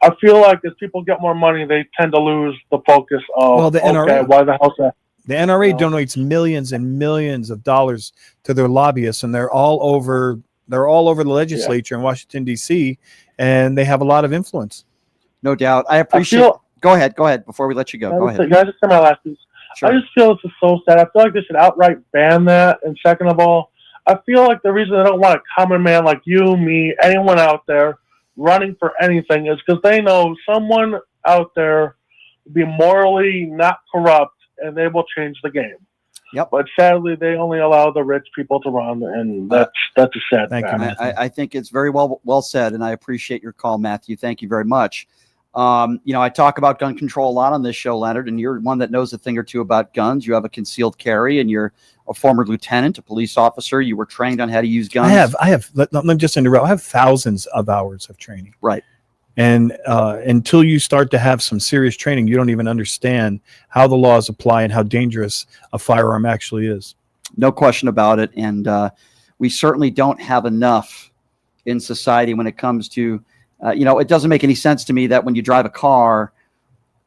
Speaker 11: I feel like as people get more money, they tend to lose the focus of,
Speaker 5: Well, the NRA
Speaker 11: okay, why the hell's that?
Speaker 5: The NRA donates millions and millions of dollars to their lobbyists, and they're all over the legislature in Washington, D.C., and they have a lot of influence.
Speaker 2: No doubt. I appreciate. Go ahead before we let you go. Go ahead.
Speaker 11: Can I just say my last piece?
Speaker 2: Sure.
Speaker 11: I just feel this is so sad. I feel like they should outright ban that. And second of all, I feel like the reason they don't want a common man like you, me, anyone out there running for anything is because they know someone out there will be morally not corrupt and they will change the game.
Speaker 2: Yep.
Speaker 11: But sadly, they only allow the rich people to run, and that's a sad fact.
Speaker 2: I think it's very well said, and I appreciate your call, Matthew. Thank you very much. I talk about gun control a lot on this show, Leonard, and you're one that knows a thing or two about guns. You have a concealed carry, and you're a former lieutenant, a police officer. You were trained on how to use guns.
Speaker 5: I have. Let me just interrupt. I have thousands of hours of training.
Speaker 2: Right.
Speaker 5: And until you start to have some serious training, you don't even understand how the laws apply and how dangerous a firearm actually is.
Speaker 2: No question about it. And we certainly don't have enough in society when it comes to, it doesn't make any sense to me that when you drive a car,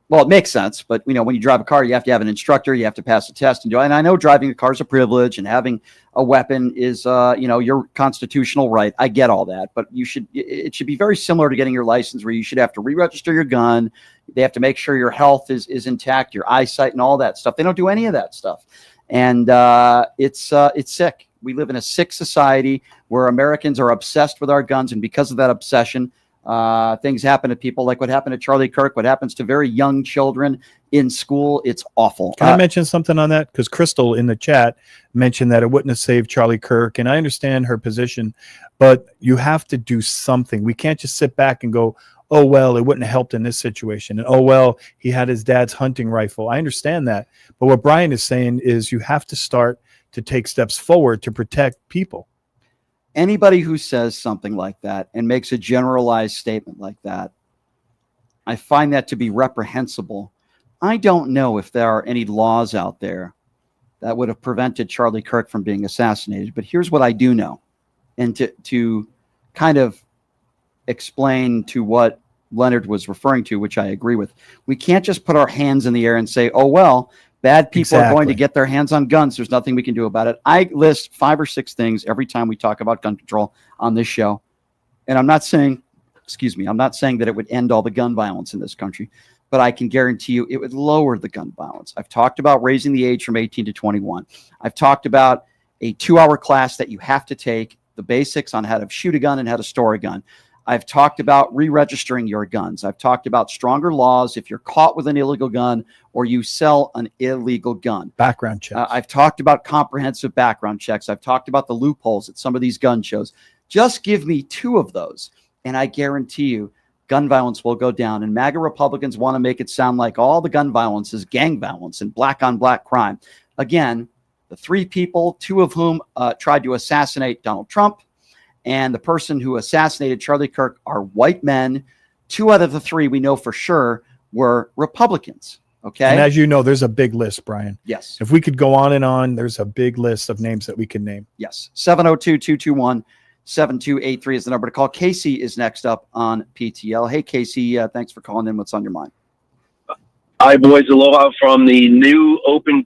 Speaker 2: well, it makes sense, but when you drive a car, you have to have an instructor, you have to pass a test, and I know driving a car is a privilege, and having a weapon is, your constitutional right. I get all that, but it should be very similar to getting your license, where you should have to re-register your gun. They have to make sure your health is intact, your eyesight, and all that stuff. They don't do any of that stuff, and it's sick. We live in a sick society where Americans are obsessed with our guns, and because of that obsession, things happen to people like what happened to Charlie Kirk, what happens to very young children in school. It's awful.
Speaker 5: Can I mention something on that? Because Crystal in the chat mentioned that it wouldn't have saved Charlie Kirk, and I understand her position, but you have to do something. We can't just sit back and go, oh, well, it wouldn't have helped in this situation. And, oh, well, he had his dad's hunting rifle. I understand that. But what Brian is saying is you have to start to take steps forward to protect people.
Speaker 2: Anybody who says something like that and makes a generalized statement like that, I find that to be reprehensible. I don't know if there are any laws out there that would have prevented Charlie Kirk from being assassinated. But here's what I do know. And to kind of explain to what Leonard was referring to, which I agree with, we can't just put our hands in the air and say, oh, well, bad people are going to get their hands on guns. There's nothing we can do about it. I list 5 or 6 things every time we talk about gun control on this show. And I'm not saying, I'm not saying that it would end all the gun violence in this country, but I can guarantee you it would lower the gun violence. I've talked about raising the age from 18 to 21. I've talked about a 2-hour class that you have to take, the basics on how to shoot a gun and how to store a gun. I've talked about re-registering your guns. I've talked about stronger laws if you're caught with an illegal gun or you sell an illegal gun.
Speaker 5: Background checks.
Speaker 2: I've talked about comprehensive background checks. I've talked about the loopholes at some of these gun shows. Just give me 2 of those, and I guarantee you gun violence will go down. And MAGA Republicans want to make it sound like all the gun violence is gang violence and black-on-black crime. Again, the 3 people, 2 of whom tried to assassinate Donald Trump, and the person who assassinated Charlie Kirk are white men. 2 out of the 3 we know for sure were Republicans. Okay.
Speaker 5: And as you know, there's a big list, Brian.
Speaker 2: Yes.
Speaker 5: If we could go on and on, there's a big list of names that we can name.
Speaker 2: Yes. 702-221-7283 is the number to call. Casey is next up on PTL. Hey, Casey, thanks for calling in. What's on your mind?
Speaker 13: Hi, boys. Aloha from the new open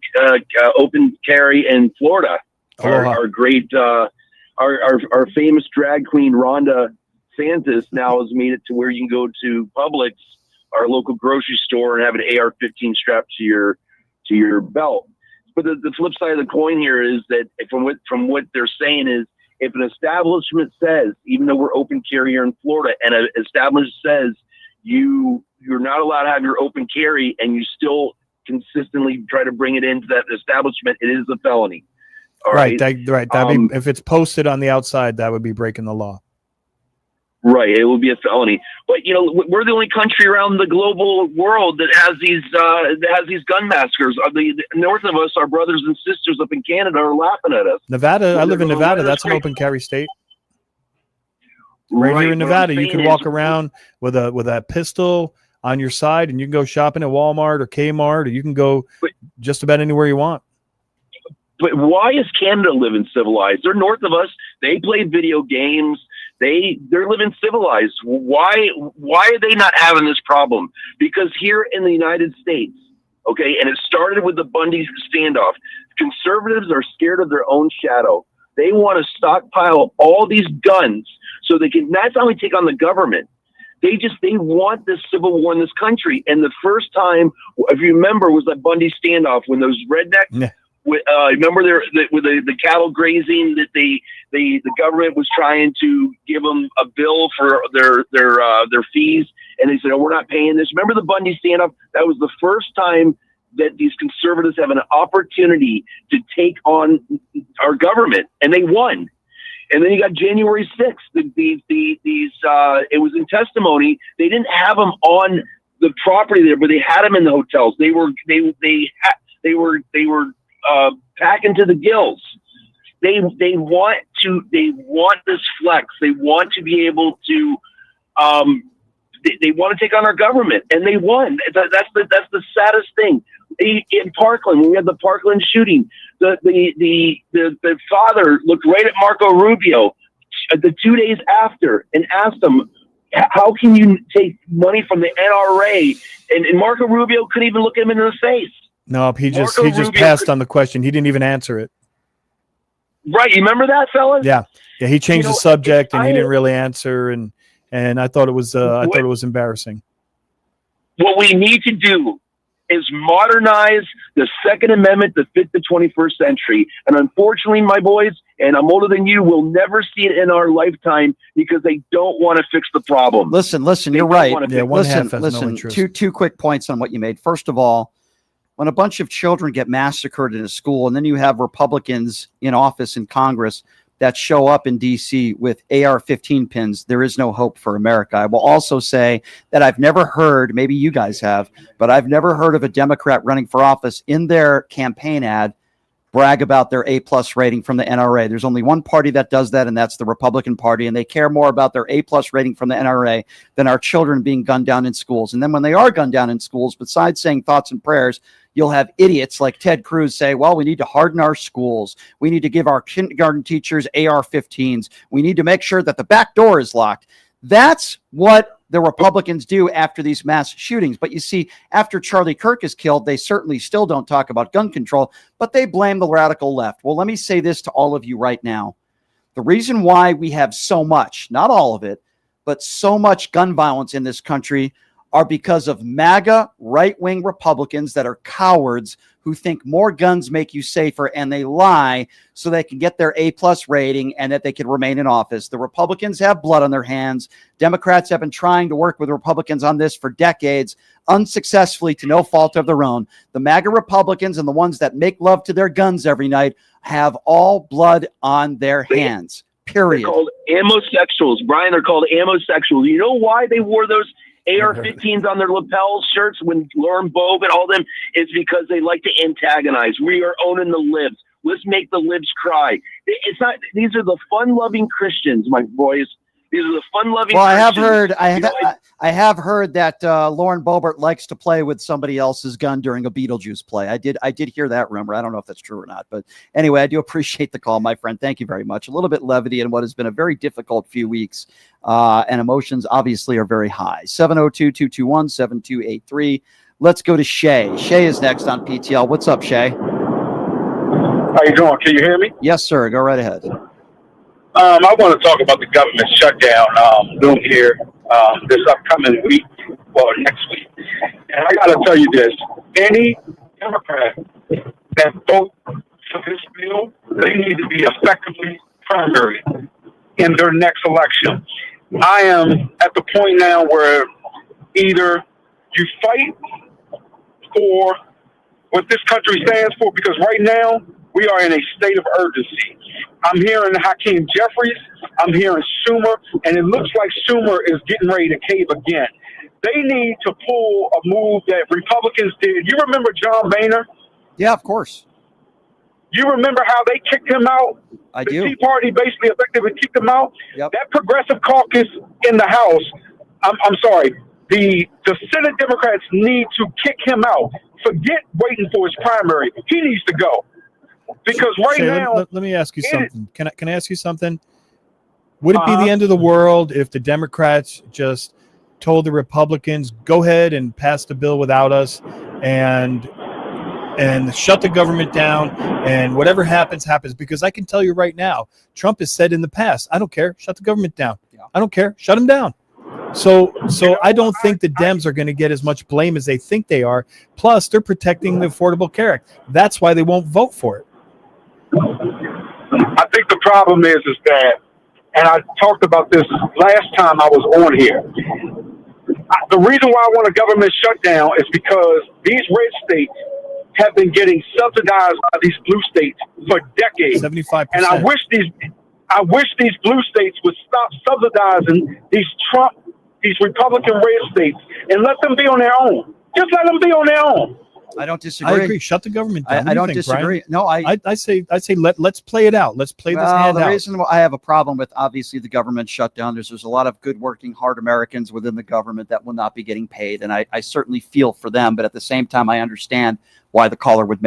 Speaker 13: carry in Florida. Our great, our famous drag queen, Rhonda Santos, now has made it to where you can go to Publix, our local grocery store, and have an AR-15 strapped to your belt. But the flip side of the coin here is that from what they're saying is, if an establishment says, even though we're open carry here in Florida, and an establishment says you're not allowed to have your open carry, and you still consistently try to bring it into that establishment, it is a felony. All right.
Speaker 5: That'd be, if it's posted on the outside, that would be breaking the law.
Speaker 13: Right, it will be a felony. But we're the only country around the global world that has these gun massacres. North of us, our brothers and sisters up in Canada are laughing at us.
Speaker 5: Nevada, I live in Nevada. That's an open carry state. Right here in Nevada, you can walk around with a pistol on your side, and you can go shopping at Walmart or Kmart, or you can go just about anywhere you want.
Speaker 13: But why is Canada living civilized? They're north of us. They play video games. They're living civilized. Why are they not having this problem? Because here in the United States, okay, and it started with the Bundy standoff, conservatives are scared of their own shadow. They want to stockpile all these guns so they can not only take on the government, they want this civil war in this country. And the first time, if you remember, was that Bundy standoff when those rednecks, remember with the cattle grazing that the government was trying to give them a bill for their fees, and they said, "Oh, we're not paying this." Remember the Bundy standoff? That was the first time that these conservatives have an opportunity to take on our government, and they won. And then you got January 6th. It was in testimony. They didn't have them on the property there, but they had them in the hotels. They were packing to the gills. They want this flex. They want to be able to they want to take on our government, and they won. That's the saddest thing. In Parkland, when we had the Parkland shooting, the father looked right at Marco Rubio the 2 days after and asked him, "How can you take money from the NRA?" And Marco Rubio couldn't even look him in the face.
Speaker 5: No, he just passed on the question. He didn't even answer it.
Speaker 13: Right, you remember that, fellas?
Speaker 5: Yeah. He changed the subject, and he didn't really answer, and I thought it was embarrassing.
Speaker 13: What we need to do is modernize the Second Amendment to fit the 21st century. And unfortunately, my boys, and I'm older than you, will never see it in our lifetime because they don't want to fix the problem.
Speaker 2: Listen, you're right. Listen. Two quick points on what you made. First of all, when a bunch of children get massacred in a school, and then you have Republicans in office in Congress that show up in D.C. with AR-15 pins, there is no hope for America. I will also say that I've never heard, maybe you guys have, but I've never heard of a Democrat running for office in their campaign ad brag about their A-plus rating from the NRA. There's only one party that does that, and that's the Republican Party, and they care more about their A-plus rating from the NRA than our children being gunned down in schools. And then when they are gunned down in schools, besides saying thoughts and prayers, you'll have idiots like Ted Cruz say, well, we need to harden our schools. We need to give our kindergarten teachers AR-15s. We need to make sure that the back door is locked. That's what the Republicans do after these mass shootings. But you see, after Charlie Kirk is killed, they certainly still don't talk about gun control, but they blame the radical left. Well, let me say this to all of you right now. The reason why we have so much, not all of it, but so much gun violence in this country are because of MAGA right-wing Republicans that are cowards who think more guns make you safer, and they lie so they can get their A-plus rating and that they can remain in office. The Republicans have blood on their hands. Democrats have been trying to work with Republicans on this for decades, unsuccessfully to no fault of their own. The MAGA Republicans and the ones that make love to their guns every night have all blood on their hands, period.
Speaker 13: They're called amosexuals. Brian, they're called amosexuals. You know why they wore those AR-15s on their lapel shirts when Lauren Bogue and all them? It's because they like to antagonize. We are owning the libs. Let's make the libs cry. It's not. These are the fun-loving Christians, my boys. These are the fun-loving.
Speaker 2: Well,
Speaker 13: Christians.
Speaker 2: I have heard that Lauren Boebert likes to play with somebody else's gun during a Beetlejuice play. I did hear that rumor. I don't know if that's true or not, but anyway, I do appreciate the call, my friend. Thank you very much. A little bit levity in what has been a very difficult few weeks, and emotions obviously are very high. 702-221-7283. Let's go to Shay. Shay is next on PTL. What's up, Shay?
Speaker 12: How you doing? Can you hear me?
Speaker 2: Yes, sir. Go right ahead.
Speaker 12: I want to talk about the government shutdown doing here this upcoming week, well, next week. And I got to tell you this: any Democrat that votes for this bill, they need to be effectively primary in their next election. I am at the point now where either you fight for what this country stands for, because right now we are in a state of urgency. I'm hearing Hakeem Jeffries, I'm hearing Schumer, and it looks like Schumer is getting ready to cave again. They need to pull a move that Republicans did. You remember John Boehner?
Speaker 2: Yeah, of course.
Speaker 12: You remember how they kicked him out?
Speaker 2: I
Speaker 12: do.
Speaker 2: do.
Speaker 12: The Tea Party basically effectively kicked him out.
Speaker 2: Yep.
Speaker 12: That progressive caucus in the House, I'm sorry, the Senate Democrats need to kick him out. Forget waiting for his primary. He needs to go. Because right
Speaker 5: Shay,
Speaker 12: now,
Speaker 5: let me ask you something. Can I ask you something? Would it be the end of the world if the Democrats just told the Republicans, go ahead and pass the bill without us and shut the government down, and whatever happens, happens? Because I can tell you right now, Trump has said in the past, I don't care, shut the government down. I don't care, shut them down. So I don't think the Dems are going to get as much blame as they think they are. Plus, they're protecting the Affordable Care Act. That's why they won't vote for it.
Speaker 12: I think the problem is that, and I talked about this last time I was on here, the reason why I want a government shutdown is because these red states have been getting subsidized by these blue states for decades.
Speaker 5: 75%.
Speaker 12: And I wish these blue states would stop subsidizing these Republican red states and let them be on their own. Just let them be on their own.
Speaker 2: I don't disagree.
Speaker 5: I agree. Shut the government down.
Speaker 2: I don't disagree.
Speaker 5: Brian?
Speaker 2: No, I
Speaker 5: say let's play it out. Let's play this hand
Speaker 2: the
Speaker 5: out.
Speaker 2: reason why I have a problem with obviously the government shutdown is there's a lot of good working hard Americans within the government that will not be getting paid, and I certainly feel for them. But at the same time, I understand why the caller would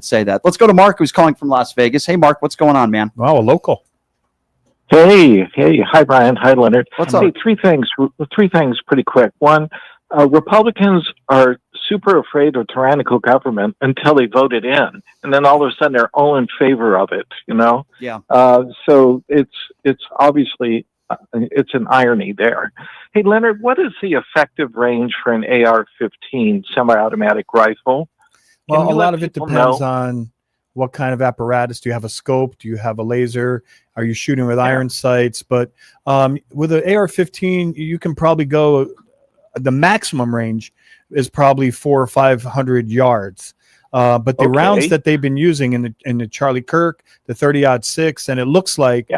Speaker 2: say that. Let's go to Mark, who's calling from Las Vegas. Hey, Mark, what's going on, man?
Speaker 5: Wow, a local.
Speaker 14: Hey, hi Brian, hi Leonard.
Speaker 2: What's up?
Speaker 14: Hey, three things pretty quick. One, Republicans are super afraid of tyrannical government until they vote it in, and then all of a sudden they're all in favor of it.
Speaker 2: Yeah.
Speaker 14: So it's obviously it's an irony there. Hey Leonard, what is the effective range for an AR-15 semi-automatic rifle?
Speaker 5: Well, a lot of it depends on what kind of apparatus. Do you have a scope? Do you have a laser? Are you shooting with iron sights? But with an AR-15, you can probably go, the maximum range is probably 400 or 500 yards. But the rounds that they've been using in the Charlie Kirk, the 30-06, and it looks like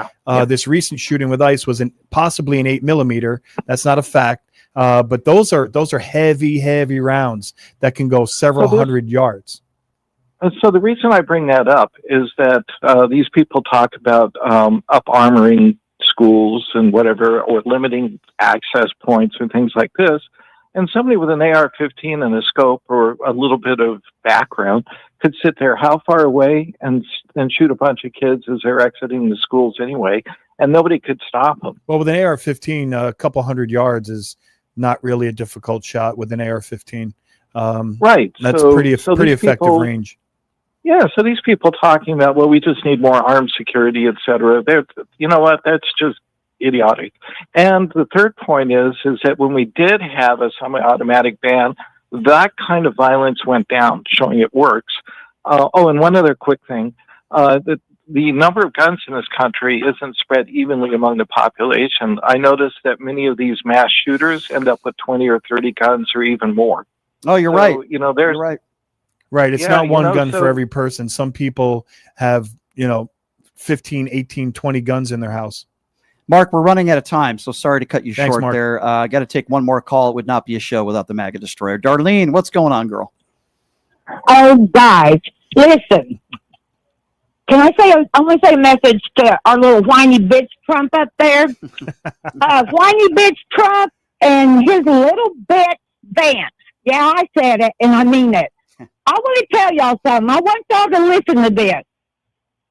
Speaker 5: this recent shooting with ICE was possibly an 8mm. That's not a fact, but those are heavy rounds that can go several hundred yards.
Speaker 14: So the reason I bring that up is that these people talk about up-armoring schools and whatever, or limiting access points and things like this. And somebody with an AR-15 and a scope or a little bit of background could sit there how far away and shoot a bunch of kids as they're exiting the schools anyway, and nobody could stop them.
Speaker 5: Well, with an AR-15, a couple hundred yards is not really a difficult shot with an AR-15.
Speaker 14: Right.
Speaker 5: That's
Speaker 14: so
Speaker 5: pretty effective range.
Speaker 14: Yeah, so these people talking about, well, we just need more armed security, et cetera, you know what, that's just idiotic. And the third point is that when we did have a semi-automatic ban, that kind of violence went down, showing it works. And one other quick thing, the number of guns in this country isn't spread evenly among the population. I noticed that many of these mass shooters end up with 20 or 30 guns or even more.
Speaker 2: Oh, you're right.
Speaker 14: You know, there's
Speaker 2: you're right.
Speaker 5: Right. It's not one gun for every person. Some people have, 15, 18, 20 guns in their house.
Speaker 2: Mark, we're running out of time, so sorry to cut you
Speaker 5: Thanks,
Speaker 2: short
Speaker 5: Mark.
Speaker 2: there. I got to take one more call. It would not be a show without the MAGA Destroyer. Darlene, what's going on, girl?
Speaker 15: Oh, guys, listen. Can I want to say a message to our little whiny bitch Trump up there? Whiny bitch Trump and his little bitch Vance. Yeah, I said it, and I mean it. I want to tell y'all something. I want y'all to listen to this.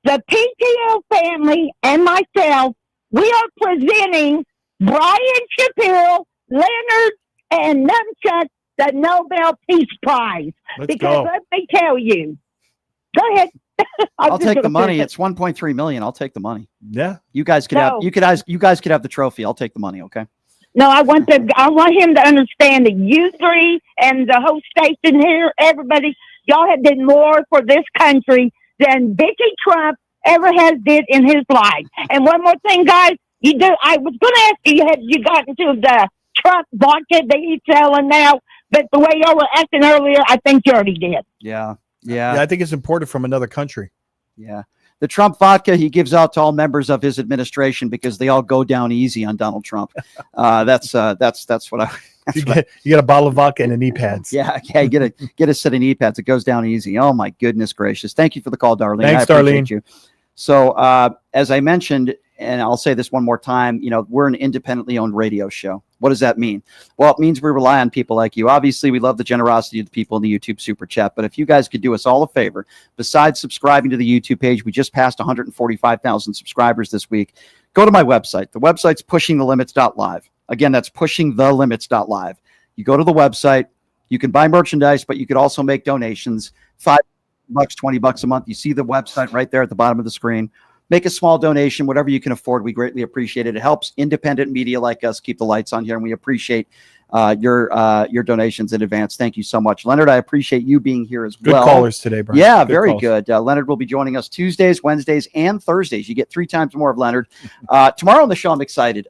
Speaker 15: The PTO family and myself, we are presenting Brian Shapiro, Leonard, and Nunchuck the Nobel Peace Prize. Let me tell you. Go ahead.
Speaker 2: I'll take the money. It's $1.3 million. I'll take the money.
Speaker 5: Yeah.
Speaker 2: You guys could have you guys could have the trophy. I'll take the money, okay?
Speaker 15: No, I want him to understand that you three and the whole station here, everybody, y'all have done more for this country than Vicky Trump ever has did in his life. And one more thing, guys, I was going to ask you, have you gotten to the Trump vodka that he's selling now? But the way y'all were acting earlier, I think you already did.
Speaker 2: Yeah.
Speaker 5: I think it's imported from another country.
Speaker 2: Yeah. The Trump vodka he gives out to all members of his administration because they all go down easy on Donald Trump. That's what I.
Speaker 5: You get a bottle of vodka and knee pads.
Speaker 2: Yeah, get a set of knee pads. It goes down easy. Oh my goodness gracious! Thank you for the call, Darlene.
Speaker 5: Thanks,
Speaker 2: I appreciate
Speaker 5: Darlene.
Speaker 2: you. So as I mentioned, and I'll say this one more time, we're an independently owned radio show. What does that mean? Well, it means we rely on people like you. Obviously, we love the generosity of the people in the YouTube Super Chat, but if you guys could do us all a favor, besides subscribing to the YouTube page, we just passed 145,000 subscribers this week. Go to my website. The website's pushingthelimits.live. Again, that's pushingthelimits.live. You go to the website, you can buy merchandise, but you could also make donations, $5, $20 a month. You see the website right there at the bottom of the screen. Make a small donation, whatever you can afford. We greatly appreciate it. It helps independent media like us keep the lights on here, and we appreciate your donations in advance. Thank you so much. Leonard, I appreciate you being here as well.
Speaker 5: Good callers today, Brian.
Speaker 2: Yeah,
Speaker 5: Good
Speaker 2: very
Speaker 5: calls.
Speaker 2: good. Leonard will be joining us Tuesdays, Wednesdays, and Thursdays. You get 3 times more of Leonard. Tomorrow on the show, I'm excited.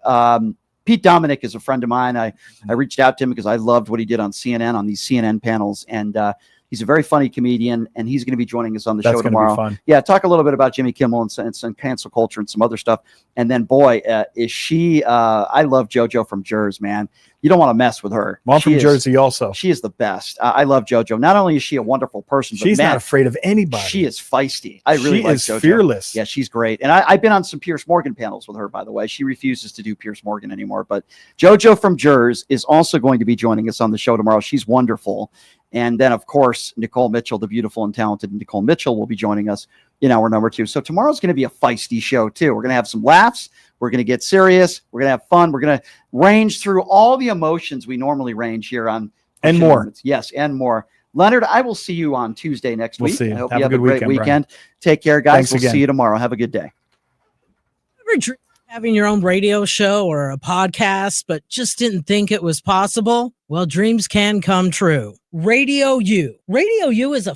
Speaker 2: Pete Dominic is a friend of mine. I reached out to him because I loved what he did on CNN, on these CNN panels, and he's a very funny comedian, and he's going to be joining us on the show tomorrow.
Speaker 5: Fun.
Speaker 2: Yeah, talk a little bit about Jimmy Kimmel and some cancel culture and some other stuff. And then, boy, is she I love JoJo from Jers, man. You don't want to mess with her.
Speaker 5: Well, I'm from Jersey also.
Speaker 2: She is the best. I love JoJo. Not only is she a wonderful person, but
Speaker 5: She's not afraid of anybody.
Speaker 2: She is feisty. I really like JoJo.
Speaker 5: She is fearless.
Speaker 2: Yeah, she's great. And I've been on some Piers Morgan panels with her, by the way. She refuses to do Piers Morgan anymore. But JoJo from Jers is also going to be joining us on the show tomorrow. She's wonderful. And then, of course, Nicole Mitchell, the beautiful and talented Nicole Mitchell, will be joining us in hour number 2. So tomorrow's going to be a feisty show, too. We're going to have some laughs. We're going to get serious. We're going to have fun. We're going to range through all the emotions we normally range here on.
Speaker 5: And more.
Speaker 2: Limits. Yes, and more. Leonard, I will see you on Tuesday next week.
Speaker 5: See you.
Speaker 2: I hope
Speaker 5: have
Speaker 2: you have
Speaker 5: a
Speaker 2: a
Speaker 5: good
Speaker 2: great weekend. Take care, guys.
Speaker 5: Thanks
Speaker 2: We'll
Speaker 5: again.
Speaker 2: see you tomorrow. Have a good day.
Speaker 17: Ever dream of having your own radio show or a podcast, but just didn't think it was possible? Well, dreams can come true. Radio U. Radio U is a